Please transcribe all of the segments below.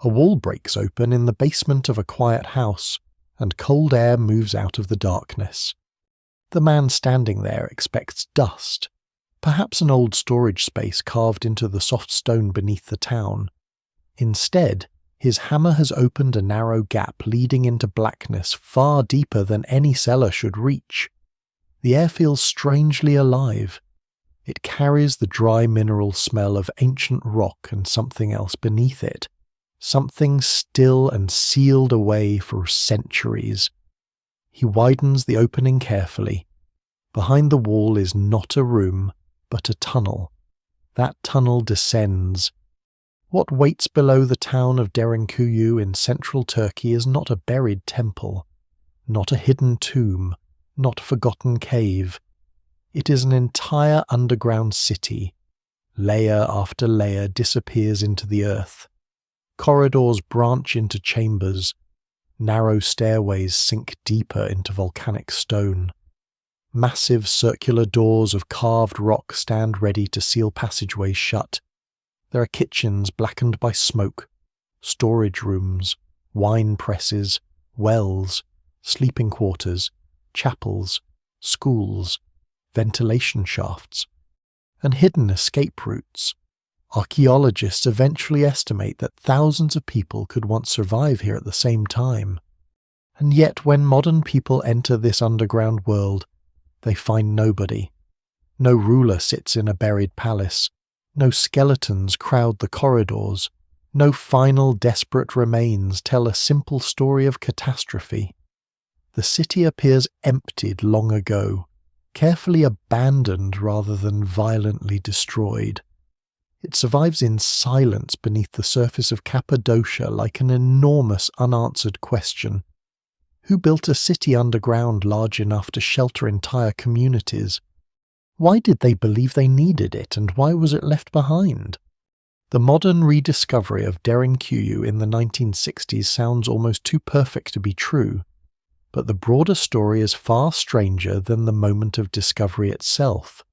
A wall breaks open in the basement of a quiet house, and cold air moves out of the darkness. The man standing there expects dust, perhaps an old storage space carved into the soft stone beneath the town. Instead, his hammer has opened a narrow gap leading into blackness far deeper than any cellar should reach. The air feels strangely alive. It carries the dry mineral smell of ancient rock and something else beneath it, something still and sealed away for centuries. He widens the opening carefully. Behind the wall is not a room, but a tunnel. That tunnel descends. What waits below the town of Derinkuyu in central Turkey is not a buried temple, not a hidden tomb, not a forgotten cave. It is an entire underground city. Layer after layer disappears into the earth. Corridors branch into chambers. Narrow stairways sink deeper into volcanic stone. Massive circular doors of carved rock stand ready to seal passageways shut. There are kitchens blackened by smoke, storage rooms, wine presses, wells, sleeping quarters, chapels, schools, ventilation shafts, and hidden escape routes. Archaeologists eventually estimate that thousands of people could once survive here at the same time. And yet when modern people enter this underground world, they find nobody. No ruler sits in a buried palace. No skeletons crowd the corridors. No final desperate remains tell a simple story of catastrophe. The city appears emptied long ago, carefully abandoned rather than violently destroyed. It survives in silence beneath the surface of Cappadocia like an enormous unanswered question. Who built a city underground large enough to shelter entire communities? Why did they believe they needed it, and why was it left behind? The modern rediscovery of Derinkuyu in the 1960s sounds almost too perfect to be true, but the broader story is far stranger than the moment of discovery itself.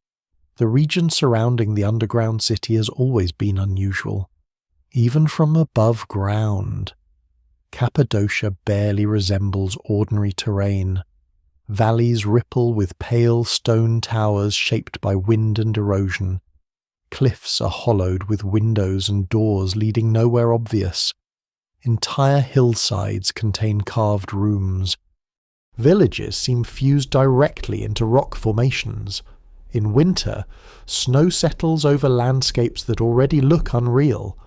The region surrounding the underground city has always been unusual, even from above ground. Cappadocia barely resembles ordinary terrain. Valleys ripple with pale stone towers shaped by wind and erosion. Cliffs are hollowed with windows and doors leading nowhere obvious. Entire hillsides contain carved rooms. Villages seem fused directly into rock formations. In winter, snow settles over landscapes that already look unreal.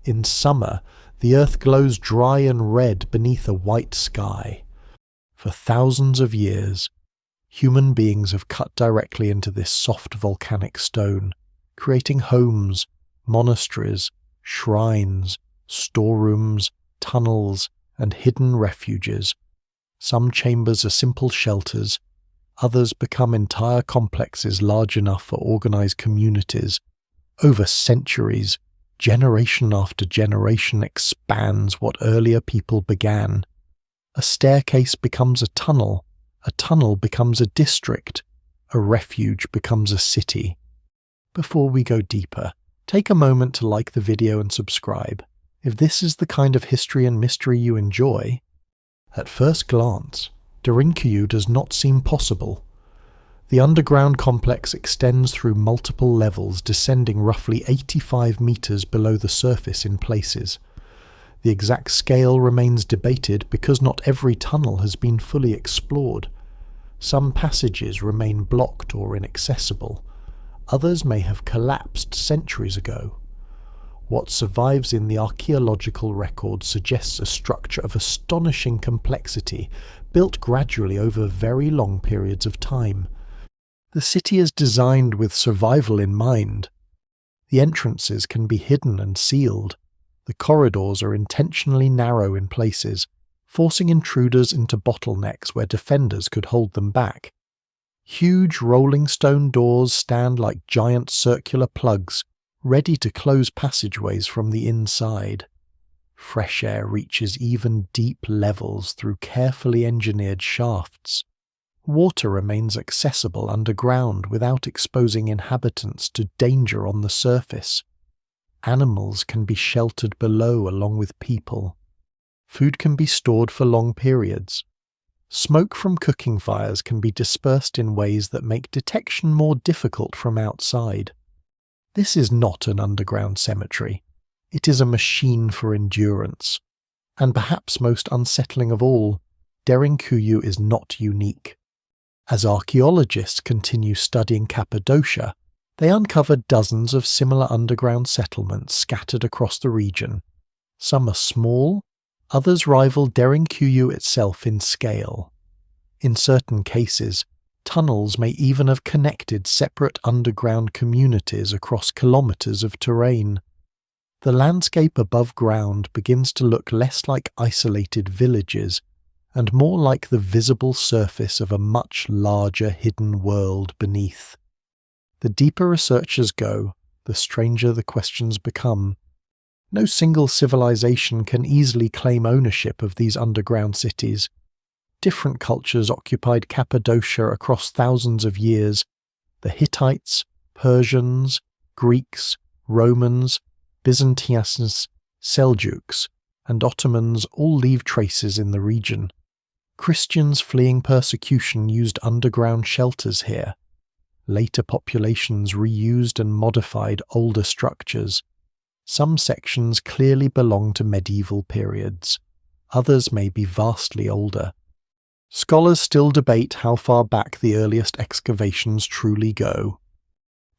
In summer, the earth glows dry and red beneath a white sky. For thousands of years, human beings have cut directly into this soft volcanic stone, creating homes, monasteries, shrines, storerooms, tunnels, and hidden refuges. Some chambers are simple shelters, others become entire complexes large enough for organized communities. Over centuries, generation after generation expands what earlier people began. A staircase becomes a tunnel becomes a district, a refuge becomes a city. Before we go deeper, take a moment to like the video and subscribe. If this is the kind of history and mystery you enjoy, at first glance, Derinkuyu does not seem possible. The underground complex extends through multiple levels, descending roughly 85 meters below the surface in places. The exact scale remains debated because not every tunnel has been fully explored. Some passages remain blocked or inaccessible. Others may have collapsed centuries ago. What survives in the archaeological record suggests a structure of astonishing complexity, built gradually over very long periods of time. The city is designed with survival in mind. The entrances can be hidden and sealed. The corridors are intentionally narrow in places, forcing intruders into bottlenecks where defenders could hold them back. Huge rolling stone doors stand like giant circular plugs, ready to close passageways from the inside. Fresh air reaches even deep levels through carefully engineered shafts. Water remains accessible underground without exposing inhabitants to danger on the surface. Animals can be sheltered below along with people. Food can be stored for long periods. Smoke from cooking fires can be dispersed in ways that make detection more difficult from outside. This is not an underground cemetery. It is a machine for endurance. And perhaps most unsettling of all, Derinkuyu is not unique. As archaeologists continue studying Cappadocia, they uncover dozens of similar underground settlements scattered across the region. Some are small, others rival Derinkuyu itself in scale. In certain cases, tunnels may even have connected separate underground communities across kilometers of terrain. The landscape above ground begins to look less like isolated villages and more like the visible surface of a much larger hidden world beneath. The deeper researchers go, the stranger the questions become. No single civilization can easily claim ownership of these underground cities. Different cultures occupied Cappadocia across thousands of years. The Hittites, Persians, Greeks, Romans, Byzantines, Seljuks, and Ottomans all leave traces in the region. Christians fleeing persecution used underground shelters here. Later populations reused and modified older structures. Some sections clearly belong to medieval periods. Others may be vastly older. Scholars still debate how far back the earliest excavations truly go.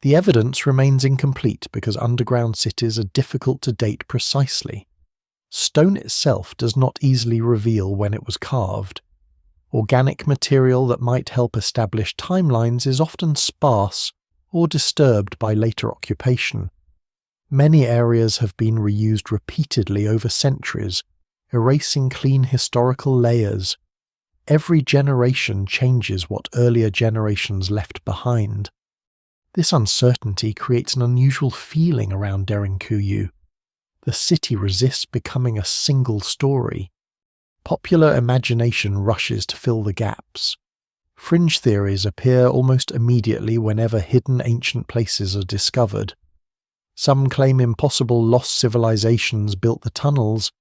The evidence remains incomplete because underground cities are difficult to date precisely. Stone itself does not easily reveal when it was carved. Organic material that might help establish timelines is often sparse or disturbed by later occupation. Many areas have been reused repeatedly over centuries, erasing clean historical layers. Every generation changes what earlier generations left behind. This uncertainty creates an unusual feeling around Derinkuyu. The city resists becoming a single story. Popular imagination rushes to fill the gaps. Fringe theories appear almost immediately whenever hidden ancient places are discovered. Some claim impossible lost civilizations built the tunnels.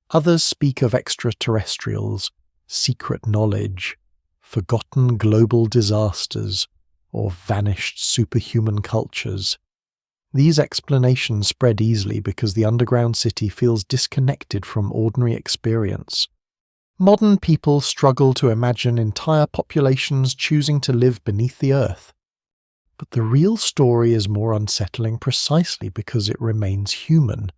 Others speak of extraterrestrials, secret knowledge, forgotten global disasters, or vanished superhuman cultures. These explanations spread easily because the underground city feels disconnected from ordinary experience. Modern people struggle to imagine entire populations choosing to live beneath the earth. But the real story is more unsettling precisely because it remains human.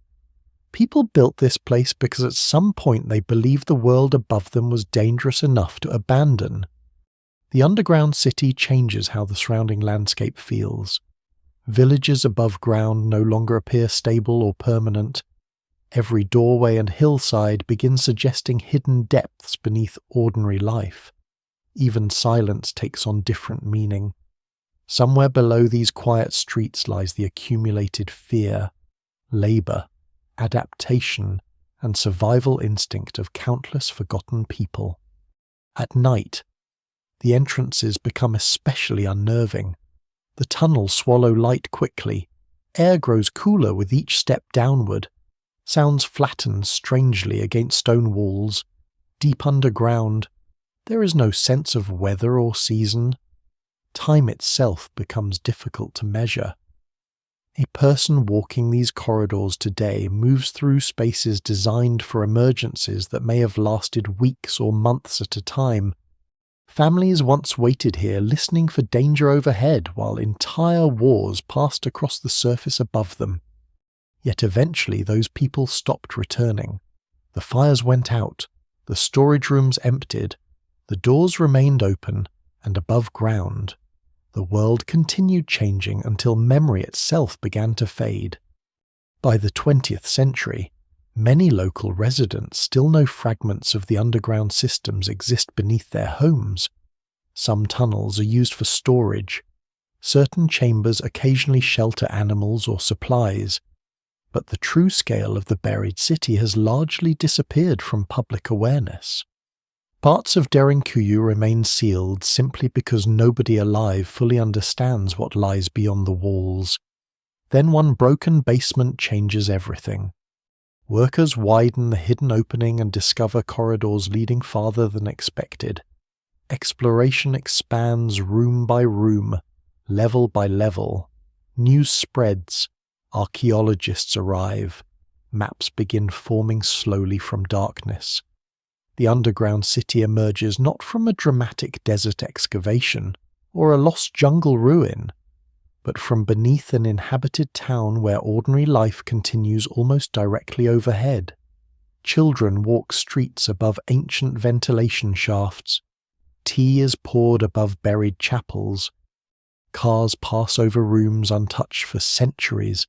People built this place because at some point they believed the world above them was dangerous enough to abandon. The underground city changes how the surrounding landscape feels. Villages above ground no longer appear stable or permanent. Every doorway and hillside begins suggesting hidden depths beneath ordinary life. Even silence takes on different meaning. Somewhere below these quiet streets lies the accumulated fear, labor, adaptation, and survival instinct of countless forgotten people. At night, the entrances become especially unnerving. The tunnels swallow light quickly. Air grows cooler with each step downward. Sounds flatten strangely against stone walls. Deep underground, there is no sense of weather or season. Time itself becomes difficult to measure. A person walking these corridors today moves through spaces designed for emergencies that may have lasted weeks or months at a time. Families once waited here listening for danger overhead while entire wars passed across the surface above them. Yet eventually those people stopped returning. The fires went out, the storage rooms emptied, the doors remained open, and above ground, the world continued changing until memory itself began to fade. By the 20th century, many local residents still know fragments of the underground systems exist beneath their homes. Some tunnels are used for storage. Certain chambers occasionally shelter animals or supplies. But the true scale of the buried city has largely disappeared from public awareness. Parts of Derinkuyu remain sealed simply because nobody alive fully understands what lies beyond the walls. Then one broken basement changes everything. Workers widen the hidden opening and discover corridors leading farther than expected. Exploration expands room by room, level by level. News spreads. Archaeologists arrive. Maps begin forming slowly from darkness. The underground city emerges not from a dramatic desert excavation or a lost jungle ruin, but from beneath an inhabited town where ordinary life continues almost directly overhead. Children walk streets above ancient ventilation shafts. Tea is poured above buried chapels. Cars pass over rooms untouched for centuries,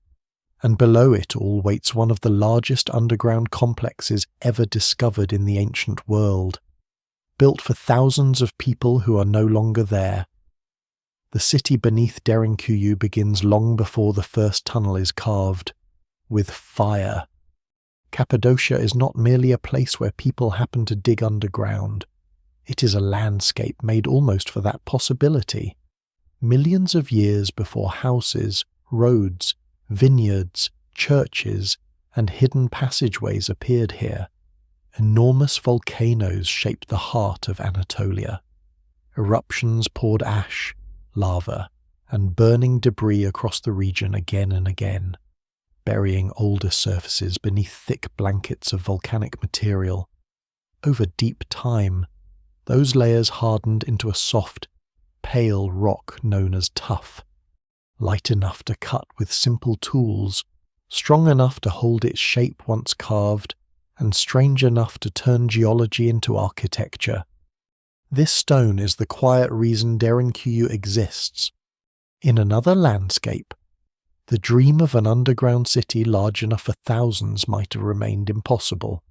and below it all waits one of the largest underground complexes ever discovered in the ancient world, built for thousands of people who are no longer there. The city beneath Derinkuyu begins long before the first tunnel is carved, with fire. Cappadocia is not merely a place where people happen to dig underground. It is a landscape made almost for that possibility. Millions of years before houses, roads, vineyards, churches, and hidden passageways appeared here, enormous volcanoes shaped the heart of Anatolia. Eruptions poured ash, lava, and burning debris across the region again and again, burying older surfaces beneath thick blankets of volcanic material. Over deep time, those layers hardened into a soft, pale rock known as tuff, light enough to cut with simple tools, strong enough to hold its shape once carved, and strange enough to turn geology into architecture. This stone is the quiet reason Derinkuyu exists. In another landscape, the dream of an underground city large enough for thousands might have remained impossible.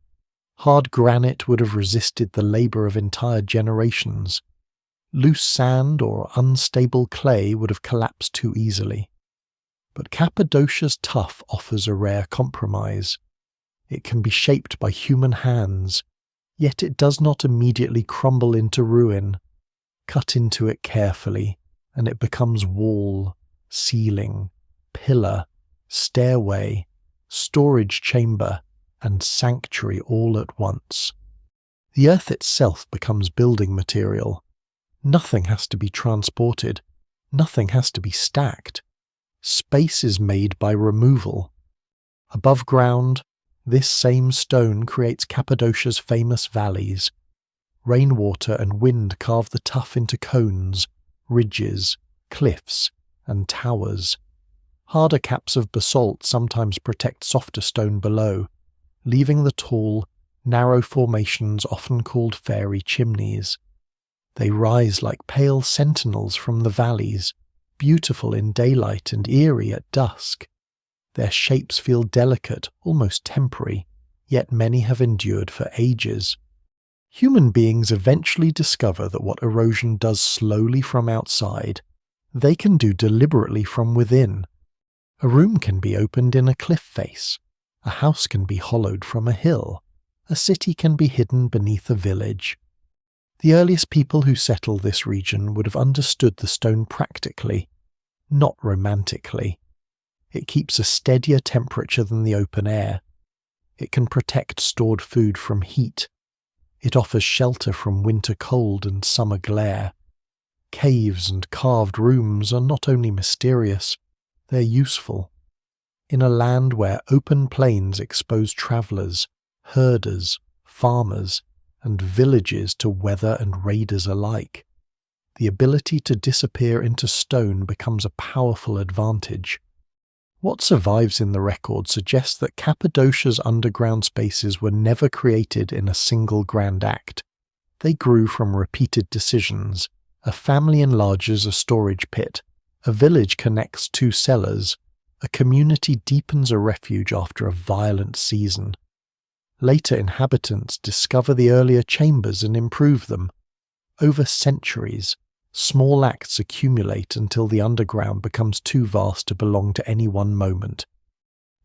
Hard granite would have resisted the labour of entire generations. Loose sand or unstable clay would have collapsed too easily. But Cappadocia's tuff offers a rare compromise. It can be shaped by human hands, yet it does not immediately crumble into ruin. Cut into it carefully, and it becomes wall, ceiling, pillar, stairway, storage chamber, and sanctuary all at once. The earth itself becomes building material. Nothing has to be transported. Nothing has to be stacked. Space is made by removal. Above ground, this same stone creates Cappadocia's famous valleys. Rainwater and wind carve the tuff into cones, ridges, cliffs, and towers. Harder caps of basalt sometimes protect softer stone below, leaving the tall, narrow formations often called fairy chimneys. They rise like pale sentinels from the valleys, beautiful in daylight and eerie at dusk. Their shapes feel delicate, almost temporary, yet many have endured for ages. Human beings eventually discover that what erosion does slowly from outside, they can do deliberately from within. A room can be opened in a cliff face. A house can be hollowed from a hill. A city can be hidden beneath a village. The earliest people who settled this region would have understood the stone practically, not romantically. It keeps a steadier temperature than the open air. It can protect stored food from heat. It offers shelter from winter cold and summer glare. Caves and carved rooms are not only mysterious, they're useful. In a land where open plains expose travellers, herders, farmers, and villages to weather and raiders alike, the ability to disappear into stone becomes a powerful advantage. What survives in the record suggests that Cappadocia's underground spaces were never created in a single grand act. They grew from repeated decisions. A family enlarges a storage pit. A village connects two cellars. A community deepens a refuge after a violent season. Later inhabitants discover the earlier chambers and improve them. Over centuries, small acts accumulate until the underground becomes too vast to belong to any one moment.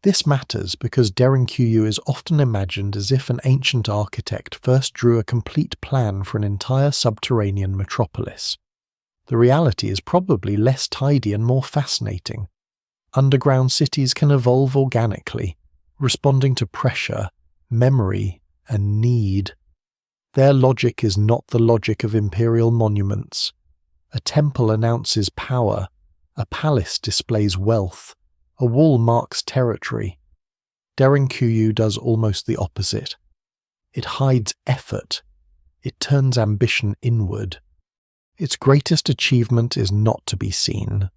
This matters because Derinkuyu is often imagined as if an ancient architect first drew a complete plan for an entire subterranean metropolis. The reality is probably less tidy and more fascinating. Underground cities can evolve organically, responding to pressure, memory, and need. Their logic is not the logic of imperial monuments. A temple announces power, a palace displays wealth, a wall marks territory. Derinkuyu does almost the opposite. It hides effort. It turns ambition inward. Its greatest achievement is not to be seen.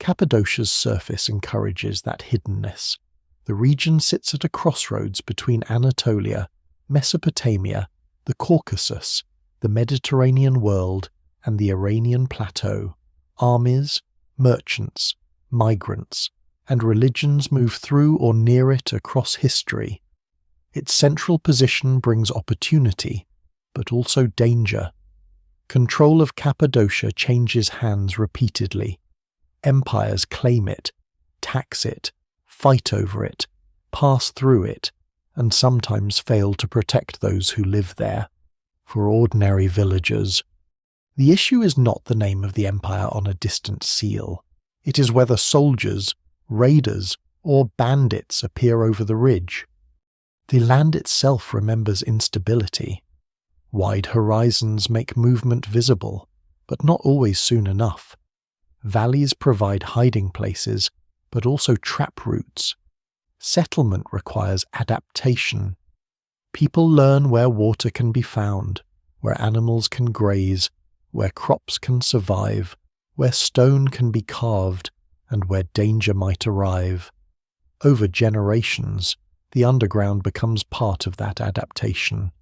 Cappadocia's surface encourages that hiddenness. The region sits at a crossroads between Anatolia, Mesopotamia, the Caucasus, the Mediterranean world, and the Iranian plateau. Armies, merchants, migrants, and religions move through or near it across history. Its central position brings opportunity, but also danger. Control of Cappadocia changes hands repeatedly. Empires claim it, tax it, fight over it, pass through it, and sometimes fail to protect those who live there. For ordinary villagers, the issue is not the name of the empire on a distant seal. It is whether soldiers, raiders, or bandits appear over the ridge. The land itself remembers instability. Wide horizons make movement visible, but not always soon enough. Valleys provide hiding places, but also trap routes. Settlement requires adaptation. People learn where water can be found, where animals can graze, where crops can survive, where stone can be carved, and where danger might arrive. Over generations, the underground becomes part of that adaptation.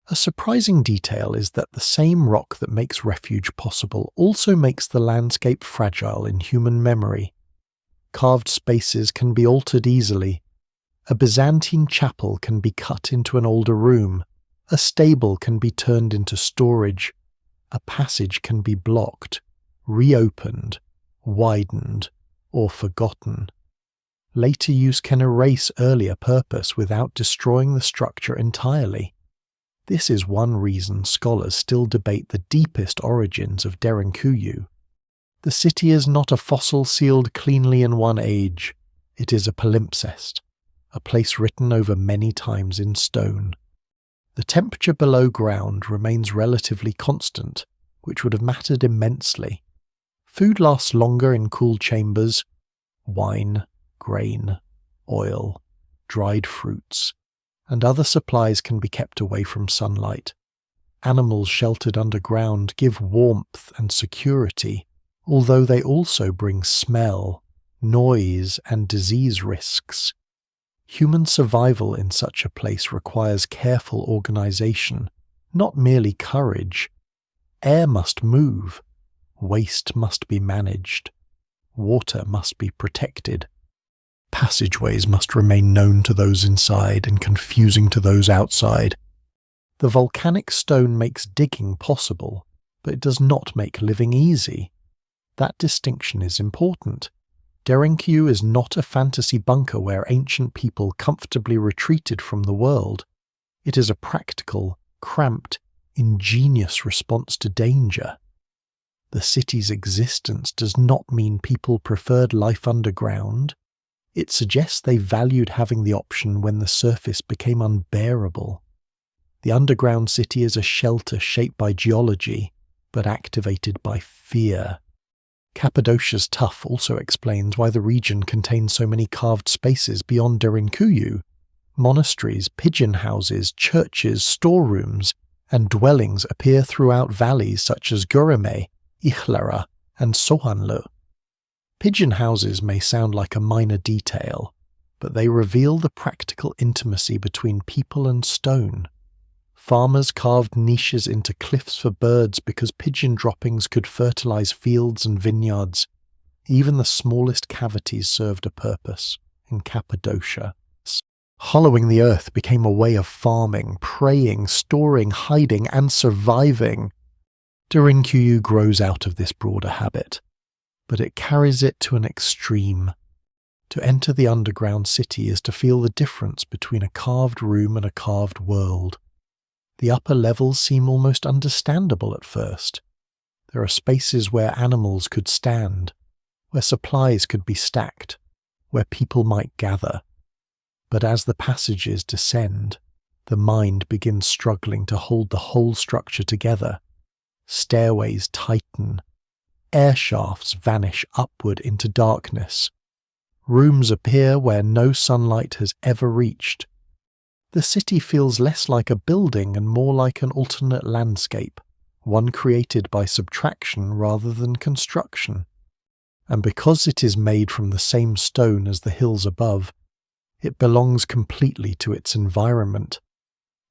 A surprising detail is that the same rock that makes refuge possible also makes the landscape fragile in human memory. Carved spaces can be altered easily. A Byzantine chapel can be cut into an older room. A stable can be turned into storage. A passage can be blocked, reopened, widened, or forgotten. Later use can erase earlier purpose without destroying the structure entirely. This is one reason scholars still debate the deepest origins of Derinkuyu. The city is not a fossil sealed cleanly in one age. It is a palimpsest, a place written over many times in stone. The temperature below ground remains relatively constant, which would have mattered immensely. Food lasts longer in cool chambers. Wine, grain, oil, dried fruits, and other supplies can be kept away from sunlight. Animals sheltered underground give warmth and security, although they also bring smell, noise, and disease risks. Human survival in such a place requires careful organization, not merely courage. Air must move, waste must be managed, water must be protected. Passageways must remain known to those inside and confusing to those outside. The volcanic stone makes digging possible, but it does not make living easy. That distinction is important. Derinkuyu is not a fantasy bunker where ancient people comfortably retreated from the world. It is a practical, cramped, ingenious response to danger. The city's existence does not mean people preferred life underground. It suggests they valued having the option when the surface became unbearable. The underground city is a shelter shaped by geology, but activated by fear. Cappadocia's tuff also explains why the region contains so many carved spaces beyond Derinkuyu. Monasteries, pigeon houses, churches, storerooms, and dwellings appear throughout valleys such as Gurime, Ihlara, and Sohanlu. Pigeon houses may sound like a minor detail, but they reveal the practical intimacy between people and stone. Farmers carved niches into cliffs for birds because pigeon droppings could fertilize fields and vineyards. Even the smallest cavities served a purpose in Cappadocia. Hollowing the earth became a way of farming, praying, storing, hiding, and surviving. Derinkuyu grows out of this broader habit, but it carries it to an extreme. To enter the underground city is to feel the difference between a carved room and a carved world. The upper levels seem almost understandable at first. There are spaces where animals could stand, where supplies could be stacked, where people might gather. But as the passages descend, the mind begins struggling to hold the whole structure together. Stairways tighten. Air shafts vanish upward into darkness. Rooms appear where no sunlight has ever reached. The city feels less like a building and more like an alternate landscape, one created by subtraction rather than construction. And because it is made from the same stone as the hills above, it belongs completely to its environment.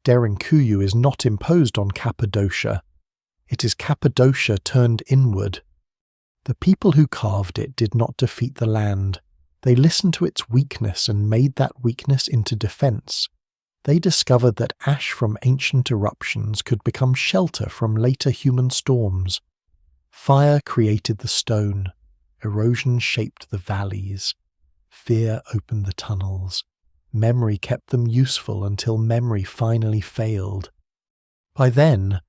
Derinkuyu is not imposed on Cappadocia. It is Cappadocia turned inward. The people who carved it did not defeat the land. They listened to its weakness and made that weakness into defense. They discovered that ash from ancient eruptions could become shelter from later human storms. Fire created the stone. Erosion shaped the valleys. Fear opened the tunnels. Memory kept them useful until memory finally failed. By then,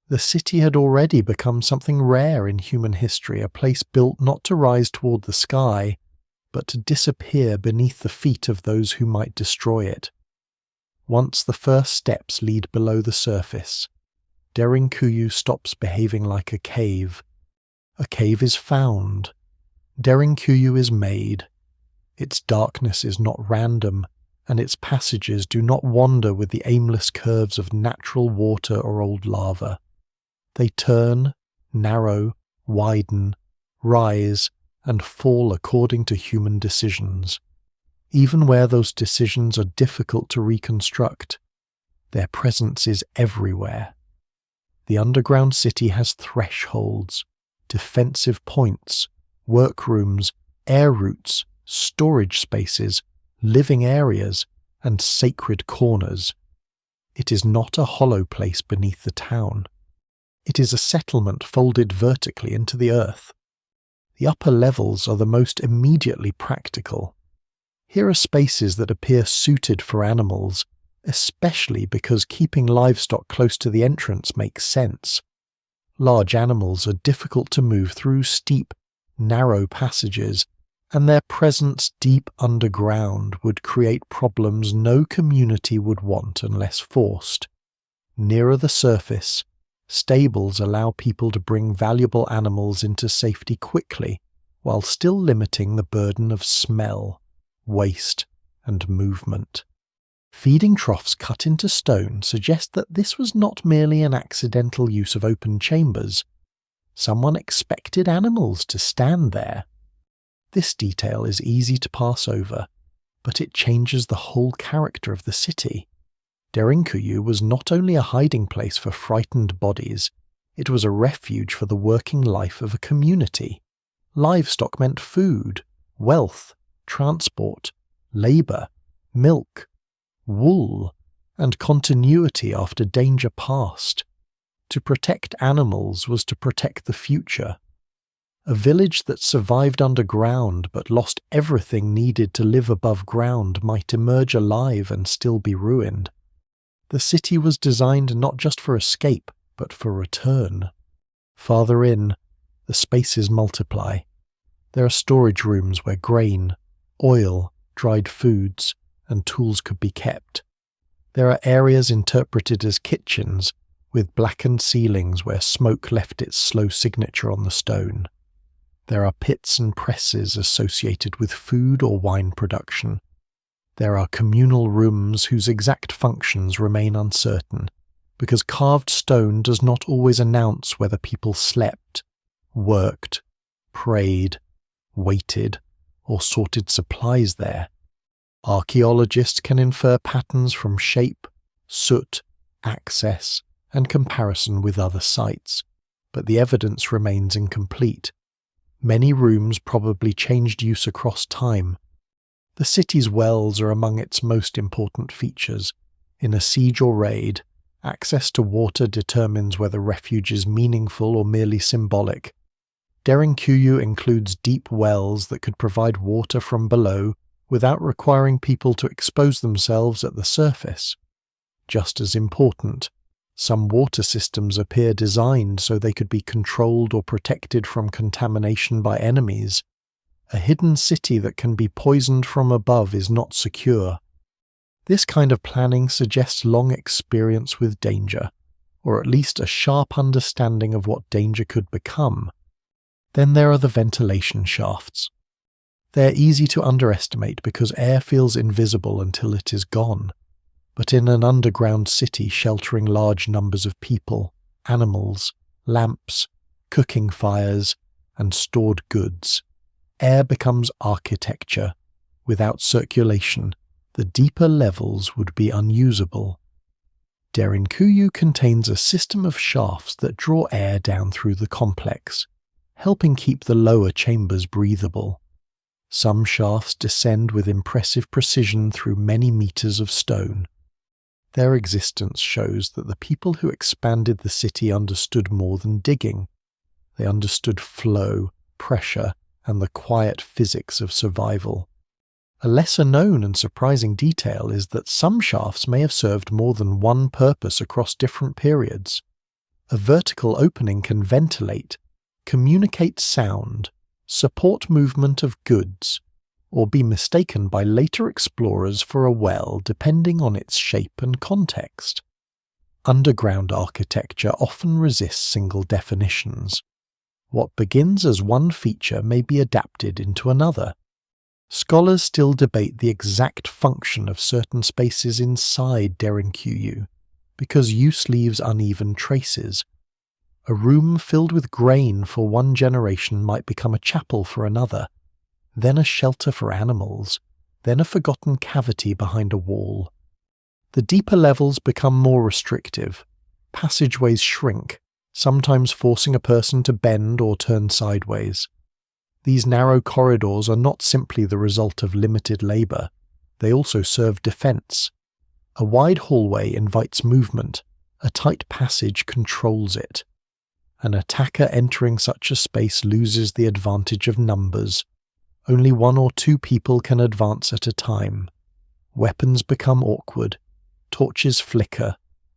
the city had already become something rare in human history, a place built not to rise toward the sky, but to disappear beneath the feet of those who might destroy it. Once the first steps lead below the surface, Derinkuyu stops behaving like a cave. A cave is found. Derinkuyu is made. Its darkness is not random, and its passages do not wander with the aimless curves of natural water or old lava. They turn, narrow, widen, rise, and fall according to human decisions. Even where those decisions are difficult to reconstruct, their presence is everywhere. The underground city has thresholds, defensive points, workrooms, air routes, storage spaces, living areas, and sacred corners. It is not a hollow place beneath the town. It is a settlement folded vertically into the earth. The upper levels are the most immediately practical. Here are spaces that appear suited for animals, especially because keeping livestock close to the entrance makes sense. Large animals are difficult to move through steep, narrow passages, and their presence deep underground would create problems no community would want unless forced. Nearer the surface, stables allow people to bring valuable animals into safety quickly, while still limiting the burden of smell, waste, and movement. Feeding troughs cut into stone suggest that this was not merely an accidental use of open chambers. Someone expected animals to stand there. This detail is easy to pass over, but it changes the whole character of the city. Derinkuyu was not only a hiding place for frightened bodies, it was a refuge for the working life of a community. Livestock meant food, wealth, transport, labour, milk, wool, and continuity after danger passed. To protect animals was to protect the future. A village that survived underground but lost everything needed to live above ground might emerge alive and still be ruined. The city was designed not just for escape, but for return. Farther in, the spaces multiply. There are storage rooms where grain, oil, dried foods, and tools could be kept. There are areas interpreted as kitchens, with blackened ceilings where smoke left its slow signature on the stone. There are pits and presses associated with food or wine production. There are communal rooms whose exact functions remain uncertain, because carved stone does not always announce whether people slept, worked, prayed, waited, or sorted supplies there. Archaeologists can infer patterns from shape, soot, access, and comparison with other sites, but the evidence remains incomplete. Many rooms probably changed use across time. The city's wells are among its most important features. In a siege or raid, access to water determines whether refuge is meaningful or merely symbolic. Derinkuyu includes deep wells that could provide water from below without requiring people to expose themselves at the surface. Just as important, some water systems appear designed so they could be controlled or protected from contamination by enemies. A hidden city that can be poisoned from above is not secure. This kind of planning suggests long experience with danger, or at least a sharp understanding of what danger could become. Then there are the ventilation shafts. They're easy to underestimate because air feels invisible until it is gone. But in an underground city sheltering large numbers of people, animals, lamps, cooking fires, and stored goods, air becomes architecture. Without circulation, the deeper levels would be unusable. Derinkuyu contains a system of shafts that draw air down through the complex, helping keep the lower chambers breathable. Some shafts descend with impressive precision through many meters of stone. Their existence shows that the people who expanded the city understood more than digging. They understood flow, pressure, and the quiet physics of survival. A lesser-known and surprising detail is that some shafts may have served more than one purpose across different periods. A vertical opening can ventilate, communicate sound, support movement of goods, or be mistaken by later explorers for a well depending on its shape and context. Underground architecture often resists single definitions. What begins as one feature may be adapted into another. Scholars still debate the exact function of certain spaces inside Derinkuyu, because use leaves uneven traces. A room filled with grain for one generation might become a chapel for another, then a shelter for animals, then a forgotten cavity behind a wall. The deeper levels become more restrictive. Passageways shrink, sometimes forcing a person to bend or turn sideways. These narrow corridors are not simply the result of limited labor, they also serve defense. A wide hallway invites movement, a tight passage controls it. An attacker entering such a space loses the advantage of numbers. Only one or two people can advance at a time. Weapons become awkward, torches flicker,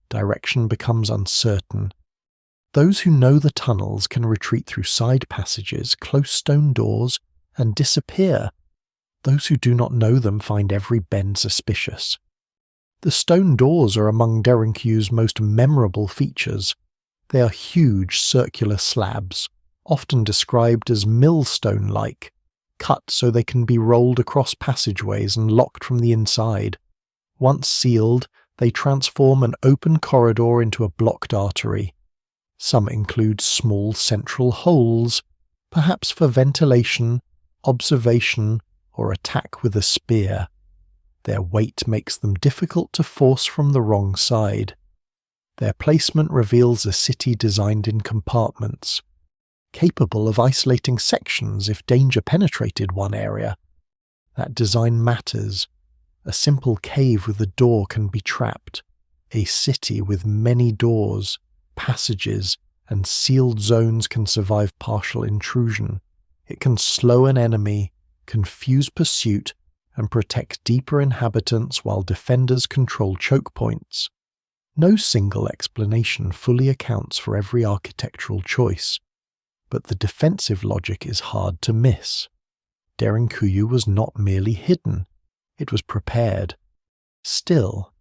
direction becomes uncertain. Those who know the tunnels can retreat through side passages, close stone doors, and disappear. Those who do not know them find every bend suspicious. The stone doors are among Derinkuyu's most memorable features. They are huge circular slabs, often described as millstone-like, cut so they can be rolled across passageways and locked from the inside. Once sealed, they transform an open corridor into a blocked artery. Some include small central holes, perhaps for ventilation, observation, or attack with a spear. Their weight makes them difficult to force from the wrong side. Their placement reveals a city designed in compartments, capable of isolating sections if danger penetrated one area. That design matters. A simple cave with a door can be trapped. A city with many doors, passages, and sealed zones can survive partial intrusion. It can slow an enemy, confuse pursuit, and protect deeper inhabitants while defenders control choke points. No single explanation fully accounts for every architectural choice, but the defensive logic is hard to miss. Derinkuyu was not merely hidden, it was prepared. Still,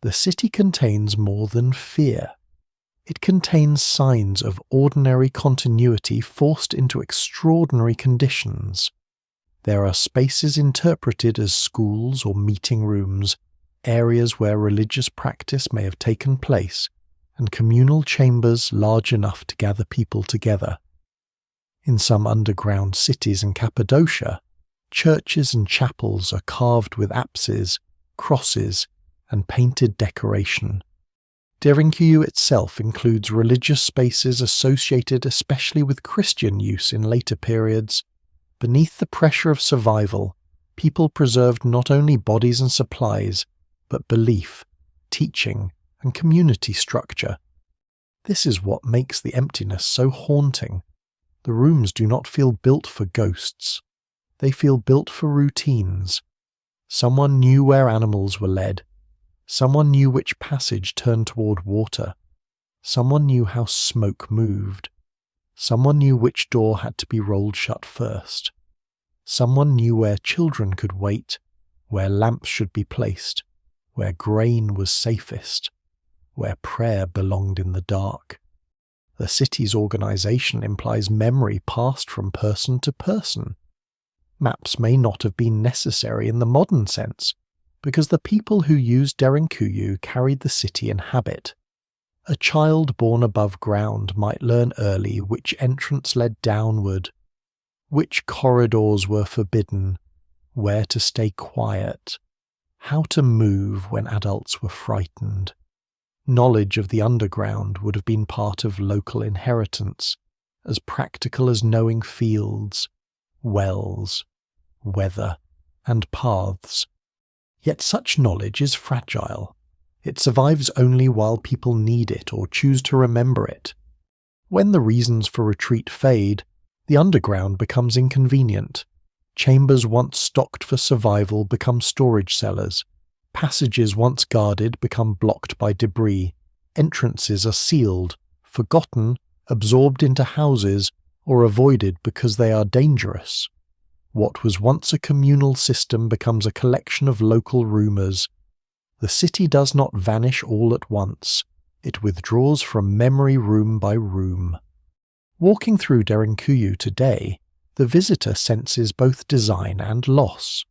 the city contains more than fear. It contains signs of ordinary continuity forced into extraordinary conditions. There are spaces interpreted as schools or meeting rooms, areas where religious practice may have taken place, and communal chambers large enough to gather people together. In some underground cities in Cappadocia, churches and chapels are carved with apses, crosses, and painted decoration. Derinkuyu itself includes religious spaces associated especially with Christian use in later periods. Beneath the pressure of survival, people preserved not only bodies and supplies, but belief, teaching, and community structure. This is what makes the emptiness so haunting. The rooms do not feel built for ghosts. They feel built for routines. Someone knew where animals were led. Someone knew which passage turned toward water. Someone knew how smoke moved. Someone knew which door had to be rolled shut first. Someone knew where children could wait, where lamps should be placed, where grain was safest, where prayer belonged in the dark. The city's organization implies memory passed from person to person. Maps may not have been necessary in the modern sense, because the people who used Derinkuyu carried the city in habit. A child born above ground might learn early which entrance led downward, which corridors were forbidden, where to stay quiet, how to move when adults were frightened. Knowledge of the underground would have been part of local inheritance, as practical as knowing fields, wells, weather, and paths. Yet such knowledge is fragile. It survives only while people need it or choose to remember it. When the reasons for retreat fade, the underground becomes inconvenient. Chambers once stocked for survival become storage cellars. Passages once guarded become blocked by debris. Entrances are sealed, forgotten, absorbed into houses, or avoided because they are dangerous. What was once a communal system becomes a collection of local rumours. The city does not vanish all at once. It withdraws from memory room by room. Walking through Derinkuyu today, the visitor senses both design and loss.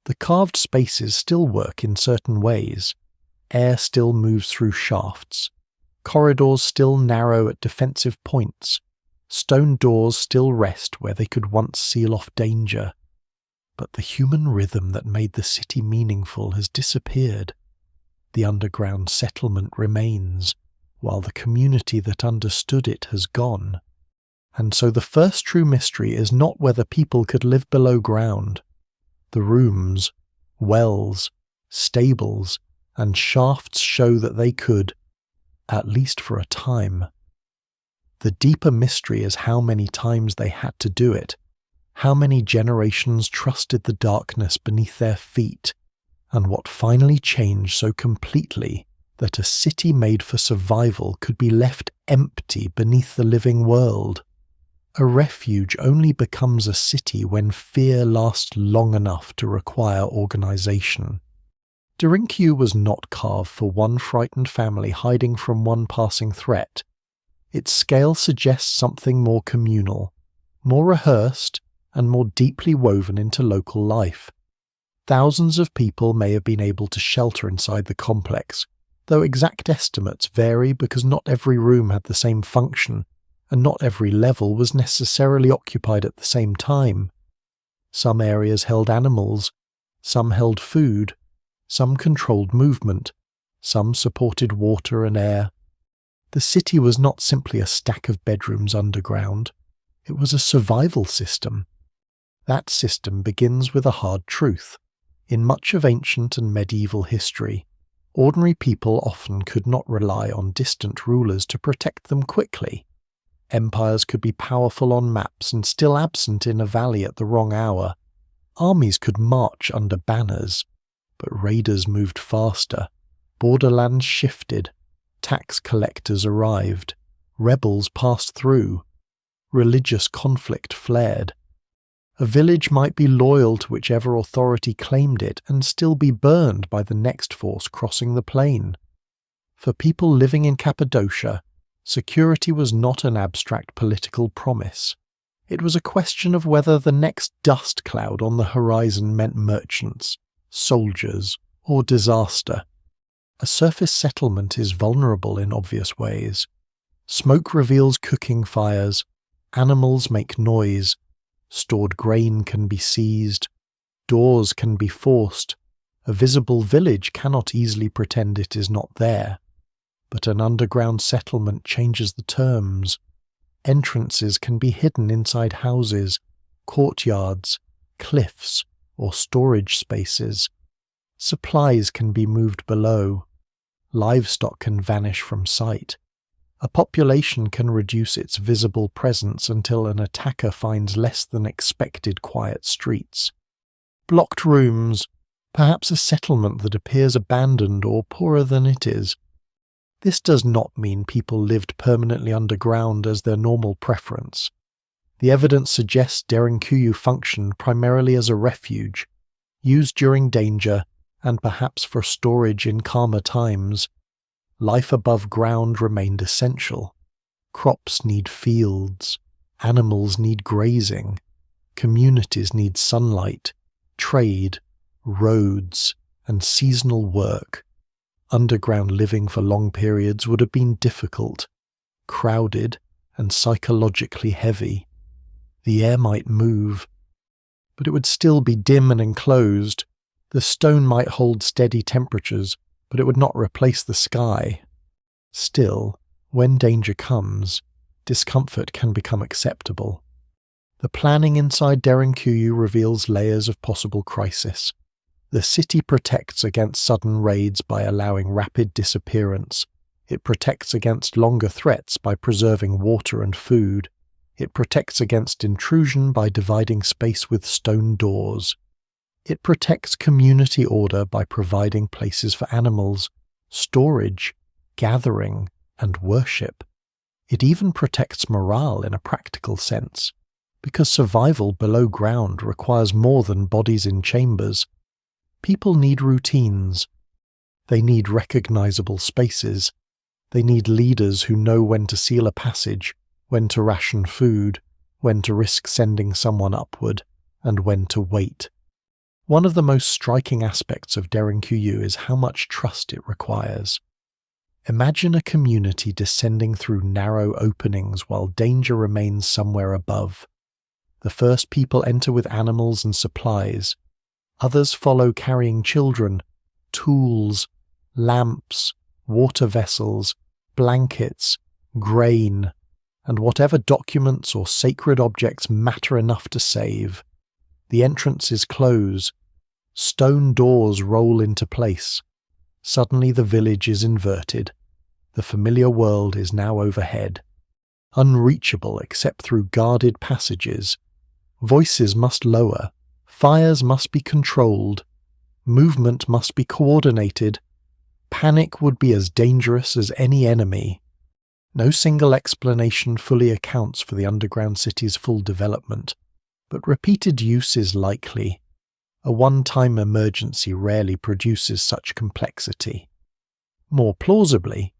The carved spaces still work in certain ways. Air still moves through shafts. Corridors still narrow at defensive points. Stone doors still rest where they could once seal off danger. But the human rhythm that made the city meaningful has disappeared. The underground settlement remains, while the community that understood it has gone. And so the first true mystery is not whether people could live below ground. The rooms, wells, stables, and shafts show that they could, at least for a time. The deeper mystery is how many times they had to do it, how many generations trusted the darkness beneath their feet, and what finally changed so completely that a city made for survival could be left empty beneath the living world. A refuge only becomes a city when fear lasts long enough to require organization. Derinkuyu was not carved for one frightened family hiding from one passing threat. Its scale suggests something more communal, more rehearsed, and more deeply woven into local life. Thousands of people may have been able to shelter inside the complex, though exact estimates vary because not every room had the same function, and not every level was necessarily occupied at the same time. Some areas held animals, some held food, some controlled movement, some supported water and air. The city was not simply a stack of bedrooms underground, it was a survival system. That system begins with a hard truth. In much of ancient and medieval history, ordinary people often could not rely on distant rulers to protect them quickly. Empires could be powerful on maps and still absent in a valley at the wrong hour. Armies could march under banners, but raiders moved faster. Borderlands shifted. Tax collectors arrived. Rebels passed through. Religious conflict flared. A village might be loyal to whichever authority claimed it and still be burned by the next force crossing the plain. For people living in Cappadocia, security was not an abstract political promise. It was a question of whether the next dust cloud on the horizon meant merchants, soldiers, or disaster. A surface settlement is vulnerable in obvious ways. Smoke reveals cooking fires, animals make noise, stored grain can be seized, doors can be forced, a visible village cannot easily pretend it is not there. But an underground settlement changes the terms. Entrances can be hidden inside houses, courtyards, cliffs, or storage spaces. Supplies can be moved below. Livestock can vanish from sight. A population can reduce its visible presence until an attacker finds less than expected quiet streets. Blocked rooms, perhaps a settlement that appears abandoned or poorer than it is. This does not mean people lived permanently underground as their normal preference. The evidence suggests Derinkuyu functioned primarily as a refuge, used during danger and perhaps for storage in calmer times. Life above ground remained essential. Crops need fields, animals need grazing, communities need sunlight, trade, roads, and seasonal work. Underground living for long periods would have been difficult, crowded, and psychologically heavy. The air might move, but it would still be dim and enclosed. The stone might hold steady temperatures, but it would not replace the sky. Still, when danger comes, discomfort can become acceptable. The planning inside Derinkuyu reveals layers of possible crisis. The city protects against sudden raids by allowing rapid disappearance. It protects against longer threats by preserving water and food. It protects against intrusion by dividing space with stone doors. It protects community order by providing places for animals, storage, gathering, and worship. It even protects morale in a practical sense, because survival below ground requires more than bodies in chambers. People need routines. They need recognizable spaces. They need leaders who know when to seal a passage, when to ration food, when to risk sending someone upward, and when to wait. One of the most striking aspects of Derinkuyu is how much trust it requires. Imagine a community descending through narrow openings while danger remains somewhere above. The first people enter with animals and supplies. Others follow carrying children, tools, lamps, water vessels, blankets, grain, and whatever documents or sacred objects matter enough to save. The entrances close. Stone doors roll into place. Suddenly the village is inverted. The familiar world is now overhead, unreachable except through guarded passages. Voices must lower. Fires must be controlled. Movement must be coordinated. Panic would be as dangerous as any enemy. No single explanation fully accounts for the underground city's full development, but repeated use is likely. A one-time emergency rarely produces such complexity. More plausibly,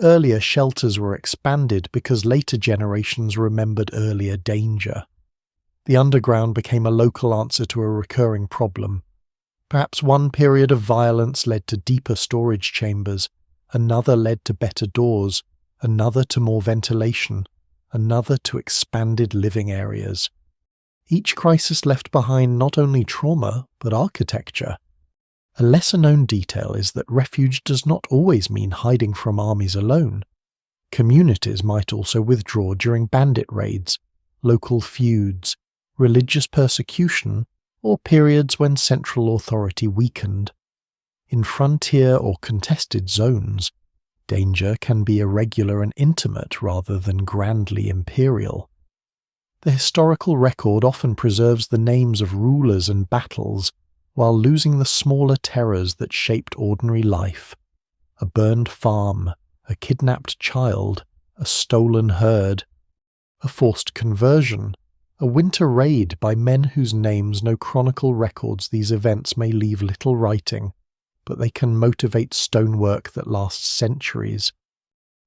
earlier shelters were expanded because later generations remembered earlier danger. The underground became a local answer to a recurring problem. Perhaps one period of violence led to deeper storage chambers, another led to better doors, another to more ventilation, another to expanded living areas. Each crisis left behind not only trauma, but architecture. A lesser-known detail is that refuge does not always mean hiding from armies alone. Communities might also withdraw during bandit raids, local feuds, religious persecution, or periods when central authority weakened. In frontier or contested zones, danger can be irregular and intimate rather than grandly imperial. The historical record often preserves the names of rulers and battles, while losing the smaller terrors that shaped ordinary life. A burned farm, a kidnapped child, a stolen herd, a forced conversion, a winter raid by men whose names no chronicle records. These events may leave little writing, but they can motivate stonework that lasts centuries.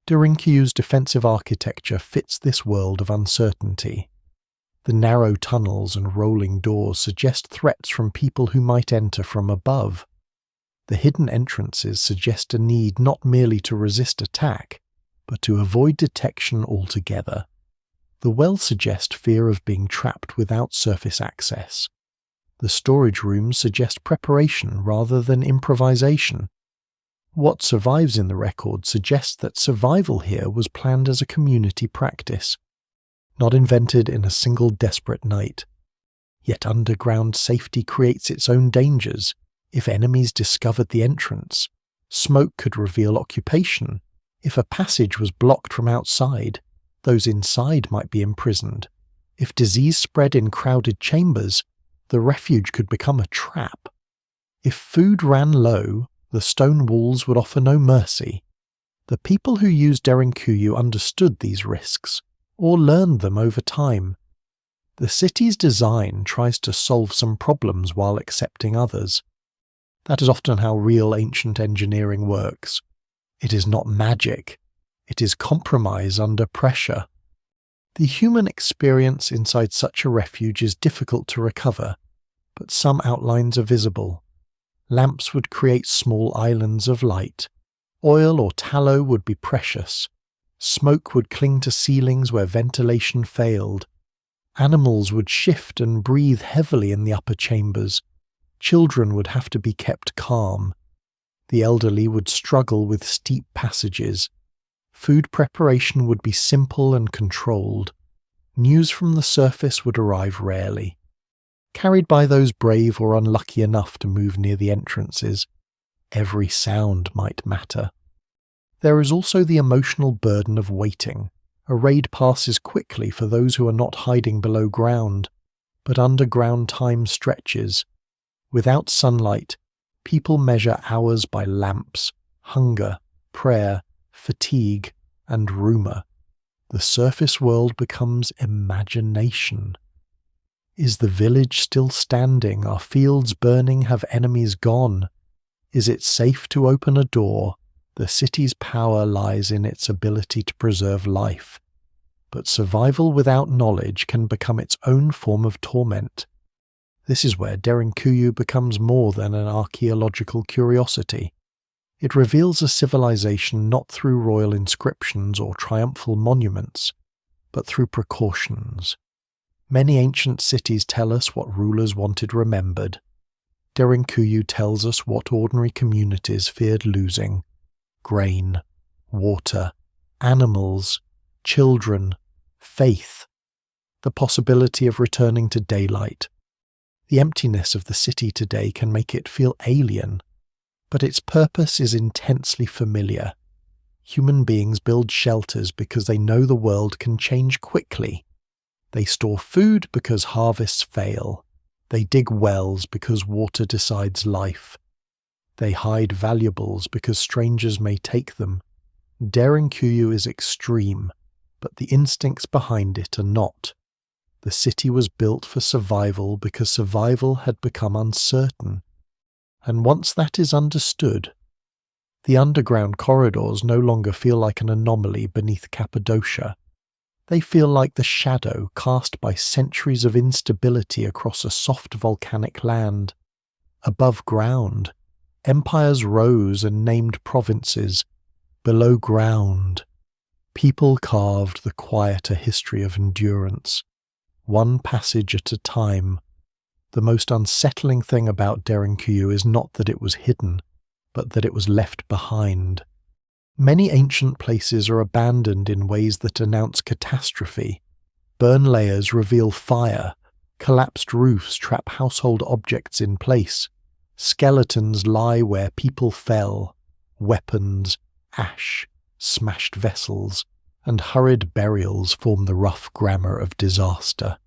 Derinkuyu's defensive architecture fits this world of uncertainty. The narrow tunnels and rolling doors suggest threats from people who might enter from above. The hidden entrances suggest a need not merely to resist attack, but to avoid detection altogether. The wells suggest fear of being trapped without surface access. The storage rooms suggest preparation rather than improvisation. What survives in the record suggests that survival here was planned as a community practice, not invented in a single desperate night. Yet underground safety creates its own dangers. If enemies discovered the entrance, smoke could reveal occupation. If a passage was blocked from outside, those inside might be imprisoned. If disease spread in crowded chambers, the refuge could become a trap. If food ran low, the stone walls would offer no mercy. The people who used Derinkuyu understood these risks, or learned them over time. The city's design tries to solve some problems while accepting others. That is often how real ancient engineering works. It is not magic. It is compromise under pressure. The human experience inside such a refuge is difficult to recover, but some outlines are visible. Lamps would create small islands of light. Oil or tallow would be precious. Smoke would cling to ceilings where ventilation failed. Animals would shift and breathe heavily in the upper chambers. Children would have to be kept calm. The elderly would struggle with steep passages. Food preparation would be simple and controlled. News from the surface would arrive rarely. Carried by those brave or unlucky enough to move near the entrances, every sound might matter. There is also the emotional burden of waiting. A raid passes quickly for those who are not hiding below ground, but underground time stretches. Without sunlight, people measure hours by lamps, hunger, prayer, fatigue, and rumour. The surface world becomes imagination. Is the village still standing? Are fields burning? Have enemies gone? Is it safe to open a door? The city's power lies in its ability to preserve life. But survival without knowledge can become its own form of torment. This is where Derinkuyu becomes more than an archaeological curiosity. It reveals a civilization not through royal inscriptions or triumphal monuments, but through precautions. Many ancient cities tell us what rulers wanted remembered. Derinkuyu tells us what ordinary communities feared losing: grain, water, animals, children, faith, the possibility of returning to daylight. The emptiness of the city today can make it feel alien, but its purpose is intensely familiar. Human beings build shelters because they know the world can change quickly. They store food because harvests fail. They dig wells because water decides life. They hide valuables because strangers may take them. Derinkuyu is extreme, but the instincts behind it are not. The city was built for survival because survival had become uncertain. And once that is understood, the underground corridors no longer feel like an anomaly beneath Cappadocia. They feel like the shadow cast by centuries of instability across a soft volcanic land. Above ground, empires rose and named provinces. Below ground, people carved the quieter history of endurance, one passage at a time. The most unsettling thing about Derinkuyu is not that it was hidden, but that it was left behind. Many ancient places are abandoned in ways that announce catastrophe. Burn layers reveal fire, collapsed roofs trap household objects in place, skeletons lie where people fell, weapons, ash, smashed vessels, and hurried burials form the rough grammar of disaster.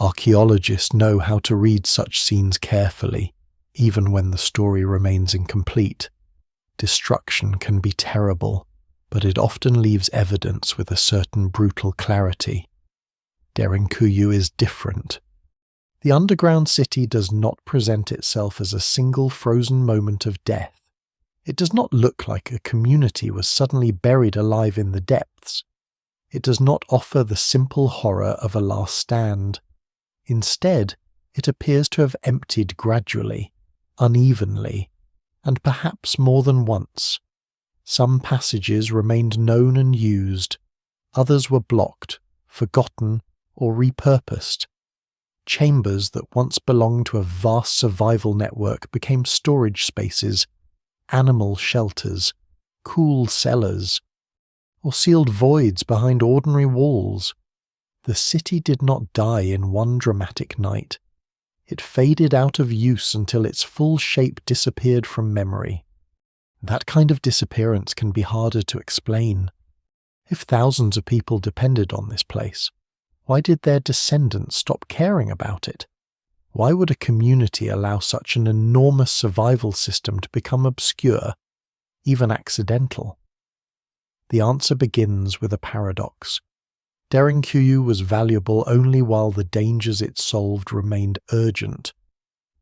Archaeologists know how to read such scenes carefully, even when the story remains incomplete. Destruction can be terrible, but it often leaves evidence with a certain brutal clarity. Derinkuyu is different. The underground city does not present itself as a single frozen moment of death. It does not look like a community was suddenly buried alive in the depths. It does not offer the simple horror of a last stand. Instead, it appears to have emptied gradually, unevenly, and perhaps more than once. Some passages remained known and used, others were blocked, forgotten, or repurposed. Chambers that once belonged to a vast survival network became storage spaces, animal shelters, cool cellars, or sealed voids behind ordinary walls. The city did not die in one dramatic night. It faded out of use until its full shape disappeared from memory. That kind of disappearance can be harder to explain. If thousands of people depended on this place, why did their descendants stop caring about it? Why would a community allow such an enormous survival system to become obscure, even accidental? The answer begins with a paradox. Derinkuyu was valuable only while the dangers it solved remained urgent.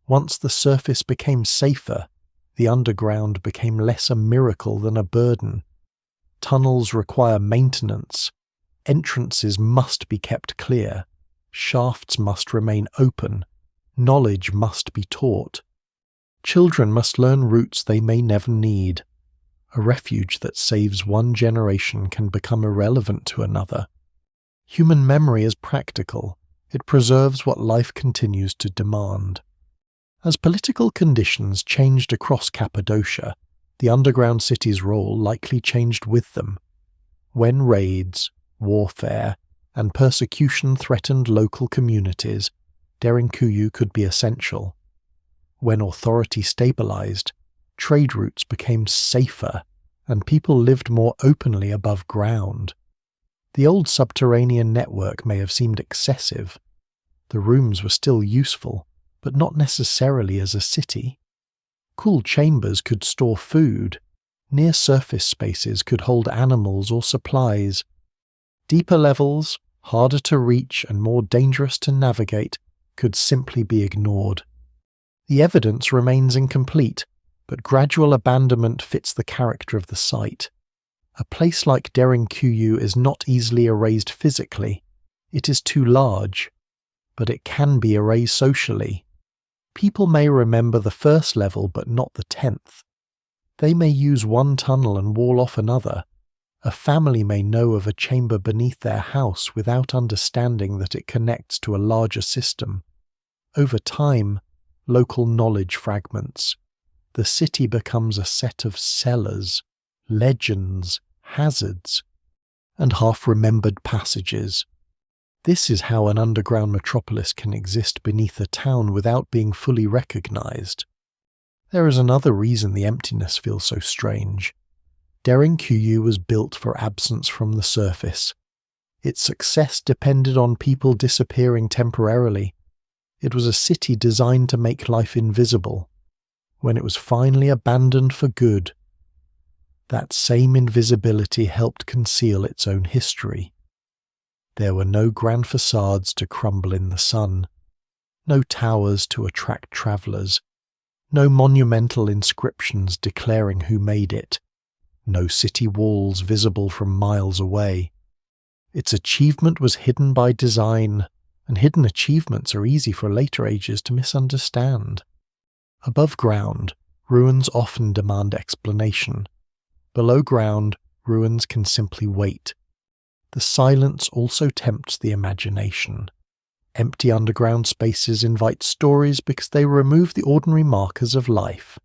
Once the surface became safer, the underground became less a miracle than a burden. Tunnels require maintenance. Entrances must be kept clear. Shafts must remain open. Knowledge must be taught. Children must learn routes they may never need. A refuge that saves one generation can become irrelevant to another. Human memory is practical. It preserves what life continues to demand. As political conditions changed across Cappadocia, the underground city's role likely changed with them. When raids, warfare, and persecution threatened local communities, Derinkuyu could be essential. When authority stabilized, trade routes became safer, and people lived more openly above ground. The old subterranean network may have seemed excessive. The rooms were still useful, but not necessarily as a city. Cool chambers could store food. Near-surface spaces could hold animals or supplies. Deeper levels, harder to reach and more dangerous to navigate, could simply be ignored. The evidence remains incomplete, but gradual abandonment fits the character of the site. A place like Derinkuyu is not easily erased physically. It is too large, but it can be erased socially. People may remember the first level but not the 10th. They may use one tunnel and wall off another. A family may know of a chamber beneath their house without understanding that it connects to a larger system. Over time, local knowledge fragments. The city becomes a set of cellars, legends, hazards, and half-remembered passages. This is how an underground metropolis can exist beneath a town without being fully recognized. There is another reason the emptiness feels so strange. Derinkuyu was built for absence from the surface. Its success depended on people disappearing temporarily. It was a city designed to make life invisible. When it was finally abandoned for good, that same invisibility helped conceal its own history. There were no grand facades to crumble in the sun, no towers to attract travellers, no monumental inscriptions declaring who made it, no city walls visible from miles away. Its achievement was hidden by design, and hidden achievements are easy for later ages to misunderstand. Above ground, ruins often demand explanation. Below ground, ruins can simply wait. The silence also tempts the imagination. Empty underground spaces invite stories because they remove the ordinary markers of life.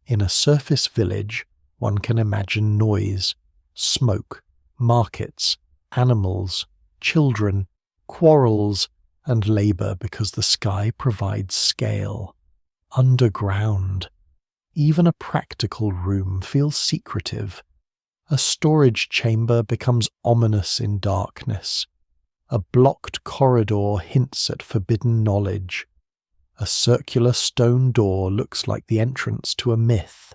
In a surface village, one can imagine noise, smoke, markets, animals, children, quarrels, and labour because the sky provides scale. Underground, even a practical room feels secretive. A storage chamber becomes ominous in darkness. A blocked corridor hints at forbidden knowledge. A circular stone door looks like the entrance to a myth.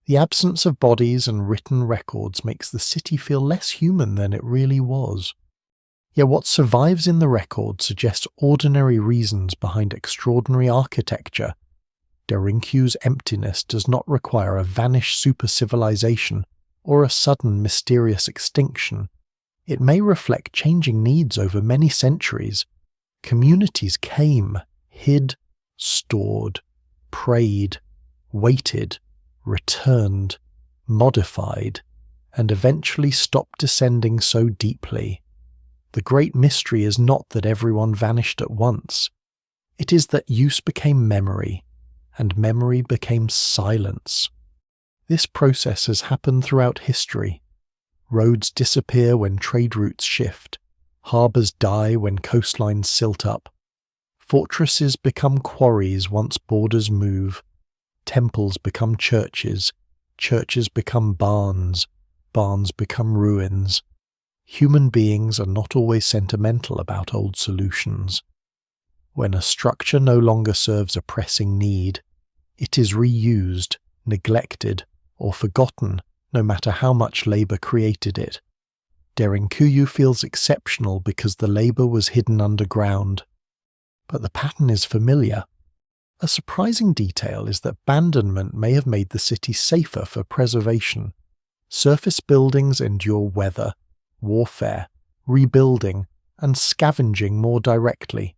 The absence of bodies and written records makes the city feel less human than it really was. Yet what survives in the record suggests ordinary reasons behind extraordinary architecture. Derinku's emptiness does not require a vanished super-civilization or a sudden mysterious extinction. It may reflect changing needs over many centuries. Communities came, hid, stored, prayed, waited, returned, modified, and eventually stopped descending so deeply. The great mystery is not that everyone vanished at once. It is that use became memory, and memory became silence. This process has happened throughout history. Roads disappear when trade routes shift. Harbours die when coastlines silt up. Fortresses become quarries once borders move. Temples become churches. Churches become barns. Barns become ruins. Human beings are not always sentimental about old solutions. When a structure no longer serves a pressing need, it is reused, neglected, or forgotten, no matter how much labour created it. Derinkuyu feels exceptional because the labour was hidden underground. But the pattern is familiar. A surprising detail is that abandonment may have made the city safer for preservation. Surface buildings endure weather, warfare, rebuilding, and scavenging more directly.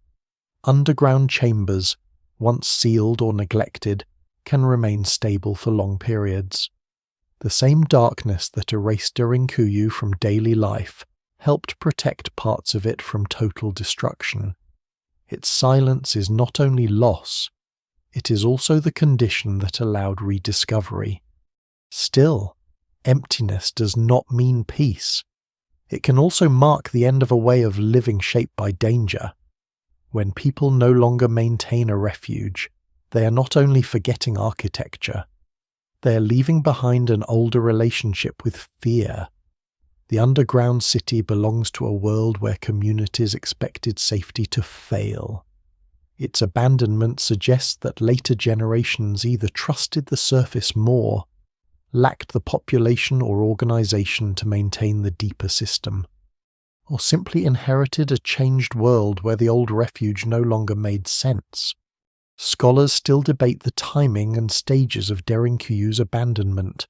Underground chambers, once sealed or neglected, can remain stable for long periods. The same darkness that erased Derinkuyu from daily life helped protect parts of it from total destruction. Its silence is not only loss, it is also the condition that allowed rediscovery. Still, emptiness does not mean peace. It can also mark the end of a way of living shaped by danger. When people no longer maintain a refuge, they are not only forgetting architecture, they are leaving behind an older relationship with fear. The underground city belongs to a world where communities expected safety to fail. Its abandonment suggests that later generations either trusted the surface more, lacked the population or organization to maintain the deeper system, or simply inherited a changed world where the old refuge no longer made sense. Scholars still debate the timing and stages of Derinkuyu's abandonment.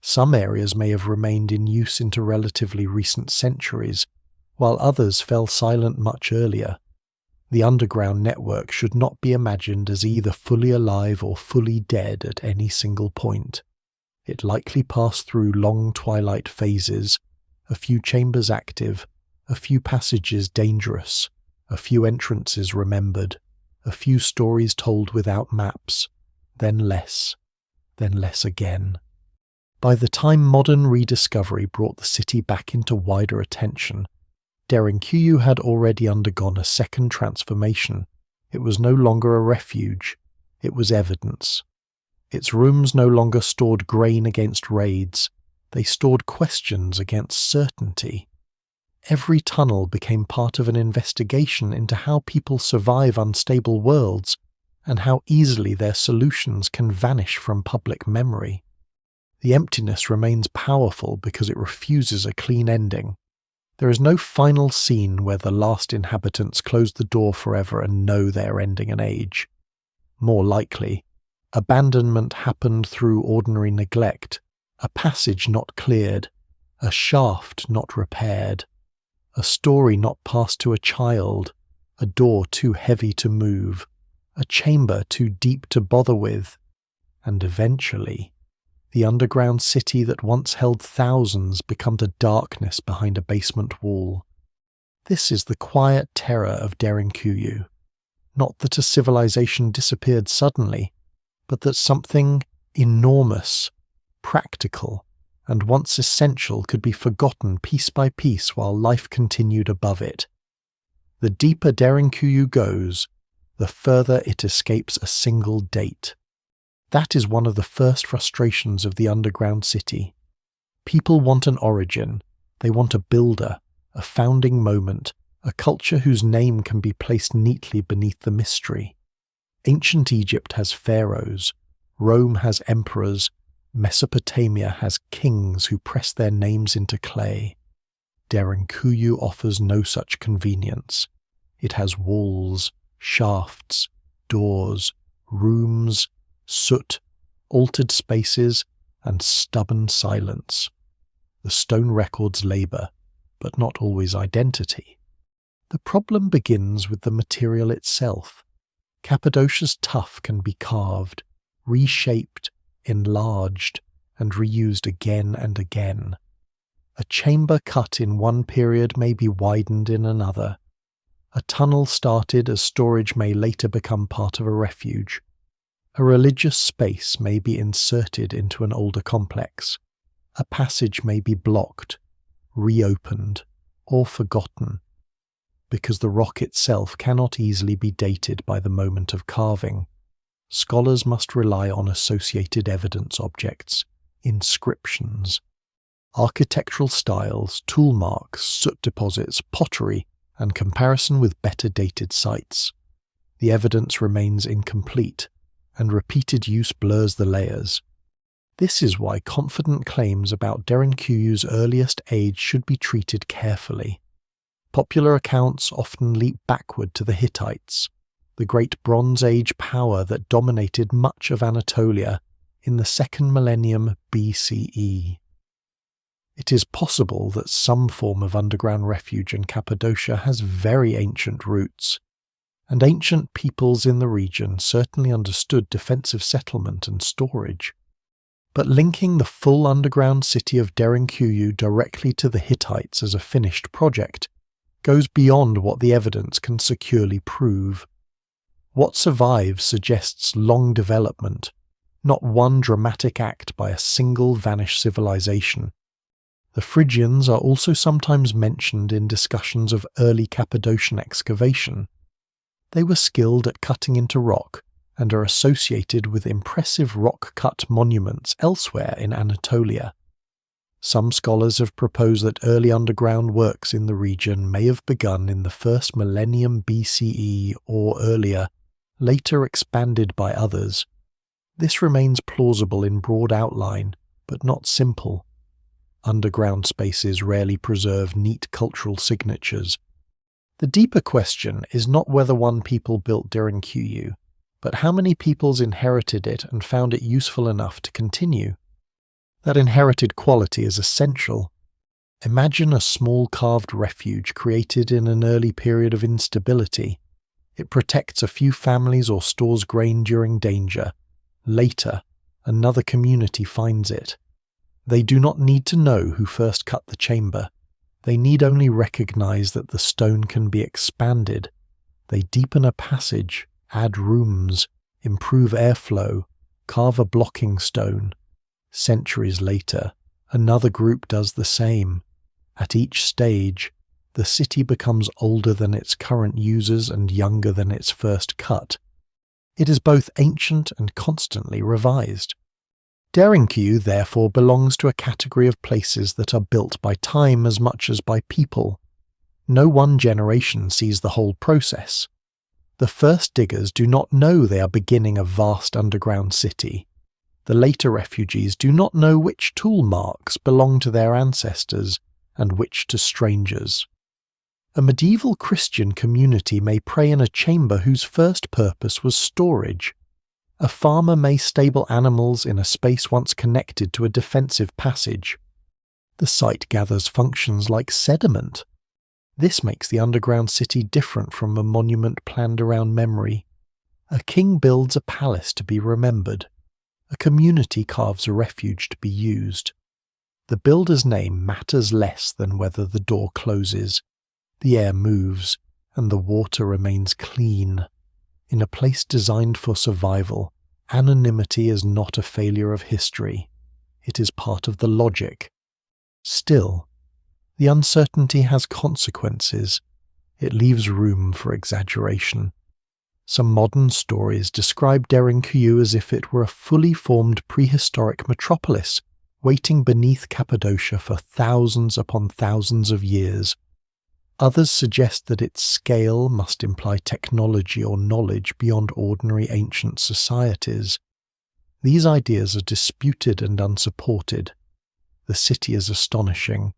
Some areas may have remained in use into relatively recent centuries, while others fell silent much earlier. The underground network should not be imagined as either fully alive or fully dead at any single point. It likely passed through long twilight phases, a few chambers active, a few passages dangerous, a few entrances remembered, a few stories told without maps, then less again. By the time modern rediscovery brought the city back into wider attention, Derinkuyu had already undergone a second transformation. It was no longer a refuge, it was evidence. Its rooms no longer stored grain against raids, they stored questions against certainty. Every tunnel became part of an investigation into how people survive unstable worlds and how easily their solutions can vanish from public memory. The emptiness remains powerful because it refuses a clean ending. There is no final scene where the last inhabitants close the door forever and know they are ending an age. More likely, abandonment happened through ordinary neglect, a passage not cleared, a shaft not repaired, a story not passed to a child, a door too heavy to move, a chamber too deep to bother with, and eventually, the underground city that once held thousands becomes a darkness behind a basement wall. This is the quiet terror of Derinkuyu. Not that a civilization disappeared suddenly, but that something enormous, practical, and once essential could be forgotten piece by piece while life continued above it. The deeper Derinkuyu goes, the further it escapes a single date. That is one of the first frustrations of the underground city. People want an origin, they want a builder, a founding moment, a culture whose name can be placed neatly beneath the mystery. Ancient Egypt has pharaohs, Rome has emperors, Mesopotamia has kings who press their names into clay. Derinkuyu offers no such convenience. It has walls, shafts, doors, rooms, soot, altered spaces, and stubborn silence. The stone records labour, but not always identity. The problem begins with the material itself. Cappadocia's tuff can be carved, reshaped, enlarged, and reused again and again. A chamber cut in one period may be widened in another. A tunnel started as storage may later become part of a refuge. A religious space may be inserted into an older complex. A passage may be blocked, reopened, or forgotten, because the rock itself cannot easily be dated by the moment of carving. Scholars must rely on associated evidence objects, inscriptions, architectural styles, tool marks, soot deposits, pottery, and comparison with better dated sites. The evidence remains incomplete, and repeated use blurs the layers. This is why confident claims about Derinkuyu's earliest age should be treated carefully. Popular accounts often leap backward to the Hittites, the great Bronze Age power that dominated much of Anatolia in the 2nd millennium BCE. It is possible that some form of underground refuge in Cappadocia has very ancient roots, and ancient peoples in the region certainly understood defensive settlement and storage. But linking the full underground city of Derinkuyu directly to the Hittites as a finished project goes beyond what the evidence can securely prove. What survives suggests long development, not one dramatic act by a single vanished civilization. The Phrygians are also sometimes mentioned in discussions of early Cappadocian excavation. They were skilled at cutting into rock and are associated with impressive rock-cut monuments elsewhere in Anatolia. Some scholars have proposed that early underground works in the region may have begun in the 1st millennium BCE or earlier, later expanded by others. This remains plausible in broad outline, but not simple. Underground spaces rarely preserve neat cultural signatures. The deeper question is not whether one people built Derinkuyu, but how many peoples inherited it and found it useful enough to continue. That inherited quality is essential. Imagine a small carved refuge created in an early period of instability. It protects a few families or stores grain during danger. Later, another community finds it. They do not need to know who first cut the chamber. They need only recognize that the stone can be expanded. They deepen a passage, add rooms, improve airflow, carve a blocking stone. Centuries later, another group does the same. At each stage, the city becomes older than its current users and younger than its first cut. It is both ancient and constantly revised. Derinkuyu therefore belongs to a category of places that are built by time as much as by people. No one generation sees the whole process. The first diggers do not know they are beginning a vast underground city. The later refugees do not know which tool marks belong to their ancestors and which to strangers. A medieval Christian community may pray in a chamber whose first purpose was storage. A farmer may stable animals in a space once connected to a defensive passage. The site gathers functions like sediment. This makes the underground city different from a monument planned around memory. A king builds a palace to be remembered. A community carves a refuge to be used. The builder's name matters less than whether the door closes, the air moves, and the water remains clean. In a place designed for survival, anonymity is not a failure of history. It is part of the logic. Still, the uncertainty has consequences. It leaves room for exaggeration. Some modern stories describe Derinkuyu as if it were a fully formed prehistoric metropolis, waiting beneath Cappadocia for thousands upon thousands of years. Others suggest that its scale must imply technology or knowledge beyond ordinary ancient societies. These ideas are disputed and unsupported. The city is astonishing,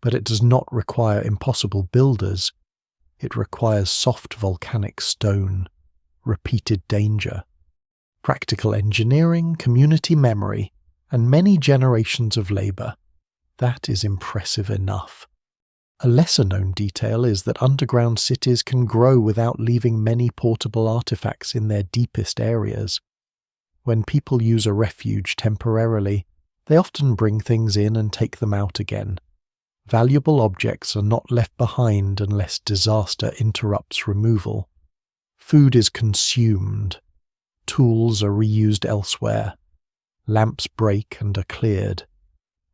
but it does not require impossible builders. It requires soft volcanic stone, repeated danger, practical engineering, community memory, and many generations of labour. That is impressive enough. A lesser-known detail is that underground cities can grow without leaving many portable artifacts in their deepest areas. When people use a refuge temporarily, they often bring things in and take them out again. Valuable objects are not left behind unless disaster interrupts removal. Food is consumed. Tools are reused elsewhere. Lamps break and are cleared.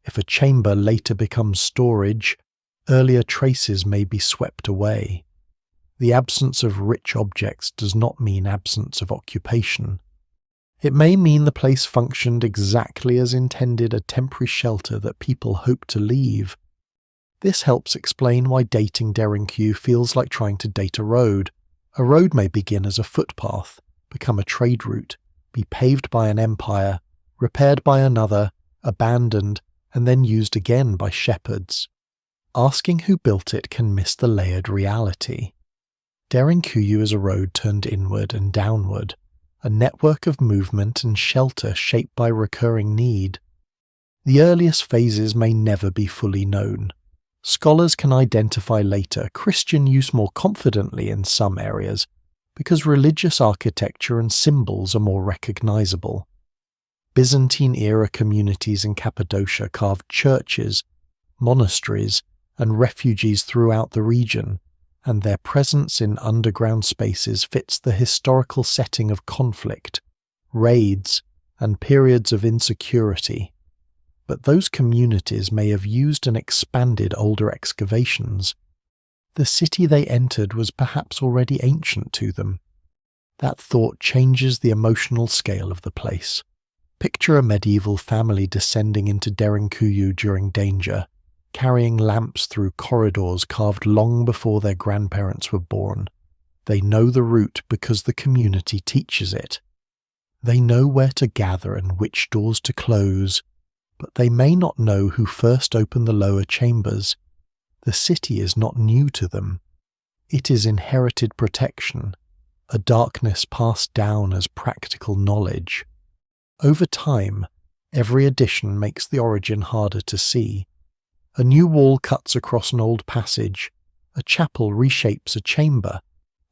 If a chamber later becomes storage, earlier traces may be swept away. The absence of rich objects does not mean absence of occupation. It may mean the place functioned exactly as intended, a temporary shelter that people hope to leave. This helps explain why dating Derinkuyu feels like trying to date a road. A road may begin as a footpath, become a trade route, be paved by an empire, repaired by another, abandoned, and then used again by shepherds. Asking who built it can miss the layered reality. Derinkuyu is a road turned inward and downward, a network of movement and shelter shaped by recurring need. The earliest phases may never be fully known. Scholars can identify later Christian use more confidently in some areas, because religious architecture and symbols are more recognizable. Byzantine-era communities in Cappadocia carved churches, monasteries, and refuges throughout the region, and their presence in underground spaces fits the historical setting of conflict, raids, and periods of insecurity. But those communities may have used and expanded older excavations. The city they entered was perhaps already ancient to them. That thought changes the emotional scale of the place. Picture a medieval family descending into Derinkuyu during danger, carrying lamps through corridors carved long before their grandparents were born. They know the route because the community teaches it. They know where to gather and which doors to close, but they may not know who first opened the lower chambers. The city is not new to them. It is inherited protection, a darkness passed down as practical knowledge. Over time, every addition makes the origin harder to see. A new wall cuts across an old passage, a chapel reshapes a chamber,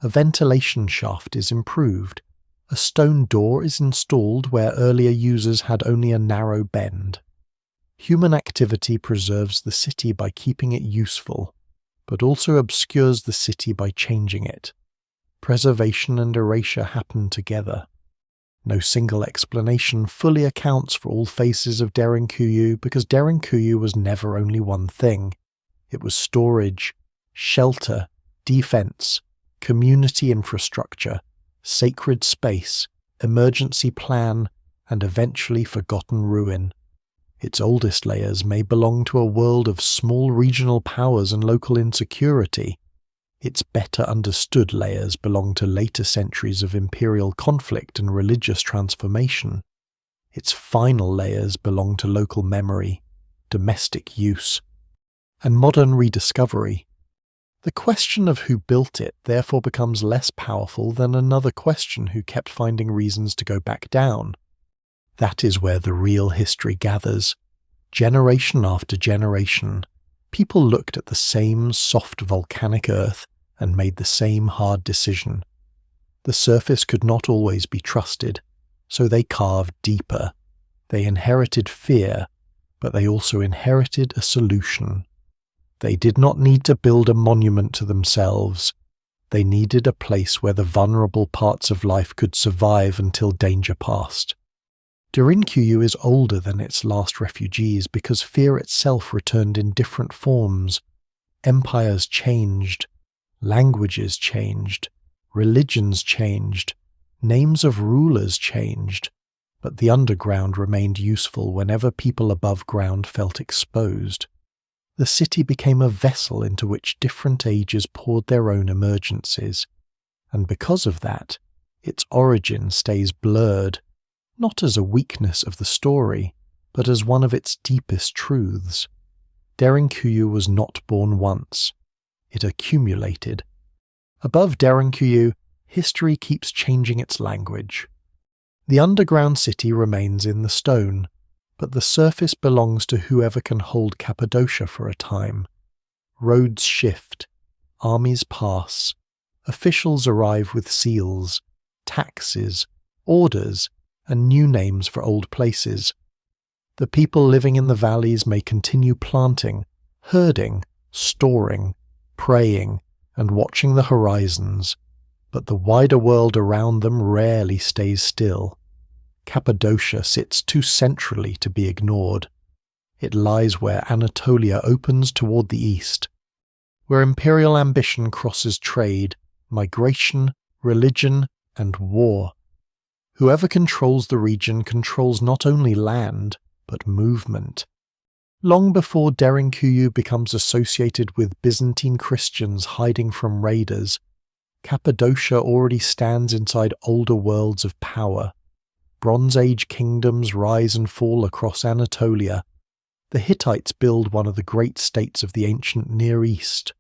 a ventilation shaft is improved, a stone door is installed where earlier users had only a narrow bend. Human activity preserves the city by keeping it useful, but also obscures the city by changing it. Preservation and erasure happen together. No single explanation fully accounts for all phases of Derinkuyu because Derinkuyu was never only one thing. It was storage, shelter, defense, community infrastructure, sacred space, emergency plan, and eventually forgotten ruin. Its oldest layers may belong to a world of small regional powers and local insecurity. Its better understood layers belong to later centuries of imperial conflict and religious transformation. Its final layers belong to local memory, domestic use, and modern rediscovery. The question of who built it therefore becomes less powerful than another question who kept finding reasons to go back down. That is where the real history gathers. Generation after generation, people looked at the same soft volcanic earth and made the same hard decision. The surface could not always be trusted, so they carved deeper. They inherited fear, but they also inherited a solution. They did not need to build a monument to themselves. They needed a place where the vulnerable parts of life could survive until danger passed. Derinkuyu is older than its last refugees because fear itself returned in different forms. Empires changed, languages changed, religions changed, names of rulers changed, but the underground remained useful whenever people above ground felt exposed. The city became a vessel into which different ages poured their own emergencies, and because of that, its origin stays blurred, not as a weakness of the story, but as one of its deepest truths. Derinkuyu was not born once. It accumulated. Above Derinkuyu, history keeps changing its language. The underground city remains in the stone, but the surface belongs to whoever can hold Cappadocia for a time. Roads shift, armies pass, officials arrive with seals, taxes, orders, and new names for old places. The people living in the valleys may continue planting, herding, storing, praying, and watching the horizons, but the wider world around them rarely stays still. Cappadocia sits too centrally to be ignored. It lies where Anatolia opens toward the east, where imperial ambition crosses trade, migration, religion, and war. Whoever controls the region controls not only land, but movement. Long before Derinkuyu becomes associated with Byzantine Christians hiding from raiders, Cappadocia already stands inside older worlds of power. Bronze Age kingdoms rise and fall across Anatolia. The Hittites build one of the great states of the ancient Near East,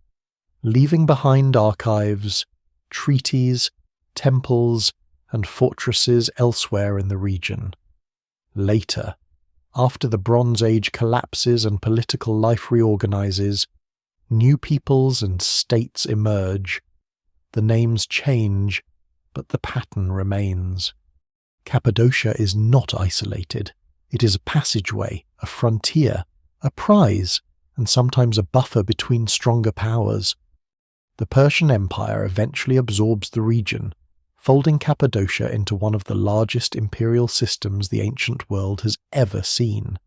leaving behind archives, treaties, temples, and fortresses elsewhere in the region. Later, after the Bronze Age collapses and political life reorganizes, new peoples and states emerge. The names change, but the pattern remains. Cappadocia is not isolated. It is a passageway, a frontier, a prize, and sometimes a buffer between stronger powers. The Persian Empire eventually absorbs the region, folding Cappadocia into one of the largest imperial systems the ancient world has ever seen.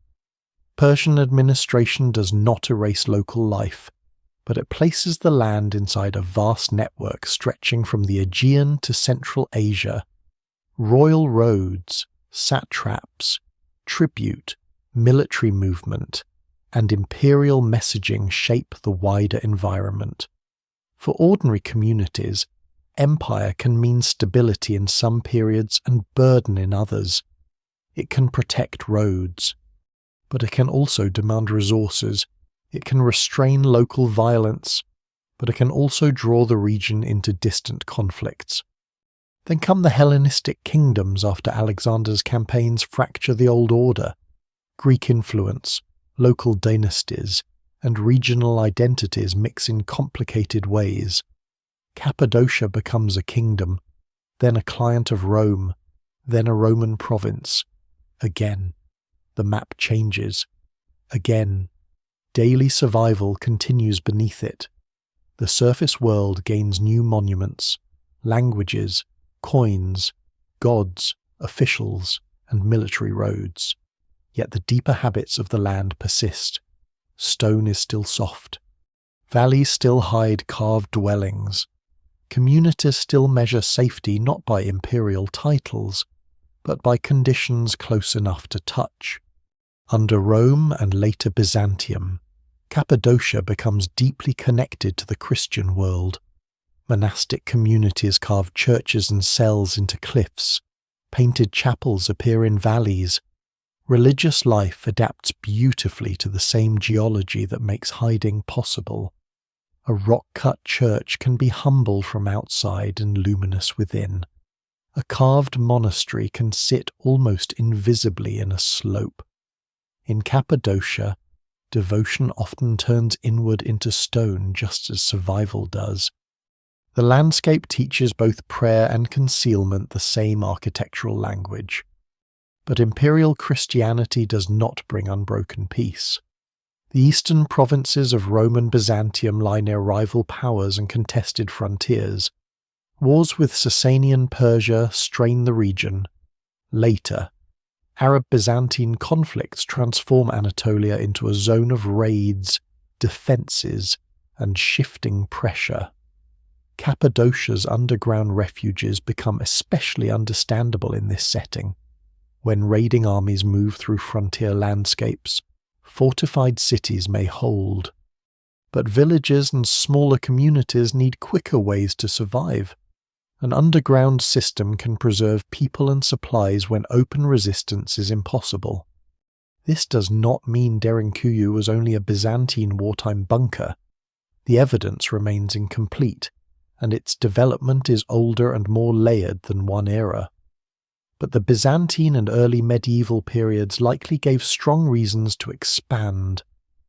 Persian administration does not erase local life, but it places the land inside a vast network stretching from the Aegean to Central Asia. Royal roads, satraps, tribute, military movement, and imperial messaging shape the wider environment. For ordinary communities, empire can mean stability in some periods and burden in others. It can protect roads, but it can also demand resources. It can restrain local violence, but it can also draw the region into distant conflicts. Then come the Hellenistic kingdoms after Alexander's campaigns fracture the old order. Greek influence, local dynasties, and regional identities mix in complicated ways. Cappadocia becomes a kingdom, then a client of Rome, then a Roman province. Again, the map changes. Again, daily survival continues beneath it. The surface world gains new monuments, languages, coins, gods, officials, and military roads. Yet the deeper habits of the land persist. Stone is still soft. Valleys still hide carved dwellings. Communities still measure safety not by imperial titles, but by conditions close enough to touch. Under Rome and later Byzantium, Cappadocia becomes deeply connected to the Christian world. Monastic communities carve churches and cells into cliffs. Painted chapels appear in valleys. Religious life adapts beautifully to the same geology that makes hiding possible. A rock-cut church can be humble from outside and luminous within. A carved monastery can sit almost invisibly in a slope. In Cappadocia, devotion often turns inward into stone just as survival does. The landscape teaches both prayer and concealment the same architectural language. But imperial Christianity does not bring unbroken peace. The eastern provinces of Rome and Byzantium lie near rival powers and contested frontiers. Wars with Sasanian Persia strain the region. Later, Arab-Byzantine conflicts transform Anatolia into a zone of raids, defences, and shifting pressure. Cappadocia's underground refuges become especially understandable in this setting. When raiding armies move through frontier landscapes, fortified cities may hold. But villages and smaller communities need quicker ways to survive. An underground system can preserve people and supplies when open resistance is impossible. This does not mean Derinkuyu was only a Byzantine wartime bunker. The evidence remains incomplete, and its development is older and more layered than one era. But the Byzantine and early medieval periods likely gave strong reasons to expand,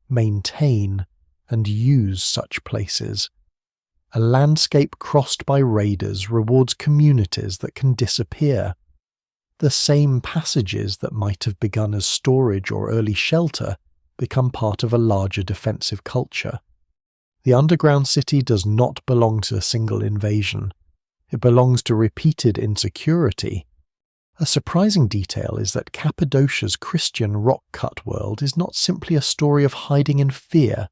maintain, and use such places. A landscape crossed by raiders rewards communities that can disappear. The same passages that might have begun as storage or early shelter become part of a larger defensive culture. The underground city does not belong to a single invasion. It belongs to repeated insecurity. A surprising detail is that Cappadocia's Christian rock-cut world is not simply a story of hiding in fear.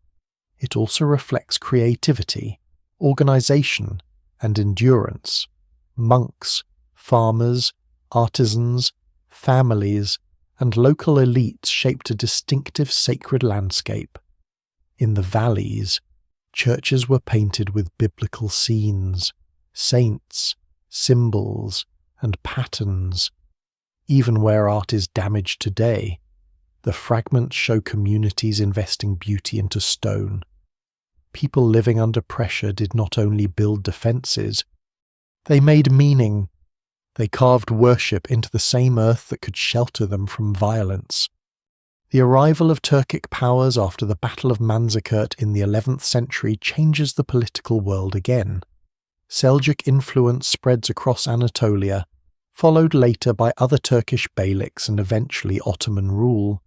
It also reflects creativity, organization, and endurance. Monks, farmers, artisans, families, and local elites shaped a distinctive sacred landscape. In the valleys, churches were painted with biblical scenes, saints, symbols, and patterns. Even where art is damaged today, the fragments show communities investing beauty into stone. People living under pressure did not only build defenses, they made meaning. They carved worship into the same earth that could shelter them from violence. The arrival of Turkic powers after the Battle of Manzikert in the 11th century changes the political world again. Seljuk influence spreads across Anatolia, followed later by other Turkish beyliks and eventually Ottoman rule.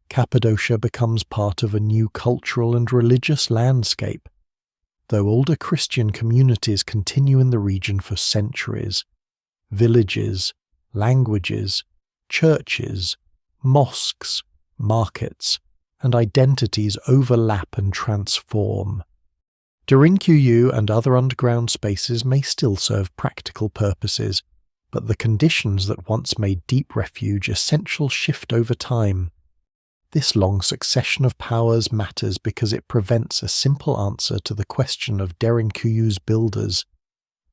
Cappadocia becomes part of a new cultural and religious landscape, though older Christian communities continue in the region for centuries. Villages, languages, churches, mosques, markets, and identities overlap and transform. Derinkuyu and other underground spaces may still serve practical purposes, but the conditions that once made deep refuge essential shift over time. This long succession of powers matters because it prevents a simple answer to the question of Derinkuyu's builders.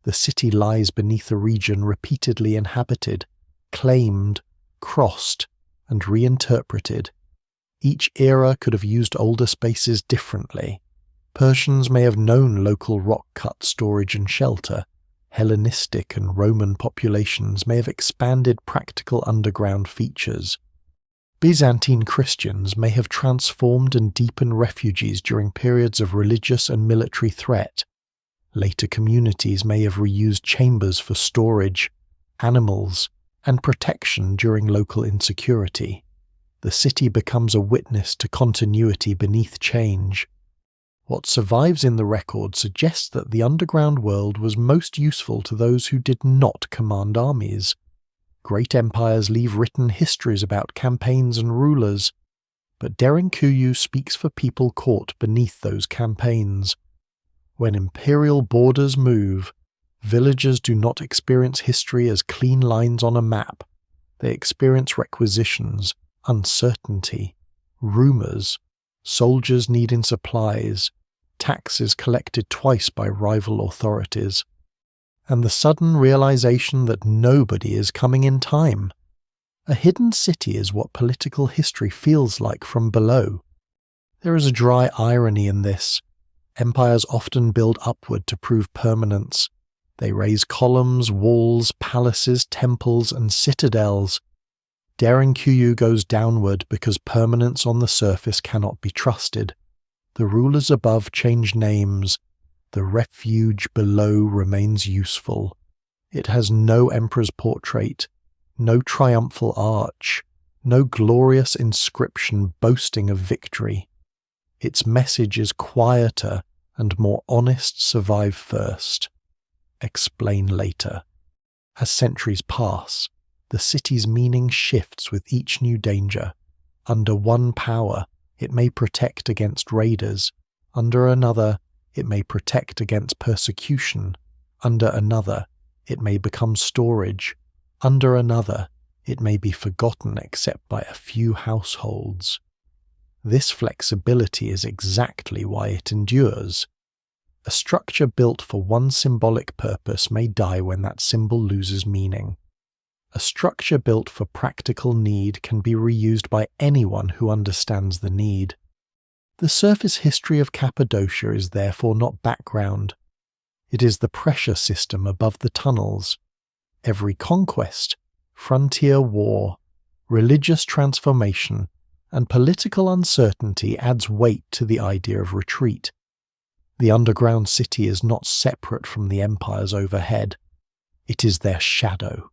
The city lies beneath a region repeatedly inhabited, claimed, crossed, and reinterpreted. Each era could have used older spaces differently. Persians may have known local rock-cut storage and shelter. Hellenistic and Roman populations may have expanded practical underground features. Byzantine Christians may have transformed and deepened refuges during periods of religious and military threat. Later communities may have reused chambers for storage, animals, and protection during local insecurity. The city becomes a witness to continuity beneath change. What survives in the record suggests that the underground world was most useful to those who did not command armies. Great empires leave written histories about campaigns and rulers, but Derinkuyu speaks for people caught beneath those campaigns. When imperial borders move, villagers do not experience history as clean lines on a map. They experience requisitions, uncertainty, rumors, soldiers needing supplies, taxes collected twice by rival authorities, and the sudden realization that nobody is coming in time. A hidden city is what political history feels like from below. There is a dry irony in this. Empires often build upward to prove permanence. They raise columns, walls, palaces, temples, and citadels. Derinkuyu goes downward because permanence on the surface cannot be trusted. The rulers above change names. The refuge below remains useful. It has no emperor's portrait, no triumphal arch, no glorious inscription boasting of victory. Its message is quieter and more honest: survive first, explain later. As centuries pass, the city's meaning shifts with each new danger. Under one power, it may protect against raiders. Under another, it may protect against persecution. Under another, it may become storage. Under another, it may be forgotten except by a few households. This flexibility is exactly why it endures. A structure built for one symbolic purpose may die when that symbol loses meaning. A structure built for practical need can be reused by anyone who understands the need. The surface history of Cappadocia is therefore not background. It is the pressure system above the tunnels. Every conquest, frontier war, religious transformation, and political uncertainty adds weight to the idea of retreat. The underground city is not separate from the empires overhead. It is their shadow,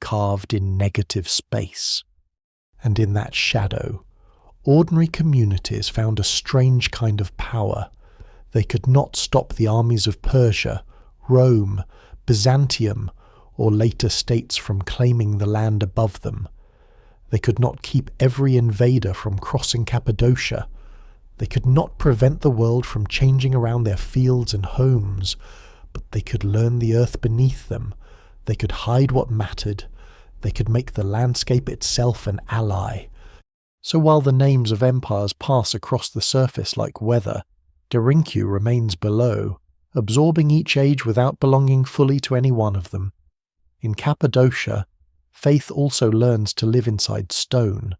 carved in negative space. And in that shadow, ordinary communities found a strange kind of power. They could not stop the armies of Persia, Rome, Byzantium, or later states from claiming the land above them. They could not keep every invader from crossing Cappadocia. They could not prevent the world from changing around their fields and homes, but they could learn the earth beneath them. They could hide what mattered. They could make the landscape itself an ally. So while the names of empires pass across the surface like weather, Derinkuyu remains below, absorbing each age without belonging fully to any one of them. In Cappadocia, faith also learns to live inside stone.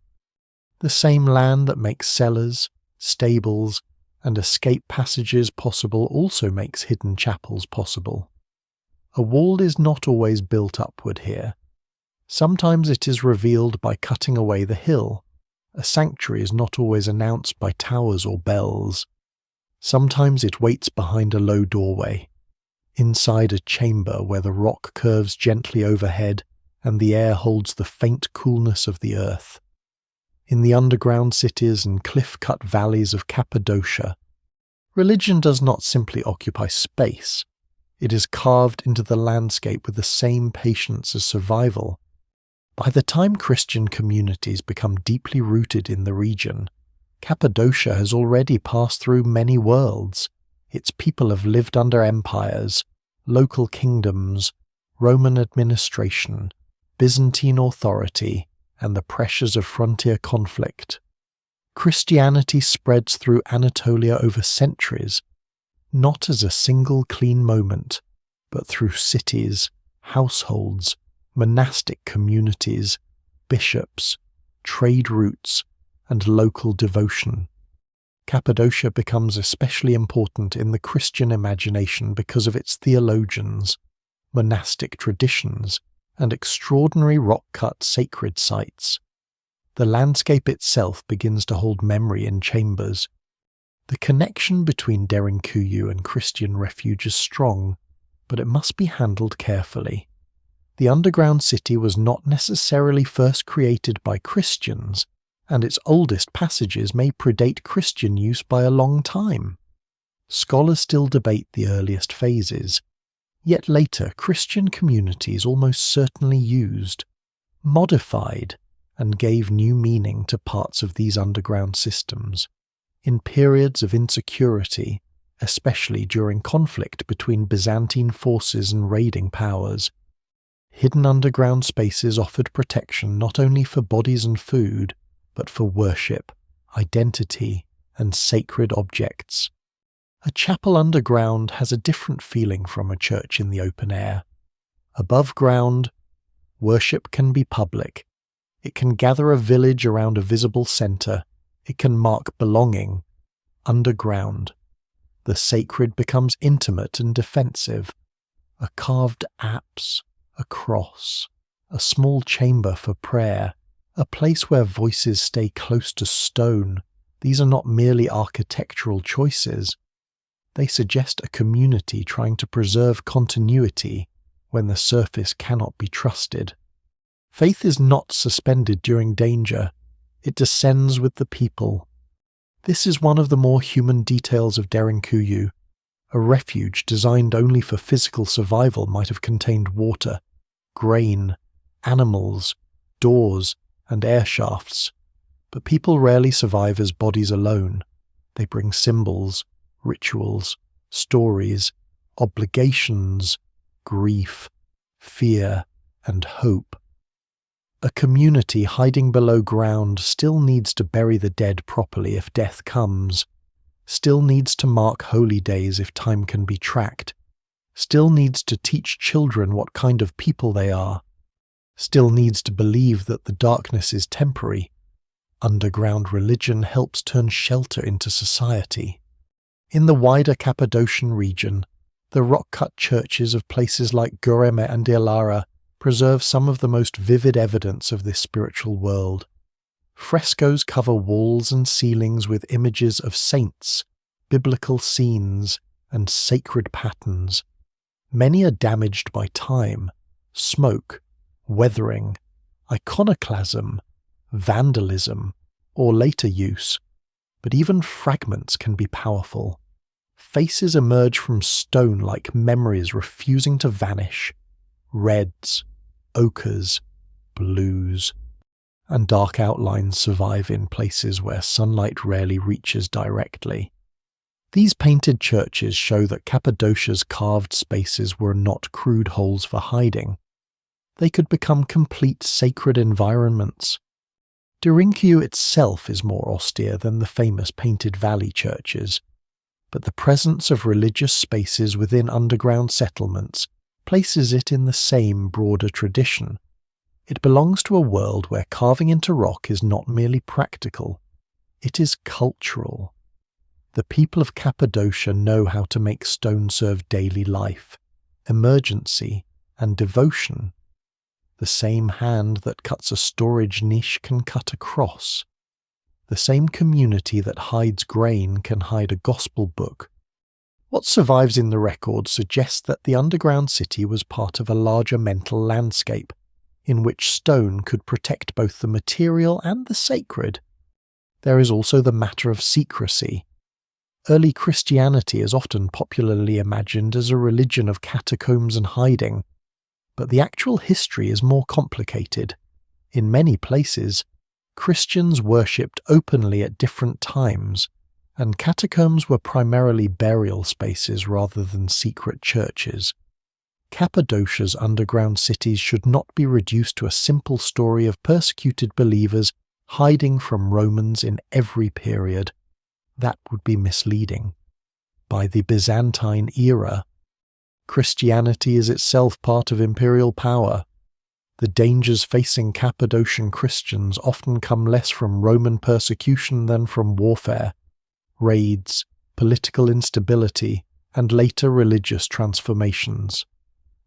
The same land that makes cellars, stables, and escape passages possible also makes hidden chapels possible. A wall is not always built upward here. Sometimes it is revealed by cutting away the hill. A sanctuary is not always announced by towers or bells. Sometimes it waits behind a low doorway, inside a chamber where the rock curves gently overhead and the air holds the faint coolness of the earth. In the underground cities and cliff-cut valleys of Cappadocia, religion does not simply occupy space. It is carved into the landscape with the same patience as survival. By the time Christian communities become deeply rooted in the region, Cappadocia has already passed through many worlds. Its people have lived under empires, local kingdoms, Roman administration, Byzantine authority, and the pressures of frontier conflict. Christianity spreads through Anatolia over centuries, not as a single clean moment, but through cities, households, monastic communities, bishops, trade routes, and local devotion. Cappadocia becomes especially important in the Christian imagination because of its theologians, monastic traditions, and extraordinary rock-cut sacred sites. The landscape itself begins to hold memory in chambers. The connection between Derinkuyu and Christian refuge is strong, but it must be handled carefully. The underground city was not necessarily first created by Christians, and its oldest passages may predate Christian use by a long time. Scholars still debate the earliest phases, yet later Christian communities almost certainly used, modified, and gave new meaning to parts of these underground systems. In periods of insecurity, especially during conflict between Byzantine forces and raiding powers, hidden underground spaces offered protection not only for bodies and food, but for worship, identity, and sacred objects. A chapel underground has a different feeling from a church in the open air. Above ground, worship can be public. It can gather a village around a visible centre. It can mark belonging. Underground, the sacred becomes intimate and defensive. A carved apse, a cross, a small chamber for prayer, a place where voices stay close to stone. These are not merely architectural choices. They suggest a community trying to preserve continuity when the surface cannot be trusted. Faith is not suspended during danger. It descends with the people. This is one of the more human details of Derinkuyu. A refuge designed only for physical survival might have contained water, grain, animals, doors, and air shafts. But people rarely survive as bodies alone. They bring symbols, rituals, stories, obligations, grief, fear, and hope. A community hiding below ground still needs to bury the dead properly if death comes, still needs to mark holy days if time can be tracked, still needs to teach children what kind of people they are, still needs to believe that the darkness is temporary. Underground religion helps turn shelter into society. In the wider Cappadocian region, the rock-cut churches of places like Göreme and Ilara preserve some of the most vivid evidence of this spiritual world. Frescoes cover walls and ceilings with images of saints, biblical scenes, and sacred patterns. Many are damaged by time, smoke, weathering, iconoclasm, vandalism, or later use, but even fragments can be powerful. Faces emerge from stone like memories refusing to vanish. Reds, ochres, blues, and dark outlines survive in places where sunlight rarely reaches directly. These painted churches show that Cappadocia's carved spaces were not crude holes for hiding. They could become complete sacred environments. Derinkuyu itself is more austere than the famous painted valley churches, but the presence of religious spaces within underground settlements places it in the same broader tradition. It belongs to a world where carving into rock is not merely practical, it is cultural. The people of Cappadocia know how to make stone serve daily life, emergency, and devotion. The same hand that cuts a storage niche can cut a cross. The same community that hides grain can hide a gospel book. What survives in the record suggests that the underground city was part of a larger mental landscape, in which stone could protect both the material and the sacred. There is also the matter of secrecy. Early Christianity is often popularly imagined as a religion of catacombs and hiding, but the actual history is more complicated. In many places, Christians worshipped openly at different times, and catacombs were primarily burial spaces rather than secret churches. Cappadocia's underground cities should not be reduced to a simple story of persecuted believers hiding from Romans in every period. That would be misleading. By the Byzantine era, Christianity is itself part of imperial power. The dangers facing Cappadocian Christians often come less from Roman persecution than from warfare, raids, political instability, and later religious transformations.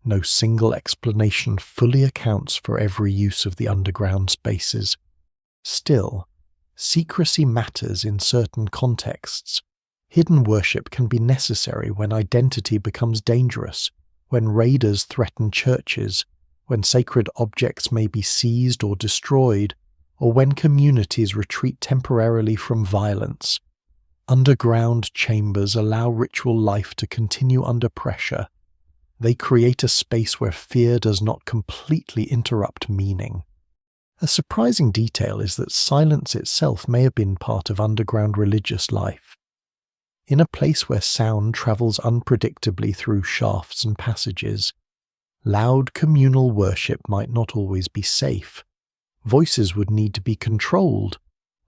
No single explanation fully accounts for every use of the underground spaces. Still, secrecy matters in certain contexts. Hidden worship can be necessary when identity becomes dangerous, when raiders threaten churches, when sacred objects may be seized or destroyed, or when communities retreat temporarily from violence. Underground chambers allow ritual life to continue under pressure. They create a space where fear does not completely interrupt meaning. A surprising detail is that silence itself may have been part of underground religious life. In a place where sound travels unpredictably through shafts and passages, loud communal worship might not always be safe. Voices would need to be controlled,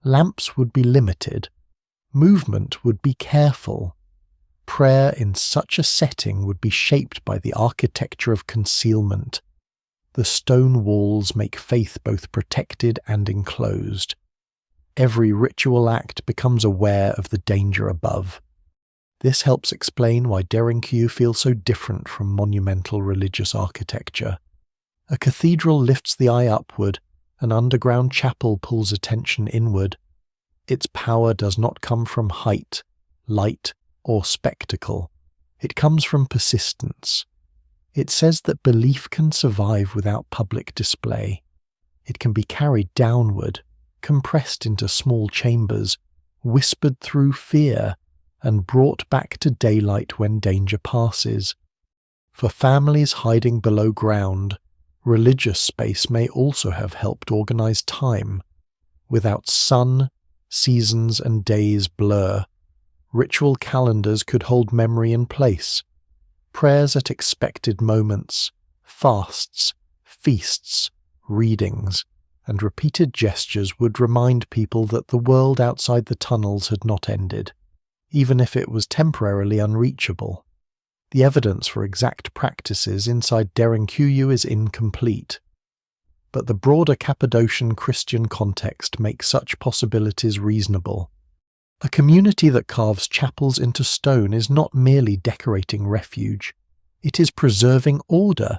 lamps would be limited, movement would be careful. Prayer in such a setting would be shaped by the architecture of concealment. The stone walls make faith both protected and enclosed. Every ritual act becomes aware of the danger above. This helps explain why Derinkuyu feels so different from monumental religious architecture. A cathedral lifts the eye upward, an underground chapel pulls attention inward. Its power does not come from height, light, or spectacle. It comes from persistence. It says that belief can survive without public display. It can be carried downward, compressed into small chambers, whispered through fear, and brought back to daylight when danger passes. For families hiding below ground, religious space may also have helped organize time. Without sun, seasons and days blur, ritual calendars could hold memory in place. Prayers at expected moments, fasts, feasts, readings, and repeated gestures would remind people that the world outside the tunnels had not ended, even if it was temporarily unreachable. The evidence for exact practices inside Derinkuyu is incomplete, but the broader Cappadocian Christian context makes such possibilities reasonable. A community that carves chapels into stone is not merely decorating refuge, it is preserving order.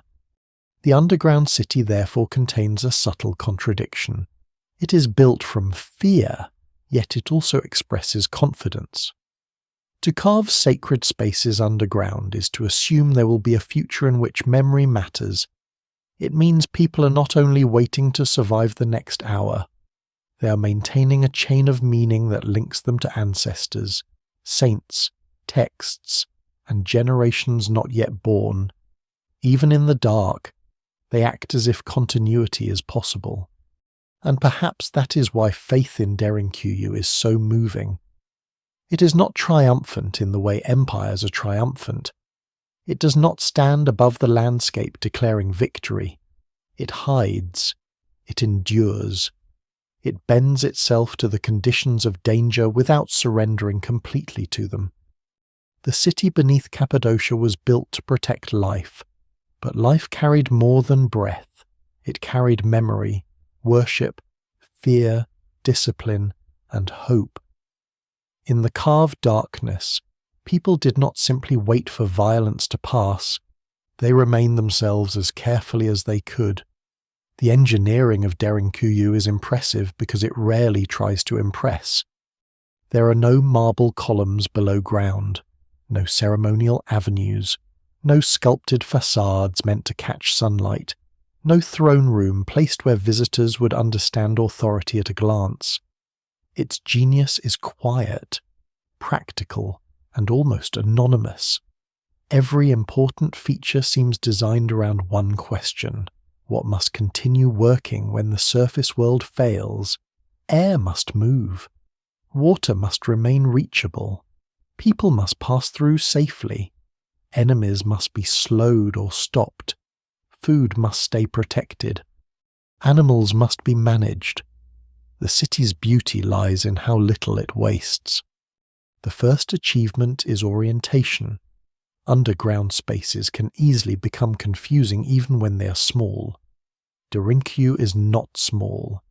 The underground city therefore contains a subtle contradiction. It is built from fear, yet it also expresses confidence. To carve sacred spaces underground is to assume there will be a future in which memory matters. It means people are not only waiting to survive the next hour, they are maintaining a chain of meaning that links them to ancestors, saints, texts, and generations not yet born. Even in the dark, they act as if continuity is possible. And perhaps that is why faith in Derinkuyu is so moving. It is not triumphant in the way empires are triumphant. It does not stand above the landscape declaring victory. It hides. It endures. It bends itself to the conditions of danger without surrendering completely to them. The city beneath Cappadocia was built to protect life, but life carried more than breath. It carried memory, worship, fear, discipline, and hope. In the carved darkness, people did not simply wait for violence to pass, they remained themselves as carefully as they could. The engineering of Derinkuyu is impressive because it rarely tries to impress. There are no marble columns below ground, no ceremonial avenues, no sculpted facades meant to catch sunlight, no throne room placed where visitors would understand authority at a glance. Its genius is quiet, practical, and almost anonymous. Every important feature seems designed around one question: what must continue working when the surface world fails? Air must move. Water must remain reachable. People must pass through safely. Enemies must be slowed or stopped. Food must stay protected. Animals must be managed. The city's beauty lies in how little it wastes. The first achievement is orientation. Underground spaces can easily become confusing even when they are small. Derinkuyu is not small.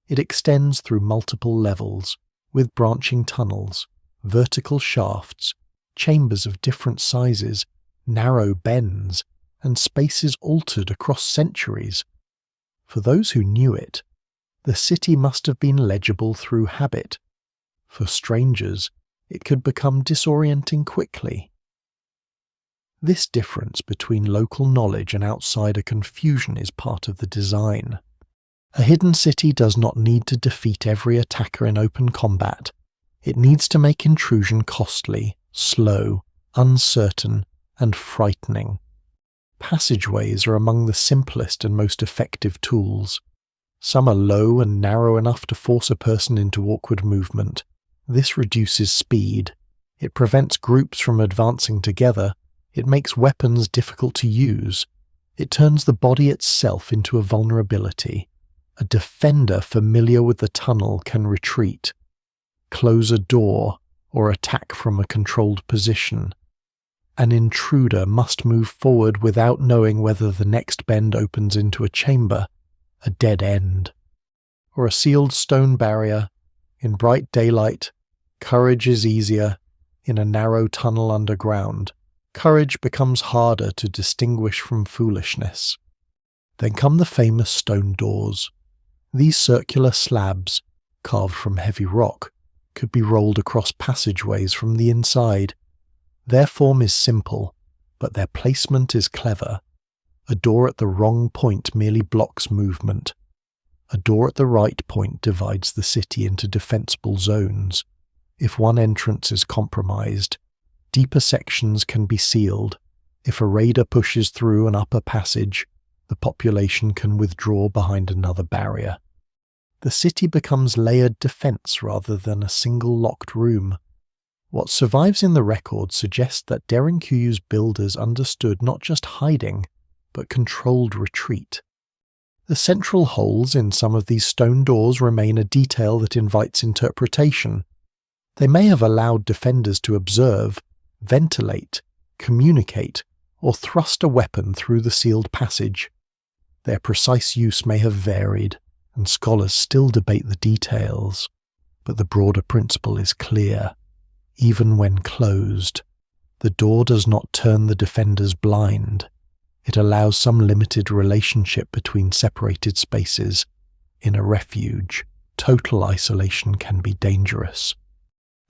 It extends through multiple levels, with branching tunnels, vertical shafts, chambers of different sizes, narrow bends, and spaces altered across centuries. For those who knew it, the city must have been legible through habit. For strangers, it could become disorienting quickly. This difference between local knowledge and outsider confusion is part of the design. A hidden city does not need to defeat every attacker in open combat. It needs to make intrusion costly, slow, uncertain, and frightening. Passageways are among the simplest and most effective tools. Some are low and narrow enough to force a person into awkward movement. This reduces speed. It prevents groups from advancing together. It makes weapons difficult to use. It turns the body itself into a vulnerability. A defender familiar with the tunnel can retreat, close a door, or attack from a controlled position. An intruder must move forward without knowing whether the next bend opens into a chamber, a dead end, or a sealed stone barrier. In bright daylight, courage is easier. In a narrow tunnel underground, courage becomes harder to distinguish from foolishness. Then come the famous stone doors. These circular slabs, carved from heavy rock, could be rolled across passageways from the inside. Their form is simple, but their placement is clever. A door at the wrong point merely blocks movement. A door at the right point divides the city into defensible zones. If one entrance is compromised, deeper sections can be sealed. If a raider pushes through an upper passage, the population can withdraw behind another barrier. The city becomes layered defense rather than a single locked room. What survives in the record suggests that Derinkuyu's builders understood not just hiding, but controlled retreat. The central holes in some of these stone doors remain a detail that invites interpretation. They may have allowed defenders to observe, ventilate, communicate, or thrust a weapon through the sealed passage. Their precise use may have varied, and scholars still debate the details, but the broader principle is clear. Even when closed, the door does not turn the defenders blind. It allows some limited relationship between separated spaces. In a refuge, total isolation can be dangerous.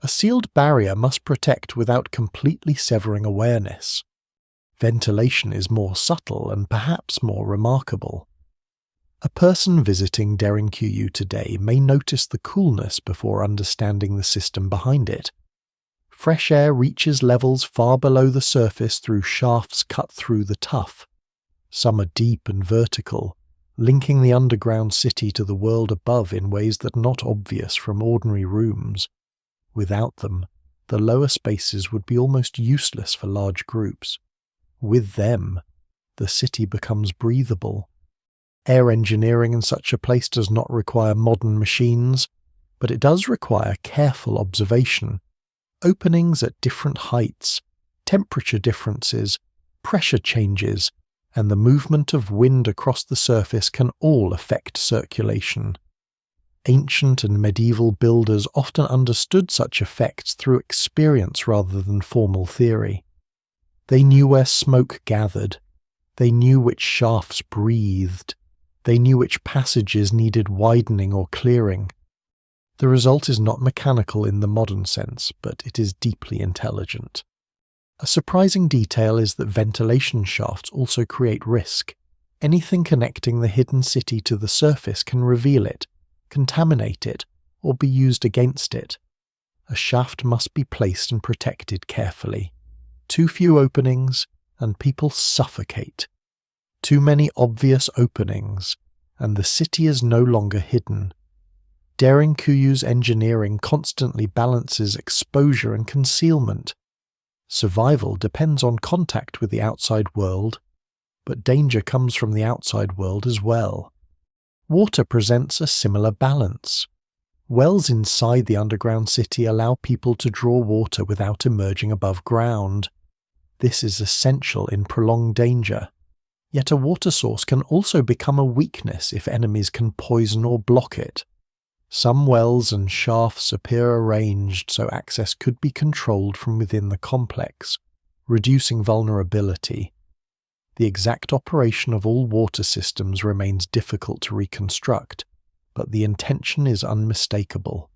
A sealed barrier must protect without completely severing awareness. Ventilation is more subtle and perhaps more remarkable. A person visiting Derinkuyu today may notice the coolness before understanding the system behind it. Fresh air reaches levels far below the surface through shafts cut through the tuff. Some are deep and vertical, linking the underground city to the world above in ways that are not obvious from ordinary rooms. Without them, the lower spaces would be almost useless for large groups. With them, the city becomes breathable. Air engineering in such a place does not require modern machines, but it does require careful observation. Openings at different heights, temperature differences, pressure changes, and the movement of wind across the surface can all affect circulation. Ancient and medieval builders often understood such effects through experience rather than formal theory. They knew where smoke gathered. They knew which shafts breathed. They knew which passages needed widening or clearing. The result is not mechanical in the modern sense, but it is deeply intelligent. A surprising detail is that ventilation shafts also create risk. Anything connecting the hidden city to the surface can reveal it, contaminate it, or be used against it. A shaft must be placed and protected carefully. Too few openings, and people suffocate. Too many obvious openings, and the city is no longer hidden. Derinkuyu's engineering constantly balances exposure and concealment. Survival depends on contact with the outside world, but danger comes from the outside world as well. Water presents a similar balance. Wells inside the underground city allow people to draw water without emerging above ground. This is essential in prolonged danger. Yet a water source can also become a weakness if enemies can poison or block it. Some wells and shafts appear arranged so access could be controlled from within the complex, reducing vulnerability. The exact operation of all water systems remains difficult to reconstruct, but the intention is unmistakable.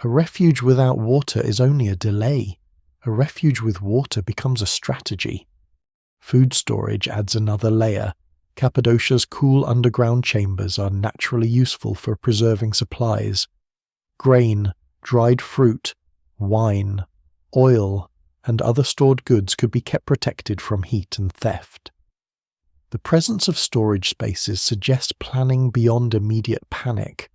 A refuge without water is only a delay. A refuge with water becomes a strategy. Food storage adds another layer. Cappadocia's cool underground chambers are naturally useful for preserving supplies. Grain, dried fruit, wine, oil, and other stored goods could be kept protected from heat and theft. The presence of storage spaces suggests planning beyond immediate panic.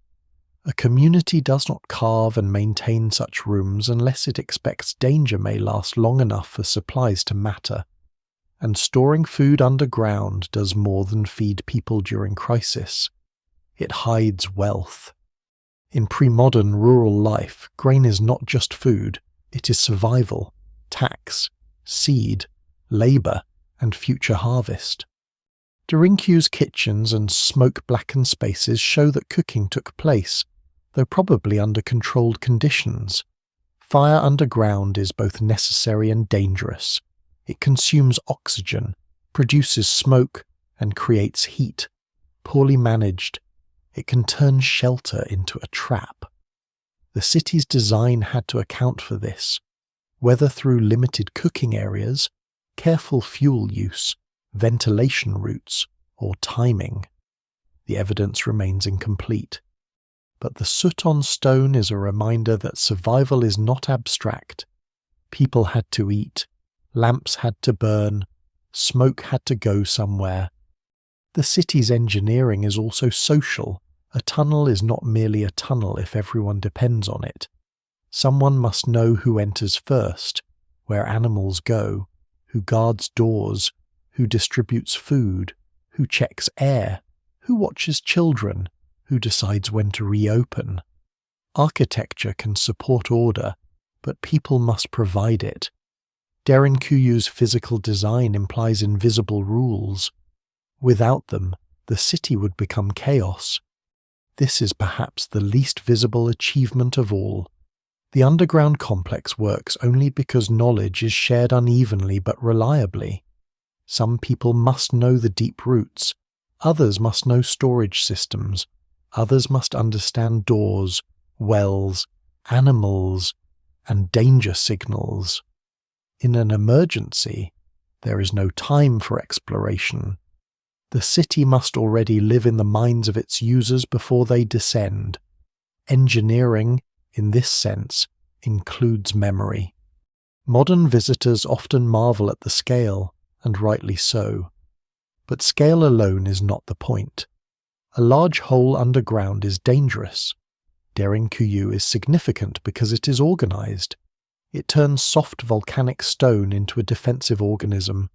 A community does not carve and maintain such rooms unless it expects danger may last long enough for supplies to matter. And storing food underground does more than feed people during crisis. It hides wealth. In pre-modern rural life, grain is not just food, it is survival, tax, seed, labour, and future harvest. Derinku's kitchens and smoke-blackened spaces show that cooking took place, though probably under controlled conditions. Fire underground is both necessary and dangerous. It consumes oxygen, produces smoke, and creates heat. Poorly managed, it can turn shelter into a trap. The city's design had to account for this, whether through limited cooking areas, careful fuel use, ventilation routes, or timing. The evidence remains incomplete. But the soot on stone is a reminder that survival is not abstract. People had to eat, lamps had to burn, smoke had to go somewhere. The city's engineering is also social. A tunnel is not merely a tunnel if everyone depends on it. Someone must know who enters first, where animals go, who guards doors, who distributes food, who checks air, who watches children, who decides when to reopen. Architecture can support order, but people must provide it. Derinkuyu's physical design implies invisible rules. Without them, the city would become chaos. This is perhaps the least visible achievement of all. The underground complex works only because knowledge is shared unevenly but reliably. Some people must know the deep roots, others must know storage systems, others must understand doors, wells, animals, and danger signals. In an emergency, there is no time for exploration. The city must already live in the minds of its users before they descend. Engineering, in this sense, includes memory. Modern visitors often marvel at the scale, and rightly so. But scale alone is not the point. A large hole underground is dangerous. Derinkuyu is significant because it is organized. It turns soft volcanic stone into a defensive organism.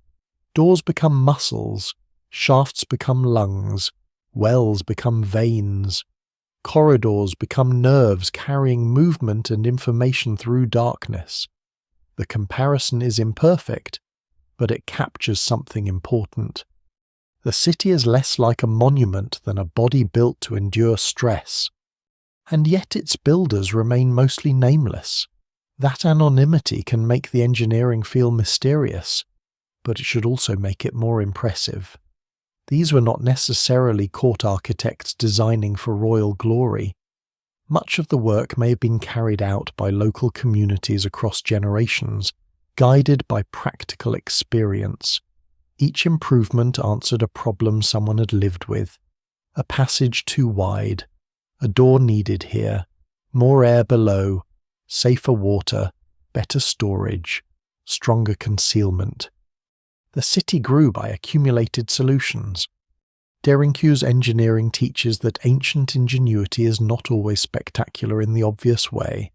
Doors become muscles, shafts become lungs, wells become veins. Corridors become nerves carrying movement and information through darkness. The comparison is imperfect, but it captures something important. The city is less like a monument than a body built to endure stress. And yet its builders remain mostly nameless. That anonymity can make the engineering feel mysterious, but it should also make it more impressive. These were not necessarily court architects designing for royal glory. Much of the work may have been carried out by local communities across generations, guided by practical experience. Each improvement answered a problem someone had lived with. A passage too wide, a door needed here, more air below, safer water, better storage, stronger concealment. The city grew by accumulated solutions. Derinku's engineering teaches that ancient ingenuity is not always spectacular in the obvious way.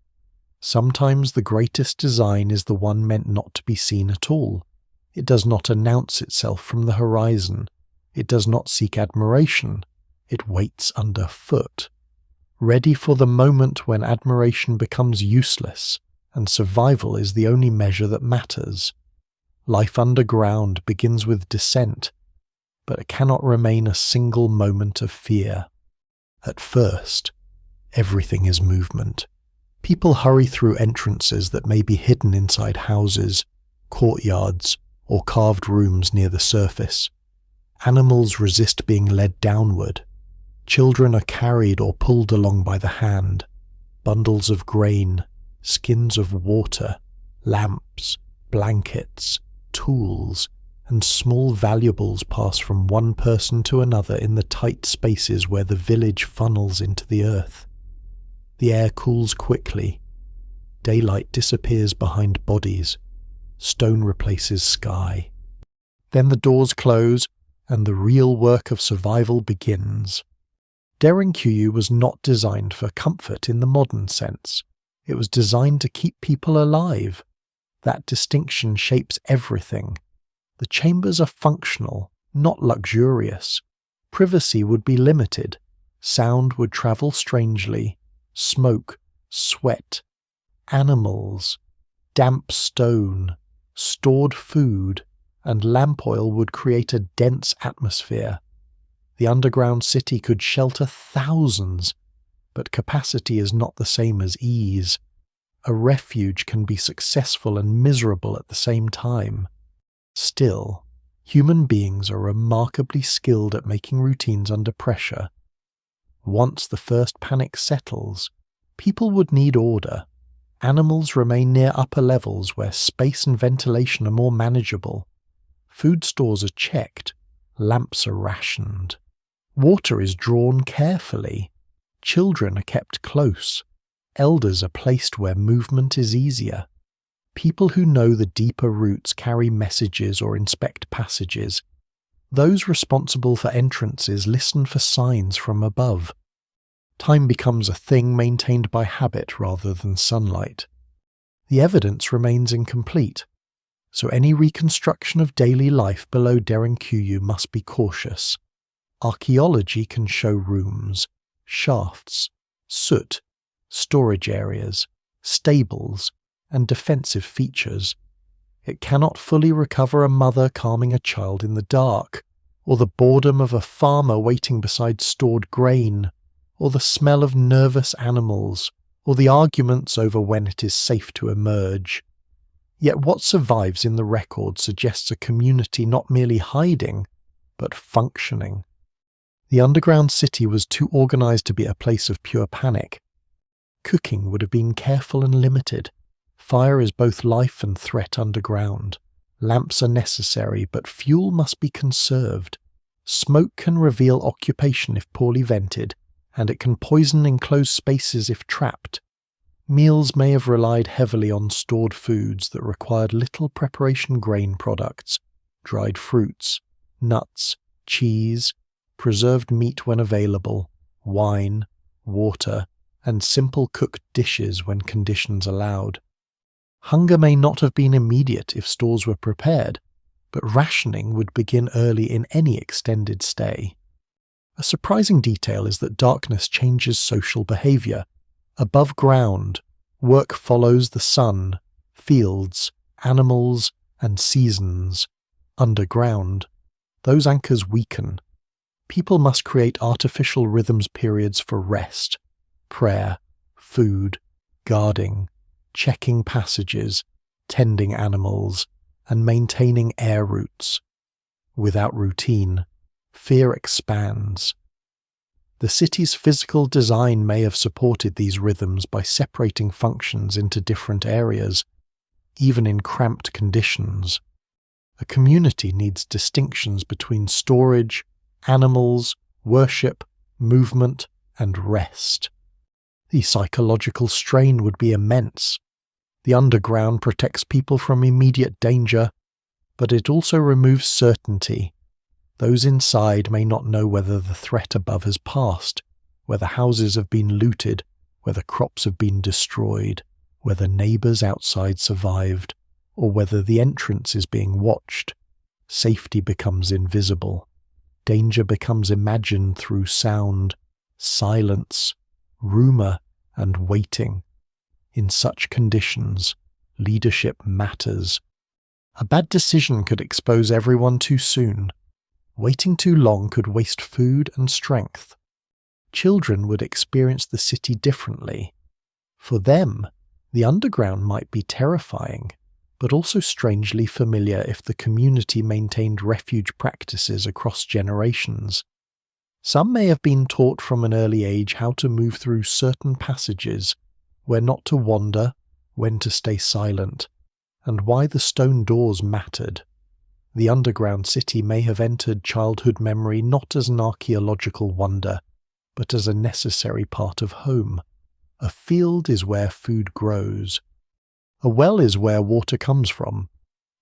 Sometimes the greatest design is the one meant not to be seen at all. It does not announce itself from the horizon. It does not seek admiration. It waits underfoot, ready for the moment when admiration becomes useless and survival is the only measure that matters. Life underground begins with descent, but it cannot remain a single moment of fear. At first, everything is movement. People hurry through entrances that may be hidden inside houses, courtyards, or carved rooms near the surface. Animals resist being led downward. Children are carried or pulled along by the hand. Bundles of grain, skins of water, lamps, blankets, tools, and small valuables pass from one person to another in the tight spaces where the village funnels into the earth. The air cools quickly. Daylight disappears behind bodies. Stone replaces sky. Then the doors close, and the real work of survival begins. Derinkuyu was not designed for comfort in the modern sense. It was designed to keep people alive. That distinction shapes everything. The chambers are functional, not luxurious. Privacy would be limited. Sound would travel strangely. Smoke, sweat, animals, damp stone, stored food, and lamp oil would create a dense atmosphere. The underground city could shelter thousands, but capacity is not the same as ease. A refuge can be successful and miserable at the same time. Still, human beings are remarkably skilled at making routines under pressure. Once the first panic settles, people would need order. Animals remain near upper levels where space and ventilation are more manageable. Food stores are checked. Lamps are rationed. Water is drawn carefully. Children are kept close. Elders are placed where movement is easier. People who know the deeper routes carry messages or inspect passages. Those responsible for entrances listen for signs from above. Time becomes a thing maintained by habit rather than sunlight. The evidence remains incomplete, so any reconstruction of daily life below Derinkuyu must be cautious. Archaeology can show rooms, shafts, soot, storage areas, stables, and defensive features. It cannot fully recover a mother calming a child in the dark, or the boredom of a farmer waiting beside stored grain, or the smell of nervous animals, or the arguments over when it is safe to emerge. Yet what survives in the record suggests a community not merely hiding, but functioning. The underground city was too organized to be a place of pure panic. Cooking would have been careful and limited. Fire is both life and threat underground. Lamps are necessary, but fuel must be conserved. Smoke can reveal occupation if poorly vented, and it can poison enclosed spaces if trapped. Meals may have relied heavily on stored foods that required little preparation grain products, dried fruits, nuts, cheese, preserved meat when available, wine, water, and simple cooked dishes when conditions allowed. Hunger may not have been immediate if stores were prepared, but rationing would begin early in any extended stay. A surprising detail is that darkness changes social behavior. Above ground, work follows the sun, fields, animals, and seasons. Underground, those anchors weaken. People must create artificial rhythms periods for rest, prayer, food, guarding, checking passages, tending animals, and maintaining air routes. Without routine, fear expands. The city's physical design may have supported these rhythms by separating functions into different areas, even in cramped conditions. A community needs distinctions between storage, animals, worship, movement, and rest. The psychological strain would be immense. The underground protects people from immediate danger, but it also removes certainty. Those inside may not know whether the threat above has passed, whether houses have been looted, whether crops have been destroyed, whether neighbours outside survived, or whether the entrance is being watched. Safety becomes invisible. Danger becomes imagined through sound, silence, rumour, and waiting. In such conditions, leadership matters. A bad decision could expose everyone too soon. Waiting too long could waste food and strength. Children would experience the city differently. For them, the underground might be terrifying, but also strangely familiar if the community maintained refuge practices across generations. Some may have been taught from an early age how to move through certain passages, where not to wander, when to stay silent, and why the stone doors mattered. The underground city may have entered childhood memory not as an archaeological wonder, but as a necessary part of home. A field is where food grows. A well is where water comes from.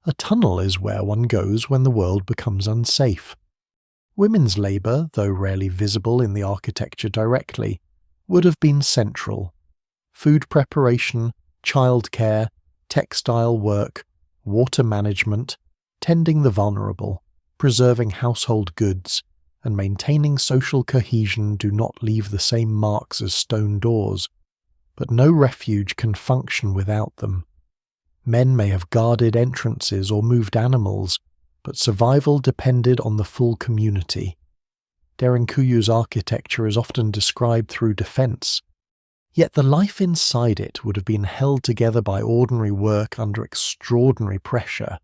A tunnel is where one goes when the world becomes unsafe. Women's labour, though rarely visible in the architecture directly, would have been central. Food preparation, childcare, textile work, water management, tending the vulnerable, preserving household goods, and maintaining social cohesion do not leave the same marks as stone doors, but no refuge can function without them. Men may have guarded entrances or moved animals, but survival depended on the full community. Derinkuyi's architecture is often described through defence, yet the life inside it would have been held together by ordinary work under extraordinary pressure.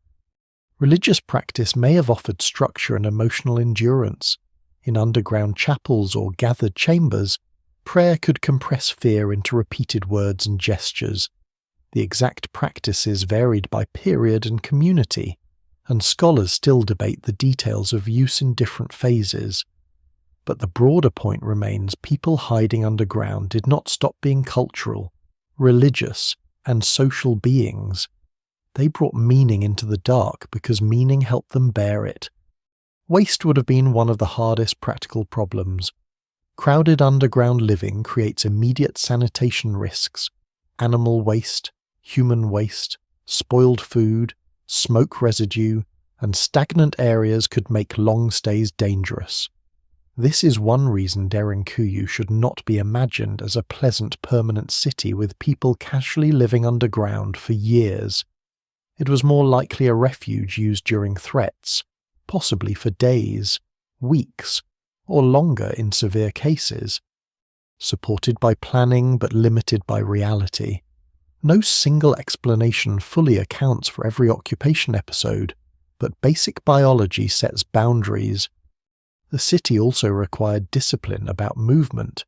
Religious practice may have offered structure and emotional endurance. In underground chapels or gathered chambers, prayer could compress fear into repeated words and gestures. The exact practices varied by period and community, and scholars still debate the details of use in different phases. But the broader point remains: people hiding underground did not stop being cultural, religious, and social beings. They brought meaning into the dark because meaning helped them bear it. Waste would have been one of the hardest practical problems. Crowded underground living creates immediate sanitation risks: animal waste, human waste, spoiled food, smoke residue, and stagnant areas could make long stays dangerous. This is one reason Derinkuyi should not be imagined as a pleasant permanent city with people casually living underground for years. It was more likely a refuge used during threats, possibly for days, weeks, or longer in severe cases. Supported by planning but limited by reality. No single explanation fully accounts for every occupation episode, but basic biology sets boundaries. The city also required discipline about movement.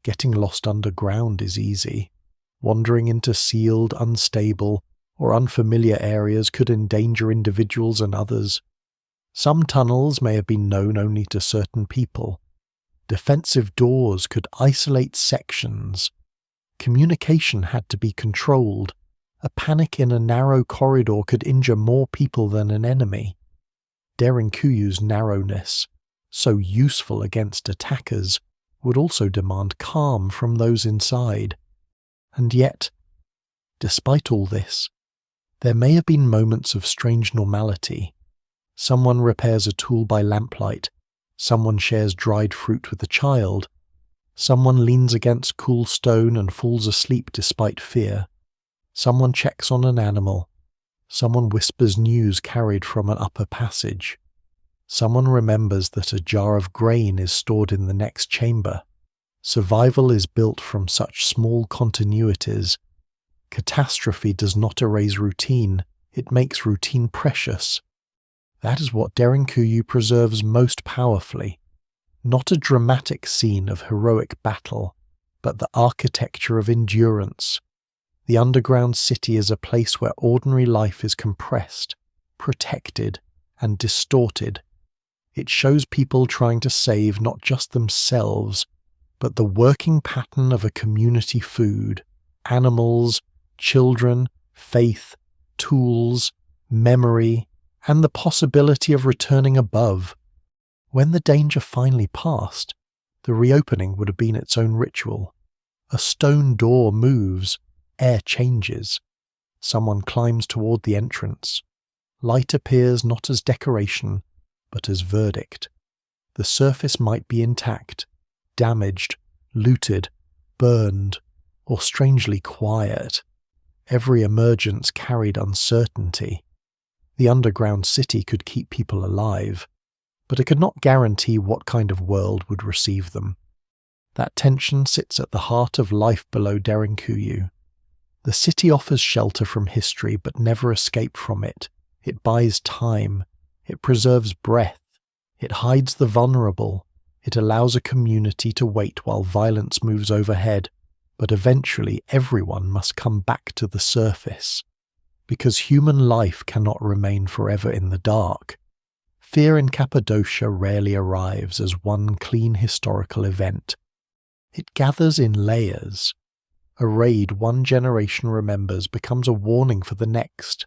Getting lost underground is easy. Wandering into sealed, unstable, or unfamiliar areas could endanger individuals and others. Some tunnels may have been known only to certain people. Defensive doors could isolate sections. Communication had to be controlled. A panic in a narrow corridor could injure more people than an enemy. Derinkuyi's narrowness, so useful against attackers, would also demand calm from those inside. And yet, despite all this, there may have been moments of strange normality. Someone repairs a tool by lamplight. Someone shares dried fruit with a child. Someone leans against cool stone and falls asleep despite fear. Someone checks on an animal. Someone whispers news carried from an upper passage. Someone remembers that a jar of grain is stored in the next chamber. Survival is built from such small continuities. Catastrophe does not erase routine, it makes routine precious. That is what Derinkuyu preserves most powerfully. Not a dramatic scene of heroic battle, but the architecture of endurance. The underground city is a place where ordinary life is compressed, protected, and distorted. It shows people trying to save not just themselves, but the working pattern of a community food, animals, children, faith, tools, memory, and the possibility of returning above. When the danger finally passed, the reopening would have been its own ritual. A stone door moves, air changes. Someone climbs toward the entrance. Light appears not as decoration, but as verdict. The surface might be intact, damaged, looted, burned, or strangely quiet. Every emergence carried uncertainty. The underground city could keep people alive, but it could not guarantee what kind of world would receive them. That tension sits at the heart of life below Derinkuyu. The city offers shelter from history but never escape from it. It buys time. It preserves breath. It hides the vulnerable. It allows a community to wait while violence moves overhead. But eventually everyone must come back to the surface. Because human life cannot remain forever in the dark. Fear in Cappadocia rarely arrives as one clean historical event. It gathers in layers. A raid one generation remembers becomes a warning for the next.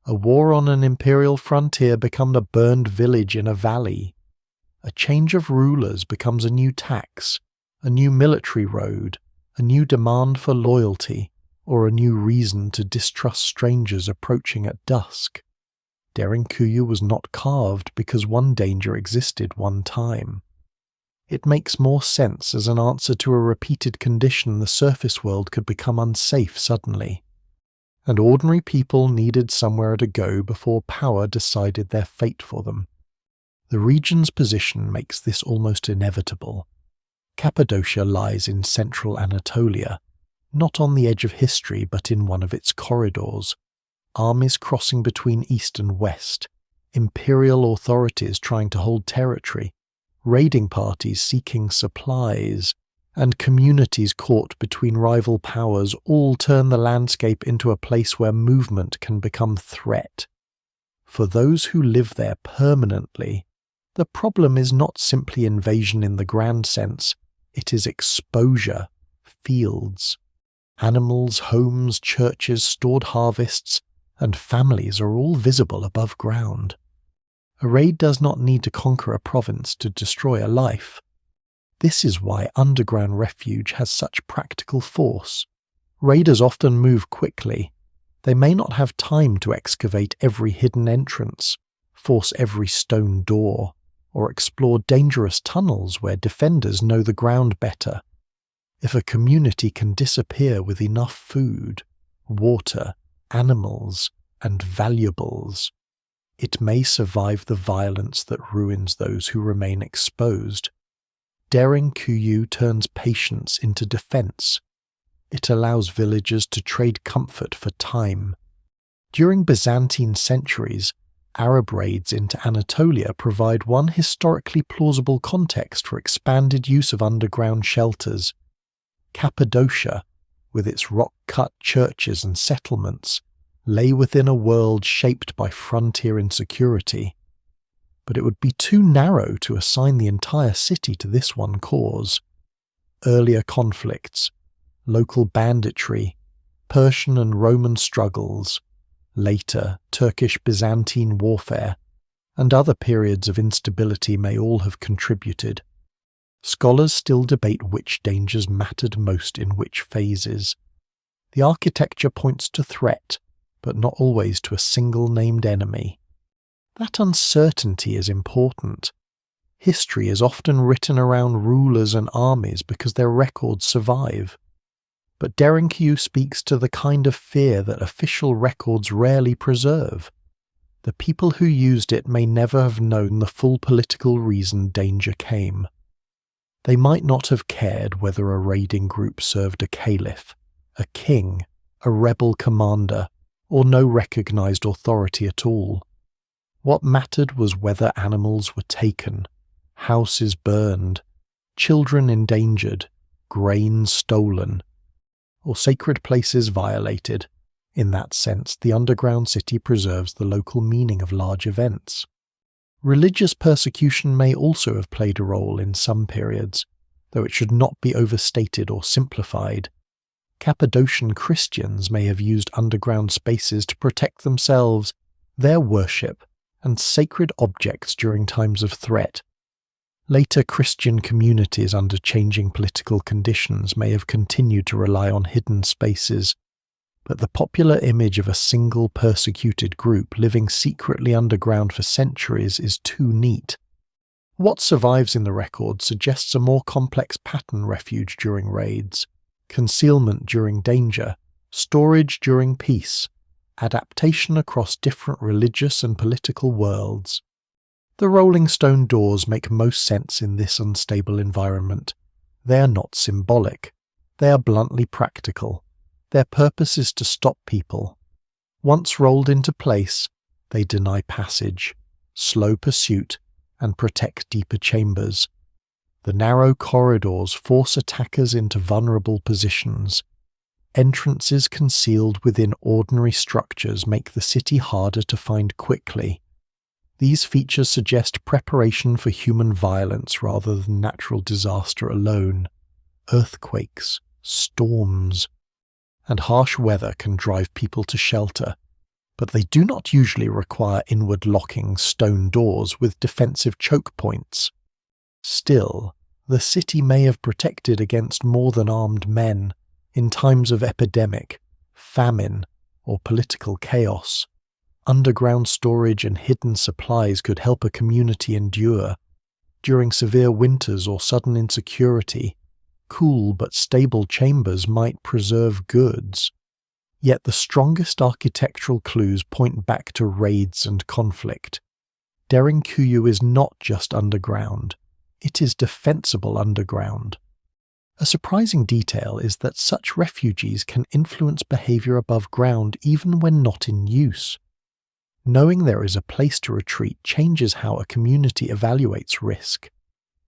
A war on an imperial frontier becomes a burned village in a valley. A change of rulers becomes a new tax, a new military road, a new demand for loyalty, or a new reason to distrust strangers approaching at dusk. Derinkuyu was not carved because one danger existed one time. It makes more sense as an answer to a repeated condition the surface world could become unsafe suddenly. And ordinary people needed somewhere to go before power decided their fate for them. The region's position makes this almost inevitable. Cappadocia lies in central Anatolia, not on the edge of history but in one of its corridors. Armies crossing between east and west, imperial authorities trying to hold territory, raiding parties seeking supplies, and communities caught between rival powers all turn the landscape into a place where movement can become threat. For those who live there permanently, the problem is not simply invasion in the grand sense, it is exposure, fields. Animals, homes, churches, stored harvests, and families are all visible above ground. A raid does not need to conquer a province to destroy a life. This is why underground refuge has such practical force. Raiders often move quickly. They may not have time to excavate every hidden entrance, force every stone door, or explore dangerous tunnels where defenders know the ground better. If a community can disappear with enough food, water, animals, and valuables, it may survive the violence that ruins those who remain exposed. Derinkuyu turns patience into defense. It allows villagers to trade comfort for time. During Byzantine centuries, Arab raids into Anatolia provide one historically plausible context for expanded use of underground shelters. Cappadocia, with its rock-cut churches and settlements, lay within a world shaped by frontier insecurity. But it would be too narrow to assign the entire city to this one cause. Earlier conflicts, local banditry, Persian and Roman struggles, later Turkish-Byzantine warfare, and other periods of instability may all have contributed. Scholars still debate which dangers mattered most in which phases. The architecture points to threat, but not always to a single named enemy. That uncertainty is important. History is often written around rulers and armies because their records survive. But Derinkuyu speaks to the kind of fear that official records rarely preserve. the people who used it may never have known the full political reason danger came. They might not have cared whether a raiding group served a caliph, a king, a rebel commander, or no recognized authority at all. What mattered was whether animals were taken, houses burned, children endangered, grain stolen, or sacred places violated. In that sense, the underground city preserves the local meaning of large events. Religious persecution may also have played a role in some periods, though it should not be overstated or simplified. Cappadocian Christians may have used underground spaces to protect themselves, their worship, and sacred objects during times of threat. Later Christian communities under changing political conditions may have continued to rely on hidden spaces, but the popular image of a single persecuted group living secretly underground for centuries is too neat. What survives in the record suggests a more complex pattern: refuge during raids, concealment during danger, storage during peace, adaptation across different religious and political worlds. The rolling stone doors make most sense in this unstable environment. They are not symbolic. They are bluntly practical. Their purpose is to stop people. Once rolled into place, they deny passage, slow pursuit, and protect deeper chambers. The narrow corridors force attackers into vulnerable positions. Entrances concealed within ordinary structures make the city harder to find quickly. These features suggest preparation for human violence rather than natural disaster alone. Earthquakes, storms, and harsh weather can drive people to shelter, but they do not usually require inward-locking stone doors with defensive choke points. Still, the city may have protected against more than armed men in times of epidemic, famine, or political chaos. Underground storage and hidden supplies could help a community endure. During severe winters or sudden insecurity, cool but stable chambers might preserve goods. Yet the strongest architectural clues point back to raids and conflict. Derinkuyu is not just underground, it is defensible underground. A surprising detail is that such refuges can influence behavior above ground even when not in use. Knowing there is a place to retreat changes how a community evaluates risk.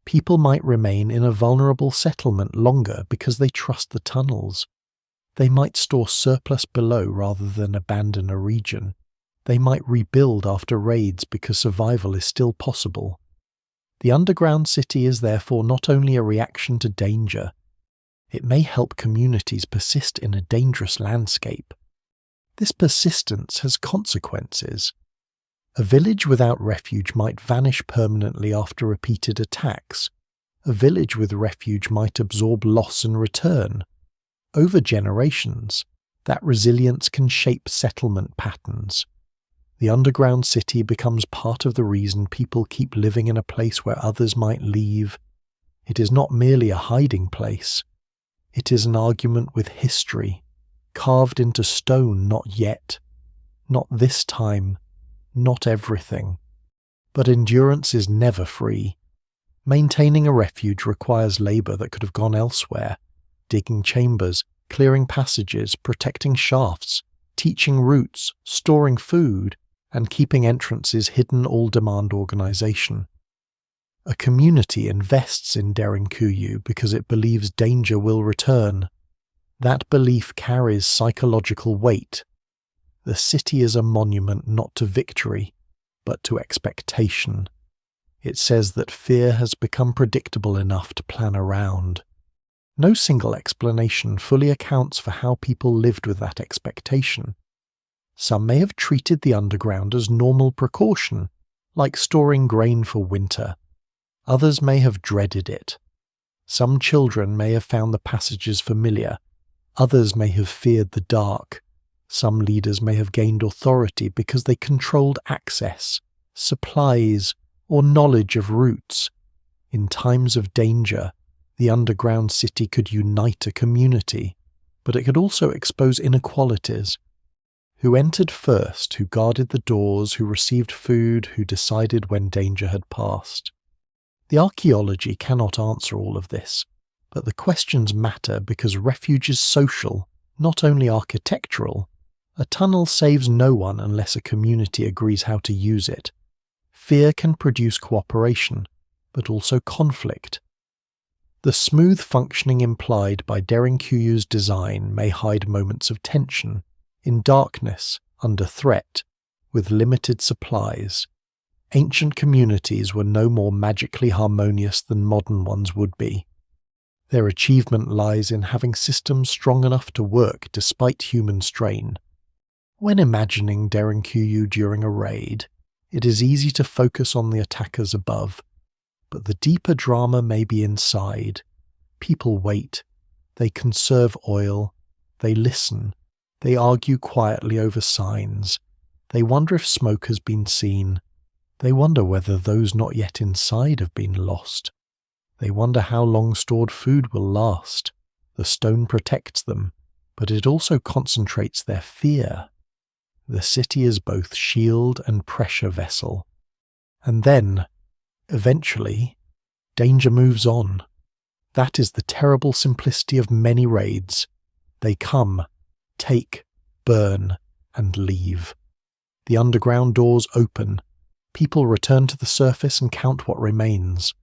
People might remain in a vulnerable settlement longer because they trust the tunnels. They might store surplus below rather than abandon a region. They might rebuild after raids because survival is still possible. The underground city is therefore not only a reaction to danger, it may help communities persist in a dangerous landscape. This persistence has consequences. A village without refuge might vanish permanently after repeated attacks. A village with refuge might absorb loss and return. Over generations, that resilience can shape settlement patterns. The underground city becomes part of the reason people keep living in a place where others might leave. It is not merely a hiding place. It is an argument with history, carved into stone. Not yet, not this time, not everything. But endurance is never free. Maintaining a refuge requires labor that could have gone elsewhere. Digging chambers, clearing passages, protecting shafts, teaching routes, storing food, and keeping entrances hidden all demand organization. A community invests in Derinkuyu because it believes danger will return. That belief carries psychological weight. The city is a monument not to victory, but to expectation. It says that fear has become predictable enough to plan around. No single explanation fully accounts for how people lived with that expectation. Some may have treated the underground as normal precaution, like storing grain for winter. Others may have dreaded it. Some children may have found the passages familiar. Others may have feared the dark. Some leaders may have gained authority because they controlled access, supplies, or knowledge of routes. In times of danger, the underground city could unite a community, but it could also expose inequalities. Who entered first, who guarded the doors, who received food, who decided when danger had passed? The archaeology cannot answer all of this, but the questions matter because refuge is social, not only architectural. A tunnel saves no one unless a community agrees how to use it. Fear can produce cooperation, but also conflict. The smooth functioning implied by Derinkuyu's design may hide moments of tension, in darkness, under threat, with limited supplies. Ancient communities were no more magically harmonious than modern ones would be. Their achievement lies in having systems strong enough to work despite human strain. When imagining Derinkuyu during a raid, it is easy to focus on the attackers above, but the deeper drama may be inside. People wait, they conserve oil, they listen, they argue quietly over signs, they wonder if smoke has been seen, they wonder whether those not yet inside have been lost. They wonder how long stored food will last. The stone protects them, but it also concentrates their fear. The city is both shield and pressure vessel. And then, eventually, danger moves on. That is the terrible simplicity of many raids. They come, take, burn, and leave. The underground doors open. People return to the surface and count what remains.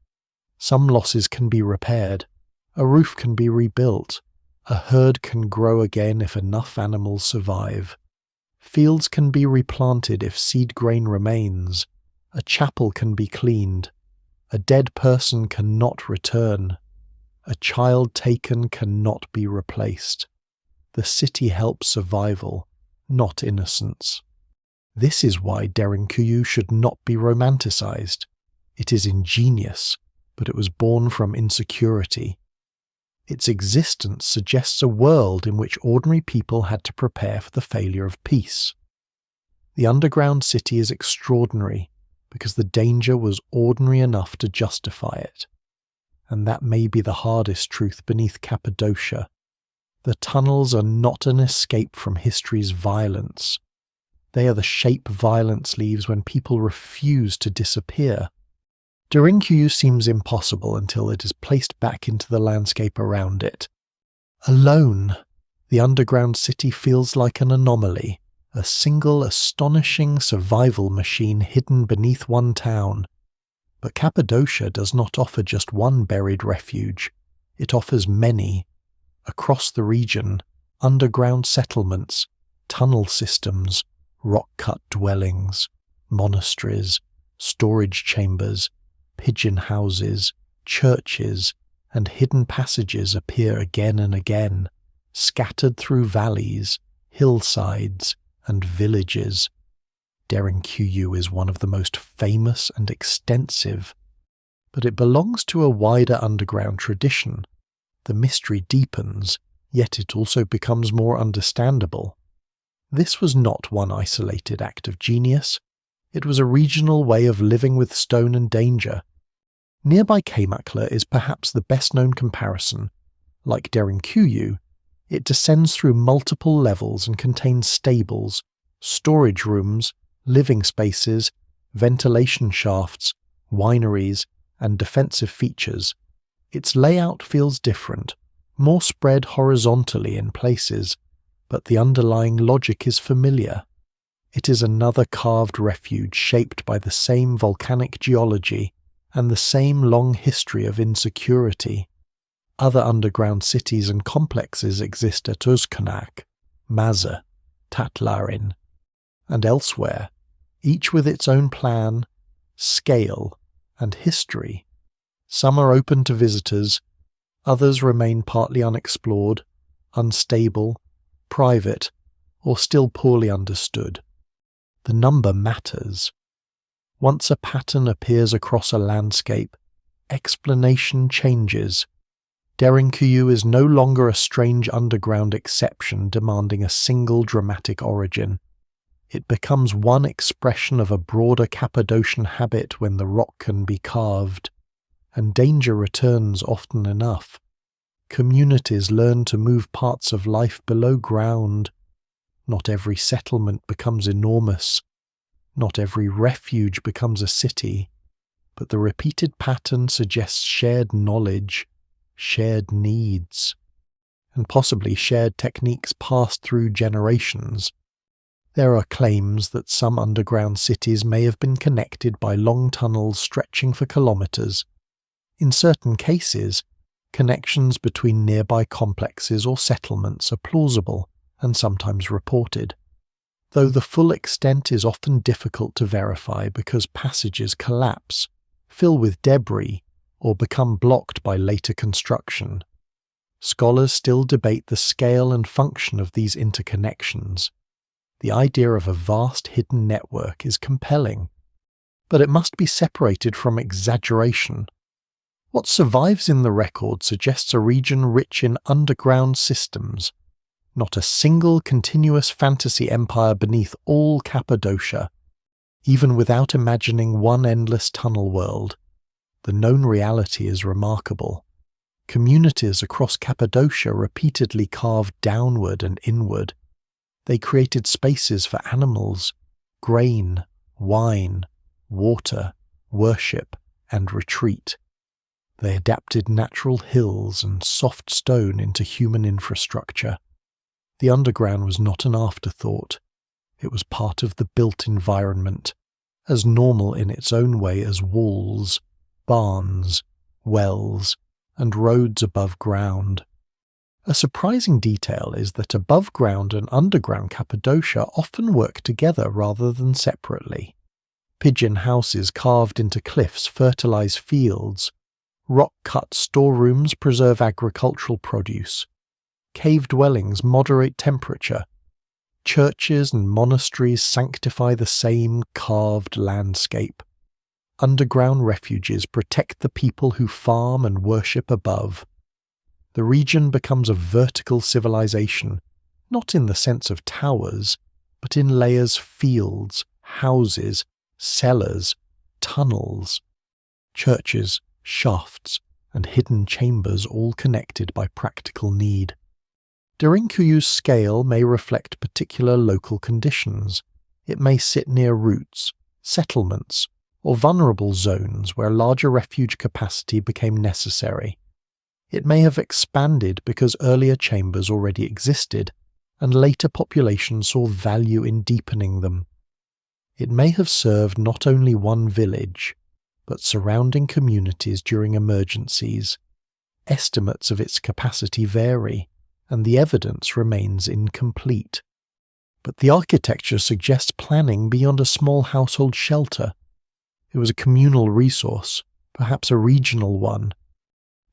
Some losses can be repaired. A roof can be rebuilt. A herd can grow again if enough animals survive. Fields can be replanted if seed grain remains. A chapel can be cleaned. A dead person cannot return. A child taken cannot be replaced. The city helps survival, not innocence. This is why Derinkuyu should not be romanticized. It is ingenious, but it was born from insecurity. Its existence suggests a world in which ordinary people had to prepare for the failure of peace. The underground city is extraordinary because the danger was ordinary enough to justify it. And that may be the hardest truth beneath Cappadocia. The tunnels are not an escape from history's violence. They are the shape violence leaves when people refuse to disappear. Derinkuyu seems impossible until it is placed back into the landscape around it. Alone, the underground city feels like an anomaly, a single astonishing survival machine hidden beneath one town. But Cappadocia does not offer just one buried refuge. It offers many. Across the region, underground settlements, tunnel systems, rock-cut dwellings, monasteries, storage chambers, pigeon houses, churches, and hidden passages appear again and again, scattered through valleys, hillsides, and villages. Derinkuyu is one of the most famous and extensive, but it belongs to a wider underground tradition. The mystery deepens, yet it also becomes more understandable. This was not one isolated act of genius. It was a regional way of living with stone and danger. Nearby Kaymakla is perhaps the best-known comparison. Like Derinkuyu, it descends through multiple levels and contains stables, storage rooms, living spaces, ventilation shafts, wineries, and defensive features. Its layout feels different, more spread horizontally in places, but the underlying logic is familiar. It is another carved refuge shaped by the same volcanic geology and the same long history of insecurity. Other underground cities and complexes exist at Uzkenak, Maza, Tatlarin, and elsewhere, each with its own plan, scale, and history. Some are open to visitors, others remain partly unexplored, unstable, private, or still poorly understood. The number matters. Once a pattern appears across a landscape, explanation changes. Derinkuyu is no longer a strange underground exception demanding a single dramatic origin. It becomes one expression of a broader Cappadocian habit when the rock can be carved, and danger returns often enough. Communities learn to move parts of life below ground. Not every settlement becomes enormous. Not every refuge becomes a city. But the repeated pattern suggests shared knowledge, shared needs, and possibly shared techniques passed through generations. There are claims that some underground cities may have been connected by long tunnels stretching for kilometers. In certain cases, connections between nearby complexes or settlements are plausible and sometimes reported, though the full extent is often difficult to verify because passages collapse, fill with debris, or become blocked by later construction. Scholars still debate the scale and function of these interconnections. The idea of a vast hidden network is compelling, but it must be separated from exaggeration. What survives in the record suggests a region rich in underground systems, not a single continuous fantasy empire beneath all Cappadocia. Even without imagining one endless tunnel world, the known reality is remarkable. Communities across Cappadocia repeatedly carved downward and inward. They created spaces for animals, grain, wine, water, worship, and retreat. They adapted natural hills and soft stone into human infrastructure. The underground was not an afterthought. It was part of the built environment, as normal in its own way as walls, barns, wells, and roads above ground. A surprising detail is that above ground and underground Cappadocia often work together rather than separately. Pigeon houses carved into cliffs fertilize fields. Rock-cut storerooms preserve agricultural produce. Cave dwellings moderate temperature. Churches and monasteries sanctify the same carved landscape. Underground refuges protect the people who farm and worship above. The region becomes a vertical civilization, not in the sense of towers, but in layers: fields, houses, cellars, tunnels, churches, shafts, and hidden chambers, all connected by practical need. Derinkuyu's scale may reflect particular local conditions. It may sit near routes, settlements, or vulnerable zones where larger refuge capacity became necessary. It may have expanded because earlier chambers already existed, and later populations saw value in deepening them. It may have served not only one village, but surrounding communities during emergencies. Estimates of its capacity vary, and the evidence remains incomplete. But the architecture suggests planning beyond a small household shelter. It was a communal resource, perhaps a regional one.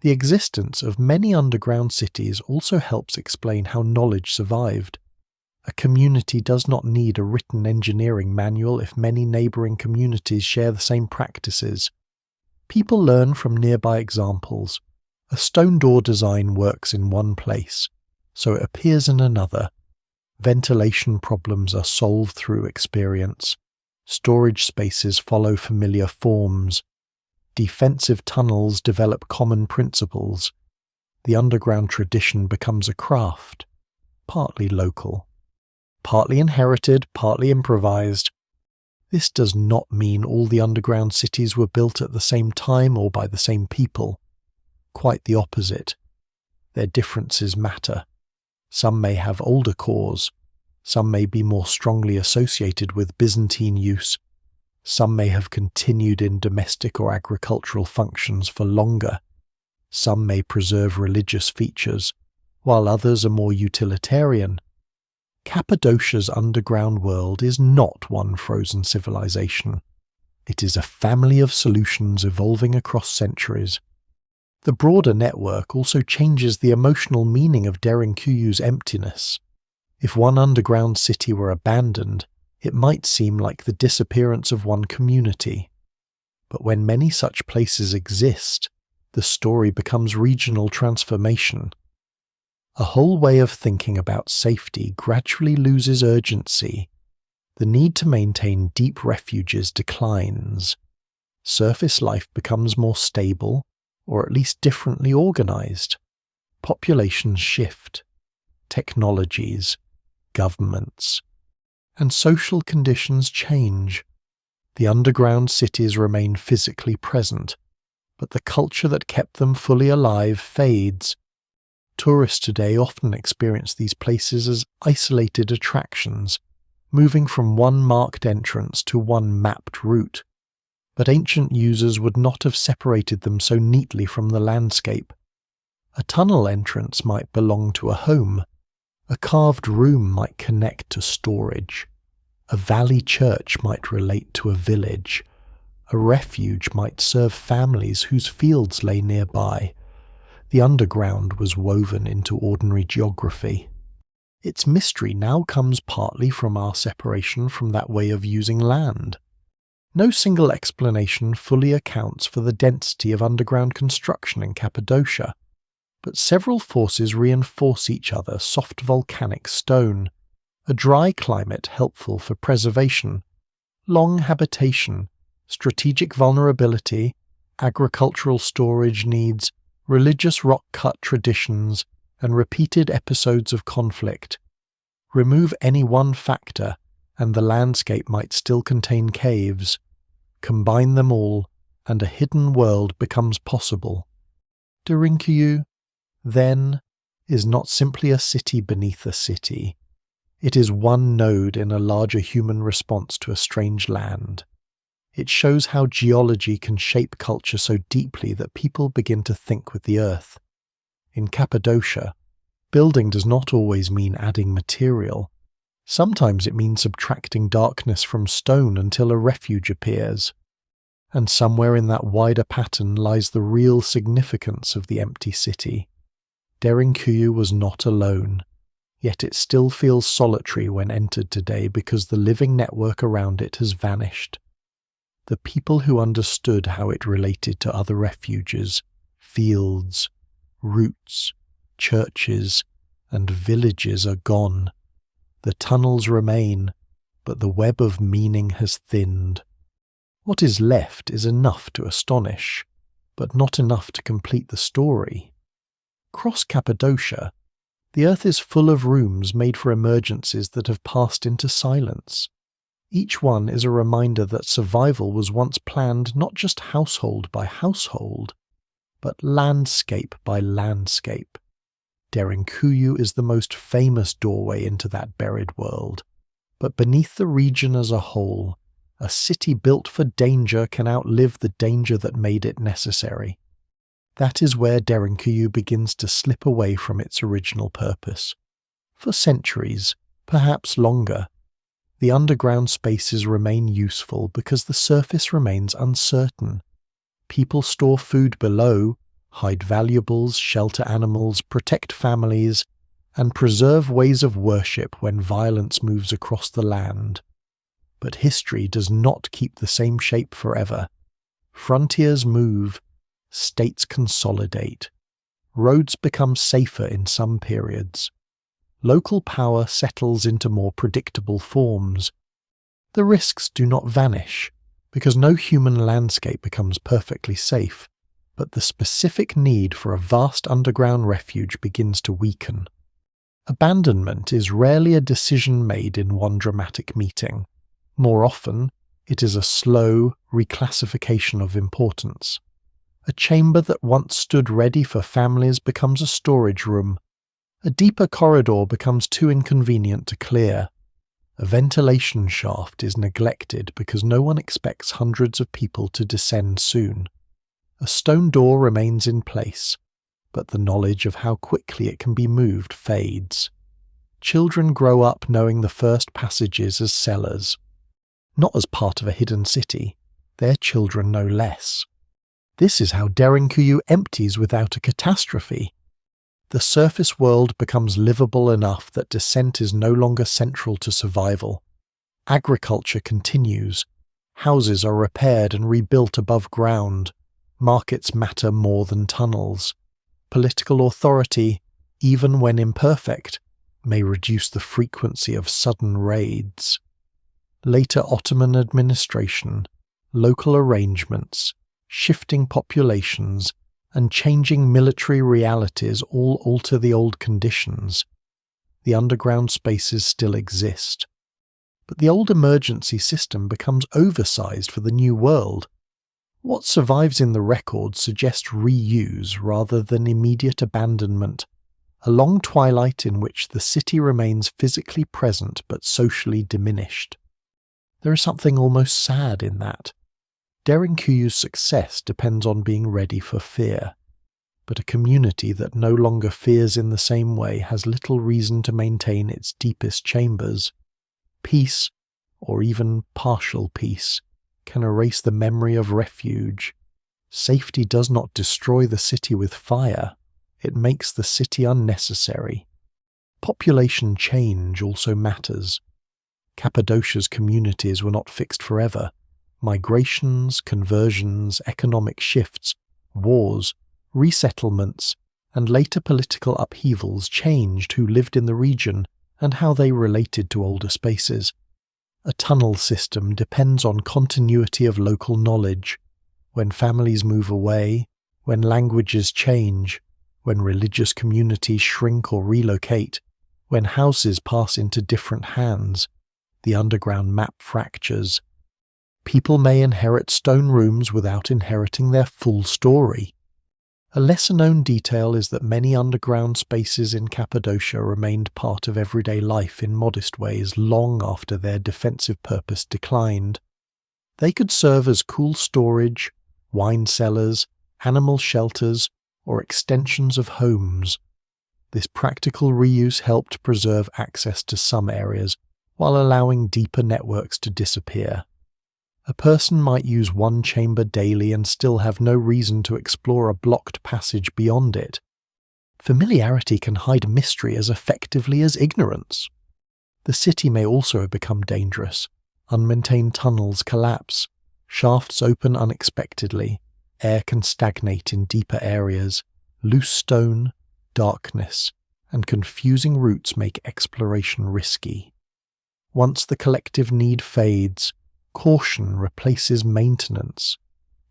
The existence of many underground cities also helps explain how knowledge survived. A community does not need a written engineering manual if many neighbouring communities share the same practices. People learn from nearby examples. A stone door design works in one place, so it appears in another. Ventilation problems are solved through experience. Storage spaces follow familiar forms. Defensive tunnels develop common principles. The underground tradition becomes a craft, partly local, partly inherited, partly improvised. This does not mean all the underground cities were built at the same time or by the same people. Quite the opposite. Their differences matter. Some may have older cores. Some may be more strongly associated with Byzantine use. Some may have continued in domestic or agricultural functions for longer. Some may preserve religious features, while others are more utilitarian. Cappadocia's underground world is not one frozen civilization. It is a family of solutions evolving across centuries. The broader network also changes the emotional meaning of Derinkuyu's emptiness. If one underground city were abandoned, it might seem like the disappearance of one community. But when many such places exist, the story becomes regional transformation. A whole way of thinking about safety gradually loses urgency. The need to maintain deep refuges declines. Surface life becomes more stable, or at least differently organized. Populations shift. Technologies, governments. And social conditions change. The underground cities remain physically present, but the culture that kept them fully alive fades. Tourists today often experience these places as isolated attractions, moving from one marked entrance to one mapped route. But ancient users would not have separated them so neatly from the landscape. A tunnel entrance might belong to a home. A carved room might connect to storage. A valley church might relate to a village. A refuge might serve families whose fields lay nearby. The underground was woven into ordinary geography. Its mystery now comes partly from our separation from that way of using land. No single explanation fully accounts for the density of underground construction in Cappadocia, but several forces reinforce each other: soft volcanic stone, a dry climate helpful for preservation, long habitation, strategic vulnerability, agricultural storage needs, religious rock-cut traditions, and repeated episodes of conflict. Remove any one factor, and the landscape might still contain caves. Combine them all, and a hidden world becomes possible. Derinkuyu, then, is not simply a city beneath a city. It is one node in a larger human response to a strange land. It shows how geology can shape culture so deeply that people begin to think with the earth. In Cappadocia, building does not always mean adding material. Sometimes it means subtracting darkness from stone until a refuge appears. And somewhere in that wider pattern lies the real significance of the empty city. Derinkuyu was not alone, yet it still feels solitary when entered today because the living network around it has vanished. The people who understood how it related to other refuges, fields, routes, churches, and villages are gone. The tunnels remain, but the web of meaning has thinned. What is left is enough to astonish, but not enough to complete the story. Across Cappadocia, the earth is full of rooms made for emergencies that have passed into silence. Each one is a reminder that survival was once planned not just household by household, but landscape by landscape. Derinkuyu is the most famous doorway into that buried world, but beneath the region as a whole, a city built for danger can outlive the danger that made it necessary. That is where Derinkuyu begins to slip away from its original purpose. For centuries, perhaps longer, the underground spaces remain useful because the surface remains uncertain. People store food below, hide valuables, shelter animals, protect families, and preserve ways of worship when violence moves across the land. But history does not keep the same shape forever. Frontiers move, states consolidate, roads become safer in some periods. Local power settles into more predictable forms. The risks do not vanish, because no human landscape becomes perfectly safe, but the specific need for a vast underground refuge begins to weaken. Abandonment is rarely a decision made in one dramatic meeting. More often, it is a slow reclassification of importance. A chamber that once stood ready for families becomes a storage room. A deeper corridor becomes too inconvenient to clear. A ventilation shaft is neglected because no one expects hundreds of people to descend soon. A stone door remains in place, but the knowledge of how quickly it can be moved fades. Children grow up knowing the first passages as cellars. Not as part of a hidden city, their children know less. This is how Derinkuyu empties without a catastrophe. The surface world becomes livable enough that descent is no longer central to survival. Agriculture continues. Houses are repaired and rebuilt above ground. Markets matter more than tunnels. Political authority, even when imperfect, may reduce the frequency of sudden raids. Later Ottoman administration, local arrangements, shifting populations, and changing military realities all alter the old conditions. the underground spaces still exist. But the old emergency system becomes oversized for the new world. What survives in the records suggests reuse rather than immediate abandonment, a long twilight in which the city remains physically present but socially diminished. There is something almost sad in that. Derinkuyu's success depends on being ready for fear, but a community that no longer fears in the same way has little reason to maintain its deepest chambers. Peace, or even partial peace, can erase the memory of refuge. Safety does not destroy the city with fire, it makes the city unnecessary. Population change also matters. Cappadocia's communities were not fixed forever. Migrations, conversions, economic shifts, wars, resettlements, and later political upheavals changed who lived in the region and how they related to older spaces. A tunnel system depends on continuity of local knowledge. When families move away, when languages change, when religious communities shrink or relocate, when houses pass into different hands, the underground map fractures. People may inherit stone rooms without inheriting their full story. A lesser-known detail is that many underground spaces in Cappadocia remained part of everyday life in modest ways long after their defensive purpose declined. They could serve as cool storage, wine cellars, animal shelters, or extensions of homes. This practical reuse helped preserve access to some areas, while allowing deeper networks to disappear. A person might use one chamber daily and still have no reason to explore a blocked passage beyond it. Familiarity can hide mystery as effectively as ignorance. The city may also become dangerous. Unmaintained tunnels collapse, shafts open unexpectedly, air can stagnate in deeper areas, loose stone, darkness, and confusing routes make exploration risky. Once the collective need fades, caution replaces maintenance.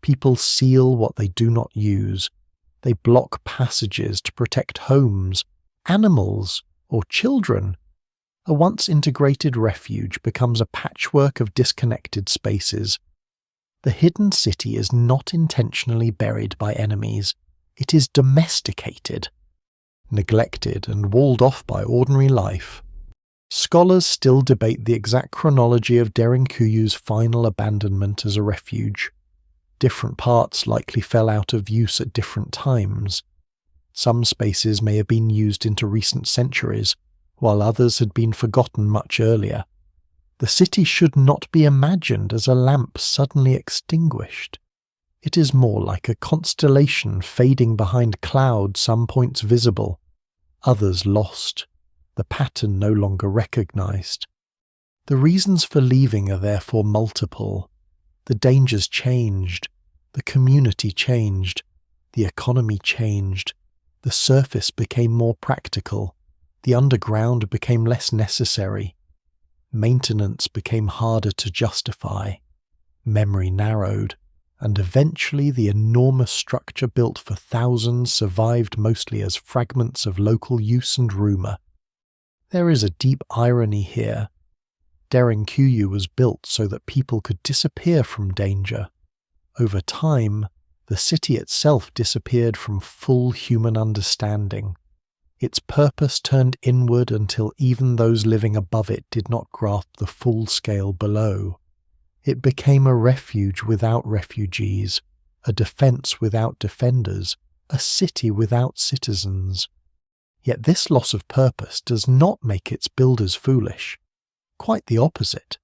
People seal what they do not use. They block passages to protect homes, animals, or children. A once integrated refuge becomes a patchwork of disconnected spaces. The hidden city is not intentionally buried by enemies. It is domesticated, neglected, and walled off by ordinary life. Scholars still debate the exact chronology of Derinkuyu's final abandonment as a refuge. Different parts likely fell out of use at different times. Some spaces may have been used into recent centuries, while others had been forgotten much earlier. The city should not be imagined as a lamp suddenly extinguished. It is more like a constellation fading behind clouds, some points visible, others lost. The pattern no longer recognized. The reasons for leaving are therefore multiple. The dangers changed, the community changed, the economy changed, the surface became more practical, the underground became less necessary, maintenance became harder to justify, memory narrowed, and eventually the enormous structure built for thousands survived mostly as fragments of local use and rumour. There is a deep irony here. Derinkuyu was built so that people could disappear from danger. Over time, the city itself disappeared from full human understanding. Its purpose turned inward until even those living above it did not grasp the full scale below. It became a refuge without refugees, a defense without defenders, a city without citizens. Yet this loss of purpose does not make its builders foolish. Quite the opposite.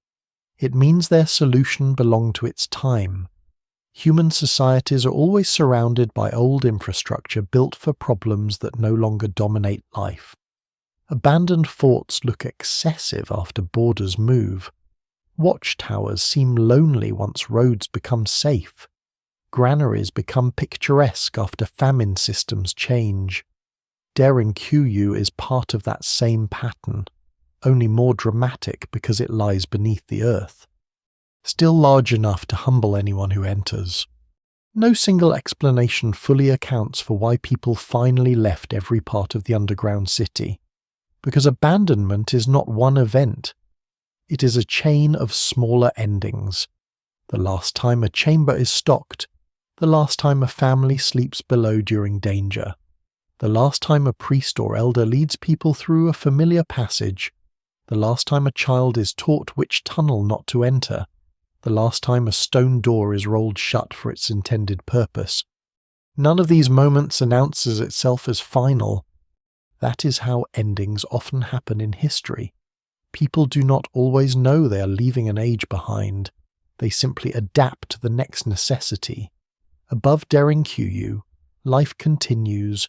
It means their solution belonged to its time. Human societies are always surrounded by old infrastructure built for problems that no longer dominate life. Abandoned forts look excessive after borders move. Watchtowers seem lonely once roads become safe. Granaries become picturesque after famine systems change. Derinkuyu is part of that same pattern, only more dramatic because it lies beneath the earth. Still large enough to humble anyone who enters. No single explanation fully accounts for why people finally left every part of the underground city. Because abandonment is not one event. It is a chain of smaller endings. The last time a chamber is stocked, the last time a family sleeps below during danger, the last time a priest or elder leads people through a familiar passage, the last time a child is taught which tunnel not to enter, the last time a stone door is rolled shut for its intended purpose. None of these moments announces itself as final. That is how endings often happen in history. People do not always know they are leaving an age behind. They simply adapt to the next necessity. Above Derinkuyu, life continues,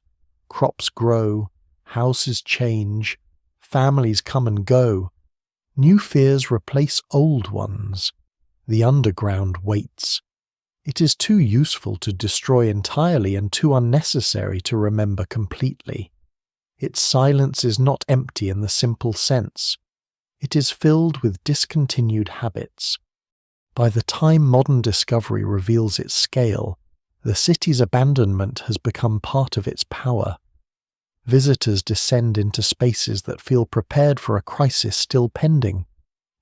crops grow, houses change, families come and go. New fears replace old ones. The underground waits. It is too useful to destroy entirely and too unnecessary to remember completely. Its silence is not empty in the simple sense. It is filled with discontinued habits. By the time modern discovery reveals its scale, the city's abandonment has become part of its power. Visitors descend into spaces that feel prepared for a crisis still pending,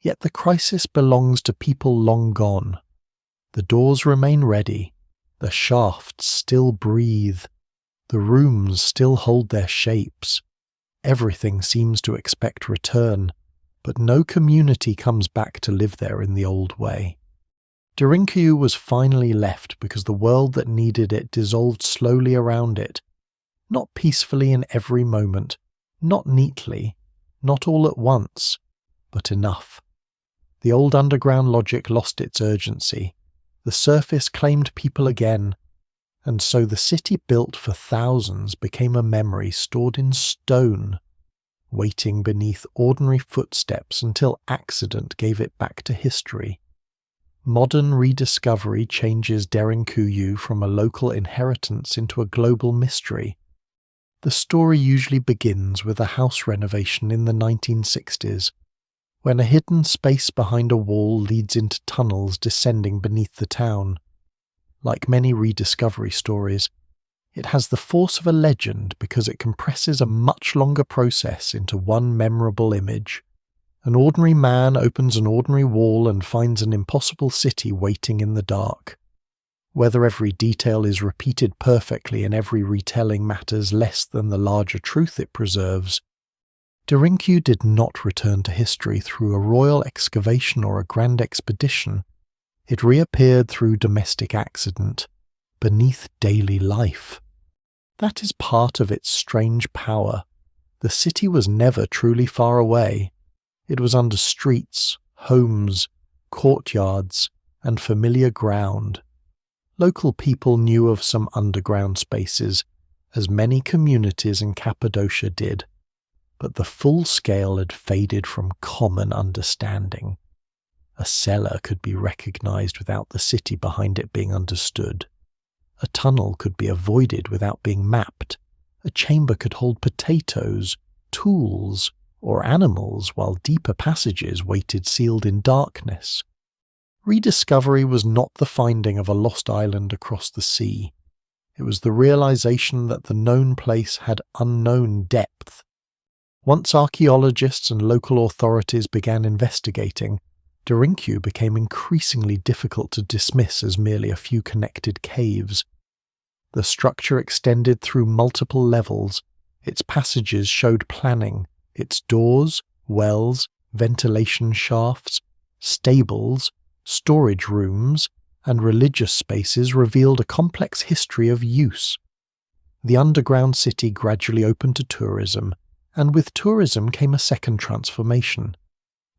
yet the crisis belongs to people long gone. The doors remain ready, the shafts still breathe, the rooms still hold their shapes. Everything seems to expect return, but no community comes back to live there in the old way. Derinkuyu was finally left because the world that needed it dissolved slowly around it, not peacefully in every moment, not neatly, not all at once, but enough. The old underground logic lost its urgency. The surface claimed people again, and so the city built for thousands became a memory stored in stone, waiting beneath ordinary footsteps until accident gave it back to history. Modern rediscovery changes Derinkuyu from a local inheritance into a global mystery. The story usually begins with a house renovation in the 1960s, when a hidden space behind a wall leads into tunnels descending beneath the town. Like many rediscovery stories, it has the force of a legend because it compresses a much longer process into one memorable image. An ordinary man opens an ordinary wall and finds an impossible city waiting in the dark. Whether every detail is repeated perfectly in every retelling matters less than the larger truth it preserves. Derinkuyu did not return to history through a royal excavation or a grand expedition. It reappeared through domestic accident, beneath daily life. That is part of its strange power. The city was never truly far away. It was under streets, homes, courtyards, and familiar ground. Local people knew of some underground spaces, as many communities in Cappadocia did, but the full scale had faded from common understanding. A cellar could be recognized without the city behind it being understood. A tunnel could be avoided without being mapped. A chamber could hold potatoes, tools, or animals, while deeper passages waited sealed in darkness. Rediscovery was not the finding of a lost island across the sea. It was the realization that the known place had unknown depth. Once archaeologists and local authorities began investigating, Derinkuyu became increasingly difficult to dismiss as merely a few connected caves. The structure extended through multiple levels. Its passages showed planning. Its doors, wells, ventilation shafts, stables, storage rooms, and religious spaces revealed a complex history of use. The underground city gradually opened to tourism, and with tourism came a second transformation.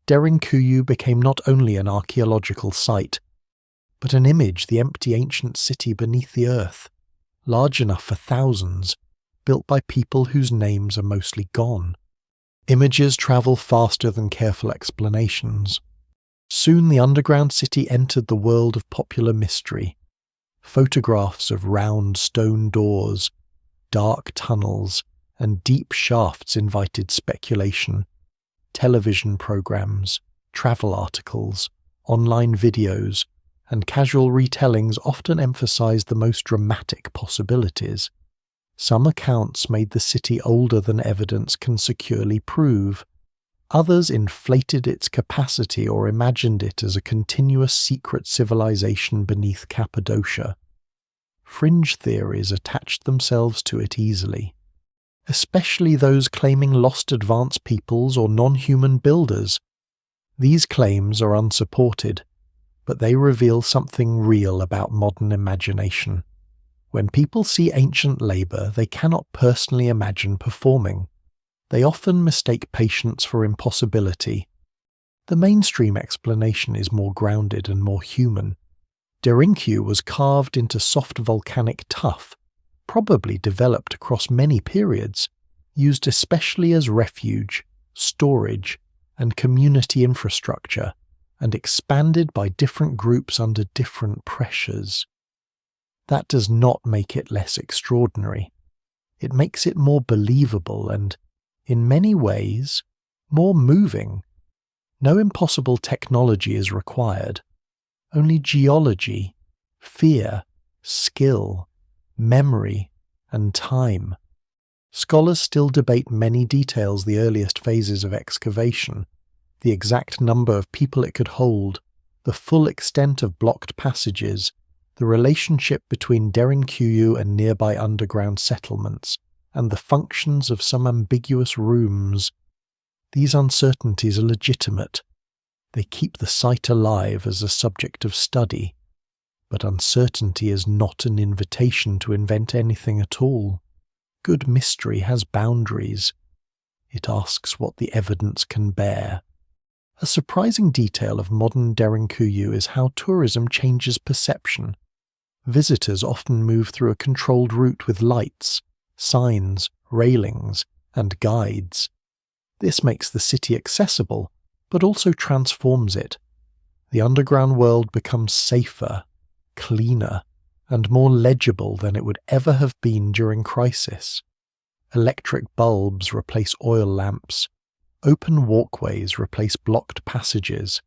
Derinkuyu became not only an archaeological site, but an image the empty ancient city beneath the earth, large enough for thousands, built by people whose names are mostly gone. Images travel faster than careful explanations. Soon the underground city entered the world of popular mystery. Photographs of round stone doors, dark tunnels, and deep shafts invited speculation. Television programs, travel articles, online videos, and casual retellings often emphasized the most dramatic possibilities. Some accounts made the city older than evidence can securely prove. Others inflated its capacity or imagined it as a continuous secret civilization beneath Cappadocia. Fringe theories attached themselves to it easily, especially those claiming lost advanced peoples or non-human builders. These claims are unsupported, but they reveal something real about modern imagination. When people see ancient labour they cannot personally imagine performing. They often mistake patience for impossibility. The mainstream explanation is more grounded and more human. Derinkuyu was carved into soft volcanic tuff, probably developed across many periods, used especially as refuge, storage, and community infrastructure, and expanded by different groups under different pressures. That does not make it less extraordinary. It makes it more believable and, in many ways, more moving. No impossible technology is required. Only geology, fear, skill, memory, and time. Scholars still debate many details, the earliest phases of excavation, the exact number of people it could hold, the full extent of blocked passages, the relationship between Derinkuyu and nearby underground settlements, and the functions of some ambiguous rooms. These uncertainties are legitimate. They keep the site alive as a subject of study. But uncertainty is not an invitation to invent anything at all. Good mystery has boundaries. It asks what the evidence can bear. A surprising detail of modern Derinkuyu is how tourism changes perception. Visitors often move through a controlled route with lights, signs, railings, and guides. This makes the city accessible, but also transforms it. The underground world becomes safer, cleaner, and more legible than it would ever have been during crisis. Electric bulbs replace oil lamps. Open walkways replace blocked passages.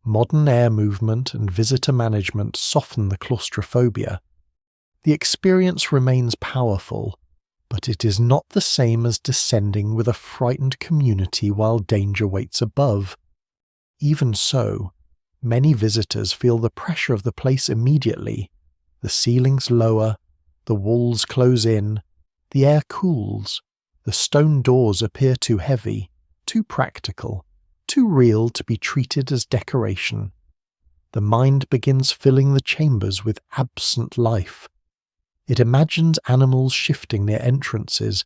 Modern air movement and visitor management soften the claustrophobia. The experience remains powerful, but it is not the same as descending with a frightened community while danger waits above. Even so, many visitors feel the pressure of the place immediately. The ceilings lower, the walls close in, the air cools, the stone doors appear too heavy, too practical, too real to be treated as decoration. The mind begins filling the chambers with absent life. It imagines animals shifting near entrances,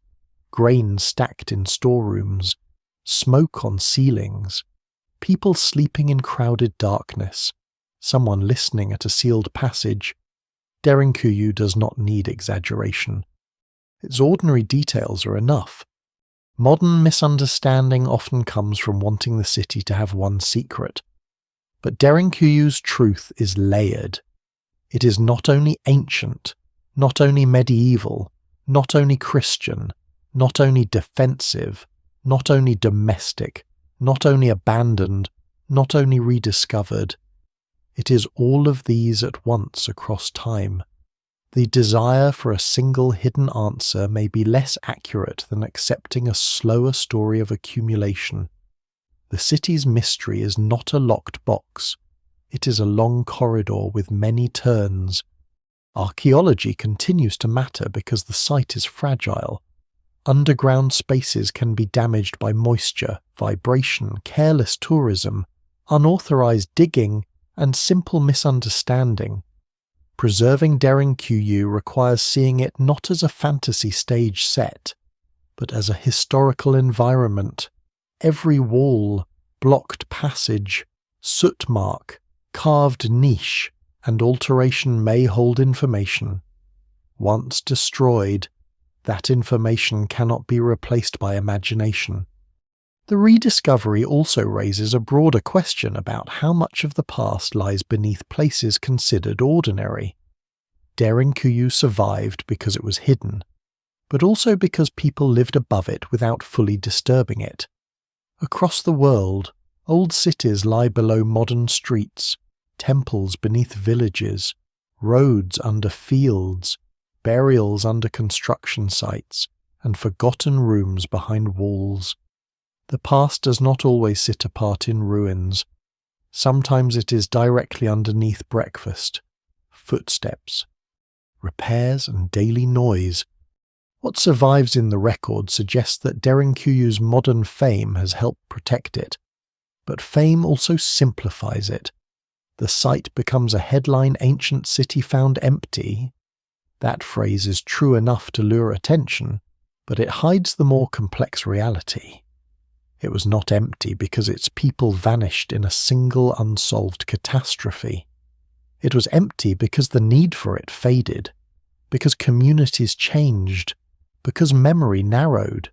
grain stacked in storerooms, smoke on ceilings, people sleeping in crowded darkness, someone listening at a sealed passage. Derinkuyu does not need exaggeration. Its ordinary details are enough. Modern misunderstanding often comes from wanting the city to have one secret. But Derinkuyu's truth is layered. It is not only ancient, not only medieval, not only Christian, not only defensive, not only domestic, not only abandoned, not only rediscovered. It is all of these at once across time. The desire for a single hidden answer may be less accurate than accepting a slower story of accumulation. The city's mystery is not a locked box. It is a long corridor with many turns. Archaeology continues to matter because the site is fragile. Underground spaces can be damaged by moisture, vibration, careless tourism, unauthorized digging, and simple misunderstanding. Preserving Derinkuyu requires seeing it not as a fantasy stage set, but as a historical environment. Every wall, blocked passage, soot mark, carved niche, and alteration may hold information. Once destroyed, that information cannot be replaced by imagination. The rediscovery also raises a broader question about how much of the past lies beneath places considered ordinary. Derinkuyu survived because it was hidden, but also because people lived above it without fully disturbing it. Across the world, old cities lie below modern streets, temples beneath villages, roads under fields, burials under construction sites, and forgotten rooms behind walls. The past does not always sit apart in ruins. Sometimes it is directly underneath breakfast, footsteps, repairs and daily noise. What survives in the record suggests that Derinkuyu's modern fame has helped protect it. But fame also simplifies it. The site becomes a headline ancient city found empty. That phrase is true enough to lure attention, but it hides the more complex reality. It was not empty because its people vanished in a single unsolved catastrophe. It was empty because the need for it faded, because communities changed, because memory narrowed,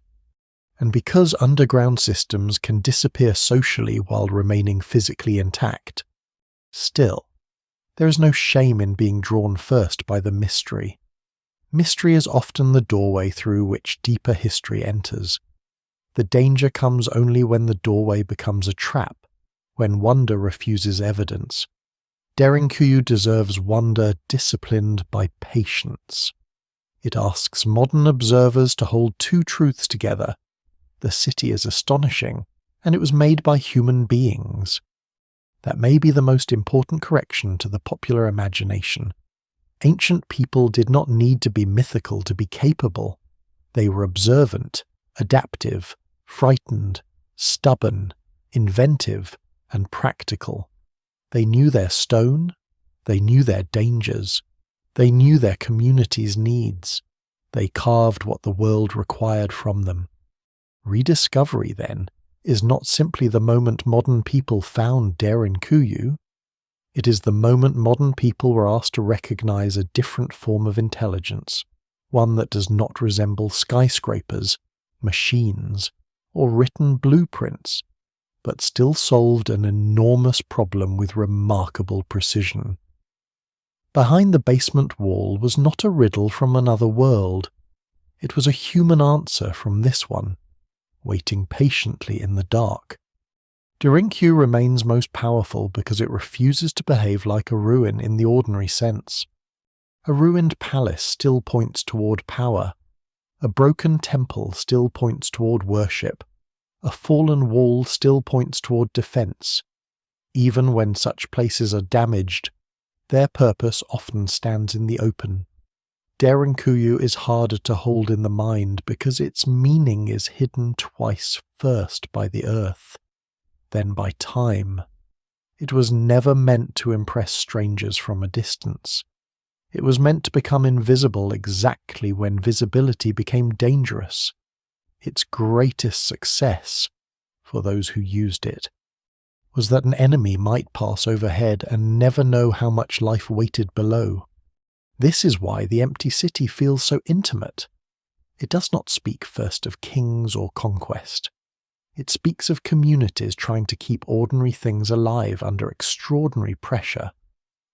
and because underground systems can disappear socially while remaining physically intact. Still, there is no shame in being drawn first by the mystery. Mystery is often the doorway through which deeper history enters. The danger comes only when the doorway becomes a trap, when wonder refuses evidence. Derinkuyu deserves wonder disciplined by patience. It asks modern observers to hold two truths together. The city is astonishing, and it was made by human beings. That may be the most important correction to the popular imagination. Ancient people did not need to be mythical to be capable. They were observant, adaptive, frightened, stubborn, inventive, and practical. They knew their stone, they knew their dangers, they knew their community's needs. They carved what the world required from them. Rediscovery, then, is not simply the moment modern people found Derinkuyu. It is the moment modern people were asked to recognize a different form of intelligence, one that does not resemble skyscrapers, machines, or written blueprints, but still solved an enormous problem with remarkable precision. Behind the basement wall was not a riddle from another world. It was a human answer from this one, waiting patiently in the dark. Derinkuyu remains most powerful because it refuses to behave like a ruin in the ordinary sense. A ruined palace still points toward power. A broken temple still points toward worship. A fallen wall still points toward defense. Even when such places are damaged, their purpose often stands in the open. Derinkuyu is harder to hold in the mind because its meaning is hidden twice, first by the earth, then by time. It was never meant to impress strangers from a distance. It was meant to become invisible exactly when visibility became dangerous. Its greatest success, for those who used it, was that an enemy might pass overhead and never know how much life waited below. This is why the empty city feels so intimate. It does not speak first of kings or conquest. It speaks of communities trying to keep ordinary things alive under extraordinary pressure.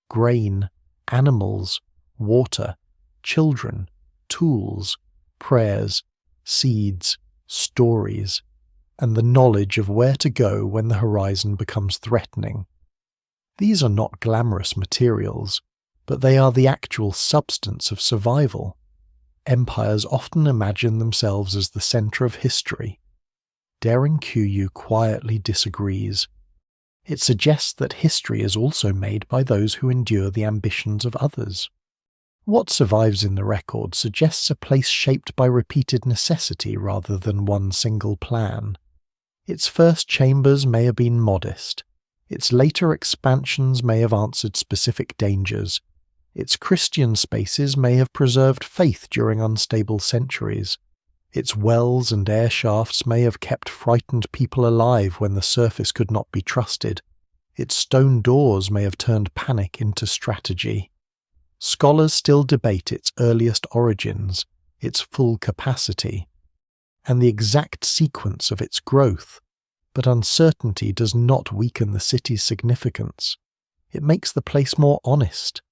Grain, animals, water, children, tools, prayers, seeds, stories, and the knowledge of where to go when the horizon becomes threatening. These are not glamorous materials, but they are the actual substance of survival. Empires often imagine themselves as the center of history. Derinkuyu quietly disagrees. It suggests that history is also made by those who endure the ambitions of others. What survives in the record suggests a place shaped by repeated necessity rather than one single plan. Its first chambers may have been modest. Its later expansions may have answered specific dangers. Its Christian spaces may have preserved faith during unstable centuries. Its wells and air shafts may have kept frightened people alive when the surface could not be trusted. Its stone doors may have turned panic into strategy. Scholars still debate its earliest origins, its full capacity, and the exact sequence of its growth, but uncertainty does not weaken the city's significance. It makes the place more honest.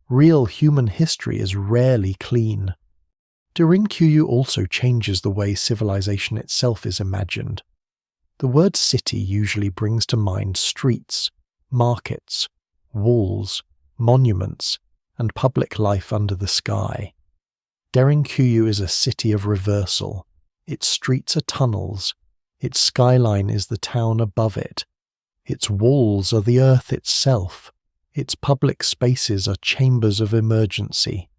Real human history is rarely clean. Derinkuyu also changes the way civilization itself is imagined. The word city usually brings to mind streets, markets, walls, monuments, and public life under the sky. Derinkuyu is a city of reversal. Its streets are tunnels. Its skyline is the town above it. Its walls are the earth itself. Its public spaces are chambers of emergency.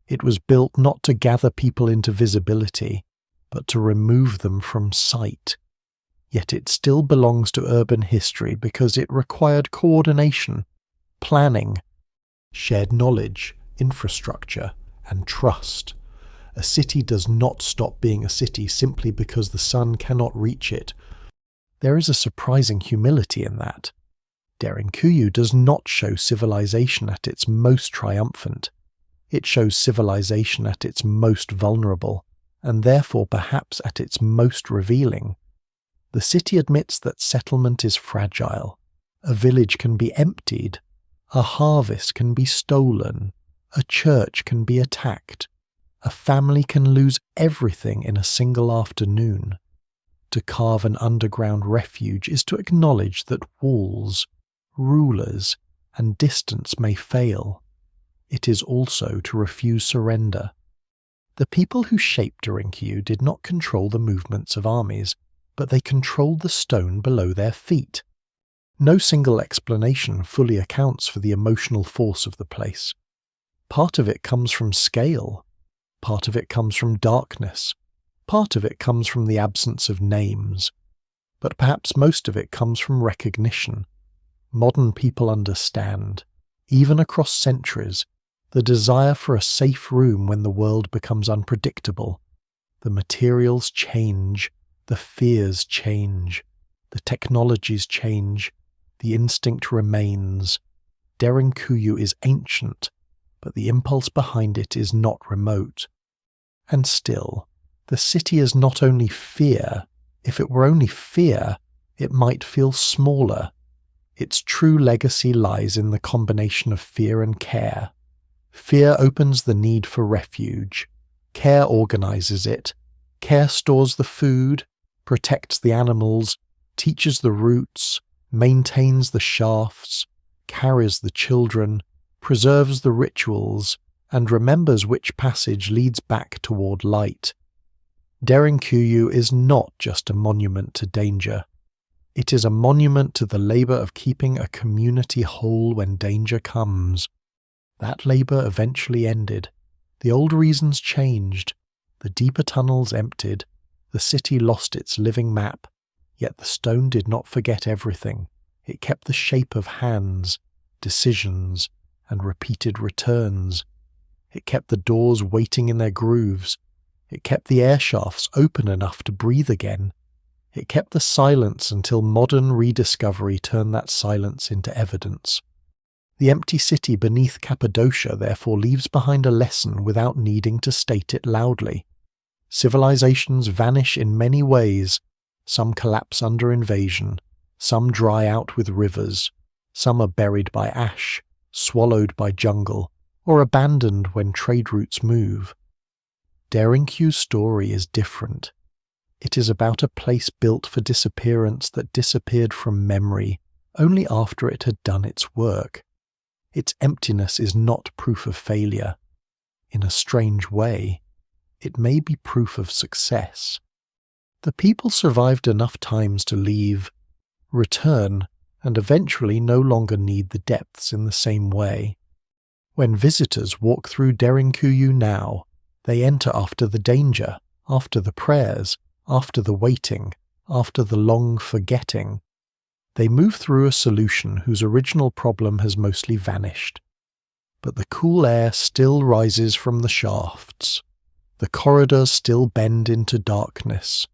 It was built not to gather people into visibility, but to remove them from sight. Yet it still belongs to urban history because it required coordination, planning, shared knowledge, infrastructure, and trust. A city does not stop being a city simply because the sun cannot reach it. There is a surprising humility in that. Derinkuyu does not show civilization at its most triumphant. It shows civilization at its most vulnerable, and therefore perhaps at its most revealing. The city admits that settlement is fragile. A village can be emptied. A harvest can be stolen. A church can be attacked. A family can lose everything in a single afternoon. To carve an underground refuge is to acknowledge that walls, rulers, and distance may fail. It is also to refuse surrender. The people who shaped Derinkuyu did not control the movements of armies, but they controlled the stone below their feet. No single explanation fully accounts for the emotional force of the place. Part of it comes from scale. Part of it comes from darkness. Part of it comes from the absence of names. But perhaps most of it comes from recognition. Modern people understand, even across centuries, the desire for a safe room when the world becomes unpredictable. The materials change, the fears change, the technologies change, the instinct remains. Derinkuyu is ancient, but the impulse behind it is not remote. And still, the city is not only fear. If it were only fear, it might feel smaller. Its true legacy lies in the combination of fear and care. Fear opens the need for refuge. Care organizes it. Care stores the food, protects the animals, teaches the roots, maintains the shafts, carries the children, preserves the rituals, and remembers which passage leads back toward light. Derinkuyu is not just a monument to danger. It is a monument to the labor of keeping a community whole when danger comes. That labor eventually ended. The old reasons changed. The deeper tunnels emptied. The city lost its living map. Yet the stone did not forget everything. It kept the shape of hands, decisions, and repeated returns. It kept the doors waiting in their grooves. It kept the air shafts open enough to breathe again. It kept the silence until modern rediscovery turned that silence into evidence. The empty city beneath Cappadocia therefore leaves behind a lesson without needing to state it loudly. Civilizations vanish in many ways. Some collapse under invasion. Some dry out with rivers. Some are buried by ash, swallowed by jungle, or abandoned when trade routes move. Derinkuyu's story is different. It is about a place built for disappearance that disappeared from memory only after it had done its work. Its emptiness is not proof of failure. In a strange way, it may be proof of success. The people survived enough times to leave, return, and eventually no longer need the depths in the same way. When visitors walk through Derinkuyu now, they enter after the danger, after the prayers, after the waiting, after the long forgetting. They move through a solution whose original problem has mostly vanished. But the cool air still rises from the shafts. The corridors still bend into darkness.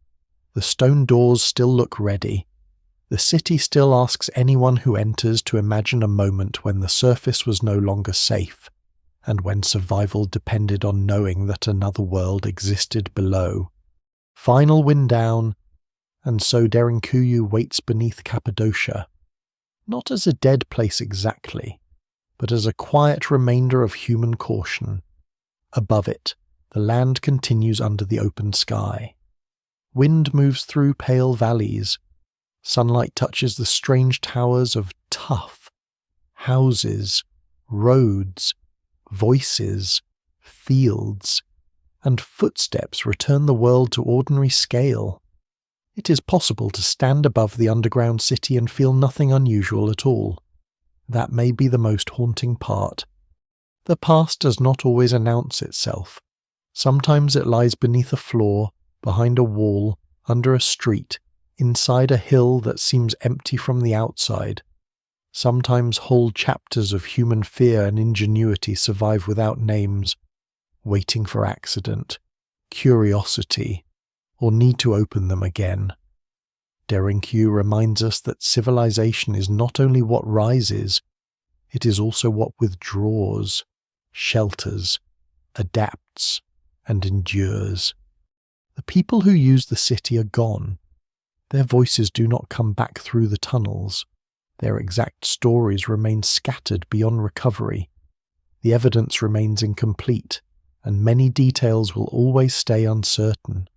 The stone doors still look ready. The city still asks anyone who enters to imagine a moment when the surface was no longer safe, and when survival depended on knowing that another world existed below. Final wind down, and so Derinkuyu waits beneath Cappadocia, not as a dead place exactly, but as a quiet remainder of human caution. Above it, the land continues under the open sky. Wind moves through pale valleys. Sunlight touches the strange towers of tough houses, roads, voices, fields, and footsteps return the world to ordinary scale. It is possible to stand above the underground city and feel nothing unusual at all. That may be the most haunting part. The past does not always announce itself. Sometimes it lies beneath a floor, behind a wall, under a street, inside a hill that seems empty from the outside. Sometimes whole chapters of human fear and ingenuity survive without names, waiting for accident, curiosity, or need to open them again. Derinque reminds us that civilization is not only what rises, it is also what withdraws, shelters, adapts, and endures. The people who use the city are gone. Their voices do not come back through the tunnels. Their exact stories remain scattered beyond recovery. The evidence remains incomplete, and many details will always stay uncertain.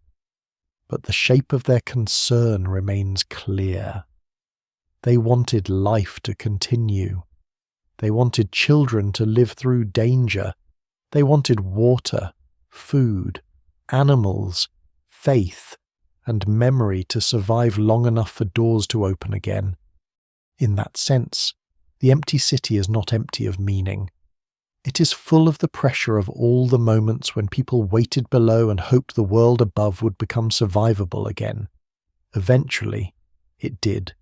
But the shape of their concern remains clear. They wanted life to continue. They wanted children to live through danger. They wanted water, food, animals, faith, and memory to survive long enough for doors to open again. In that sense, the empty city is not empty of meaning. It is full of the pressure of all the moments when people waited below and hoped the world above would become survivable again. Eventually, it did.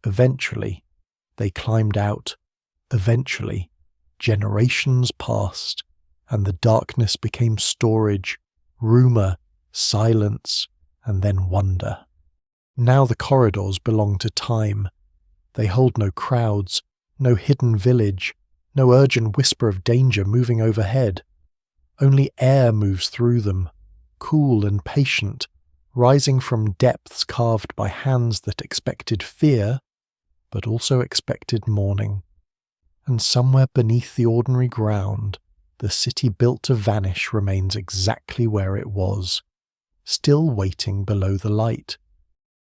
Eventually, they climbed out. Eventually, generations passed, and the darkness became storage, rumor, silence, and then wonder. Now the corridors belong to time. They hold no crowds, no hidden village, no urgent whisper of danger moving overhead. Only air moves through them, cool and patient, rising from depths carved by hands that expected fear, but also expected morning. And somewhere beneath the ordinary ground, the city built to vanish remains exactly where it was, still waiting below the light.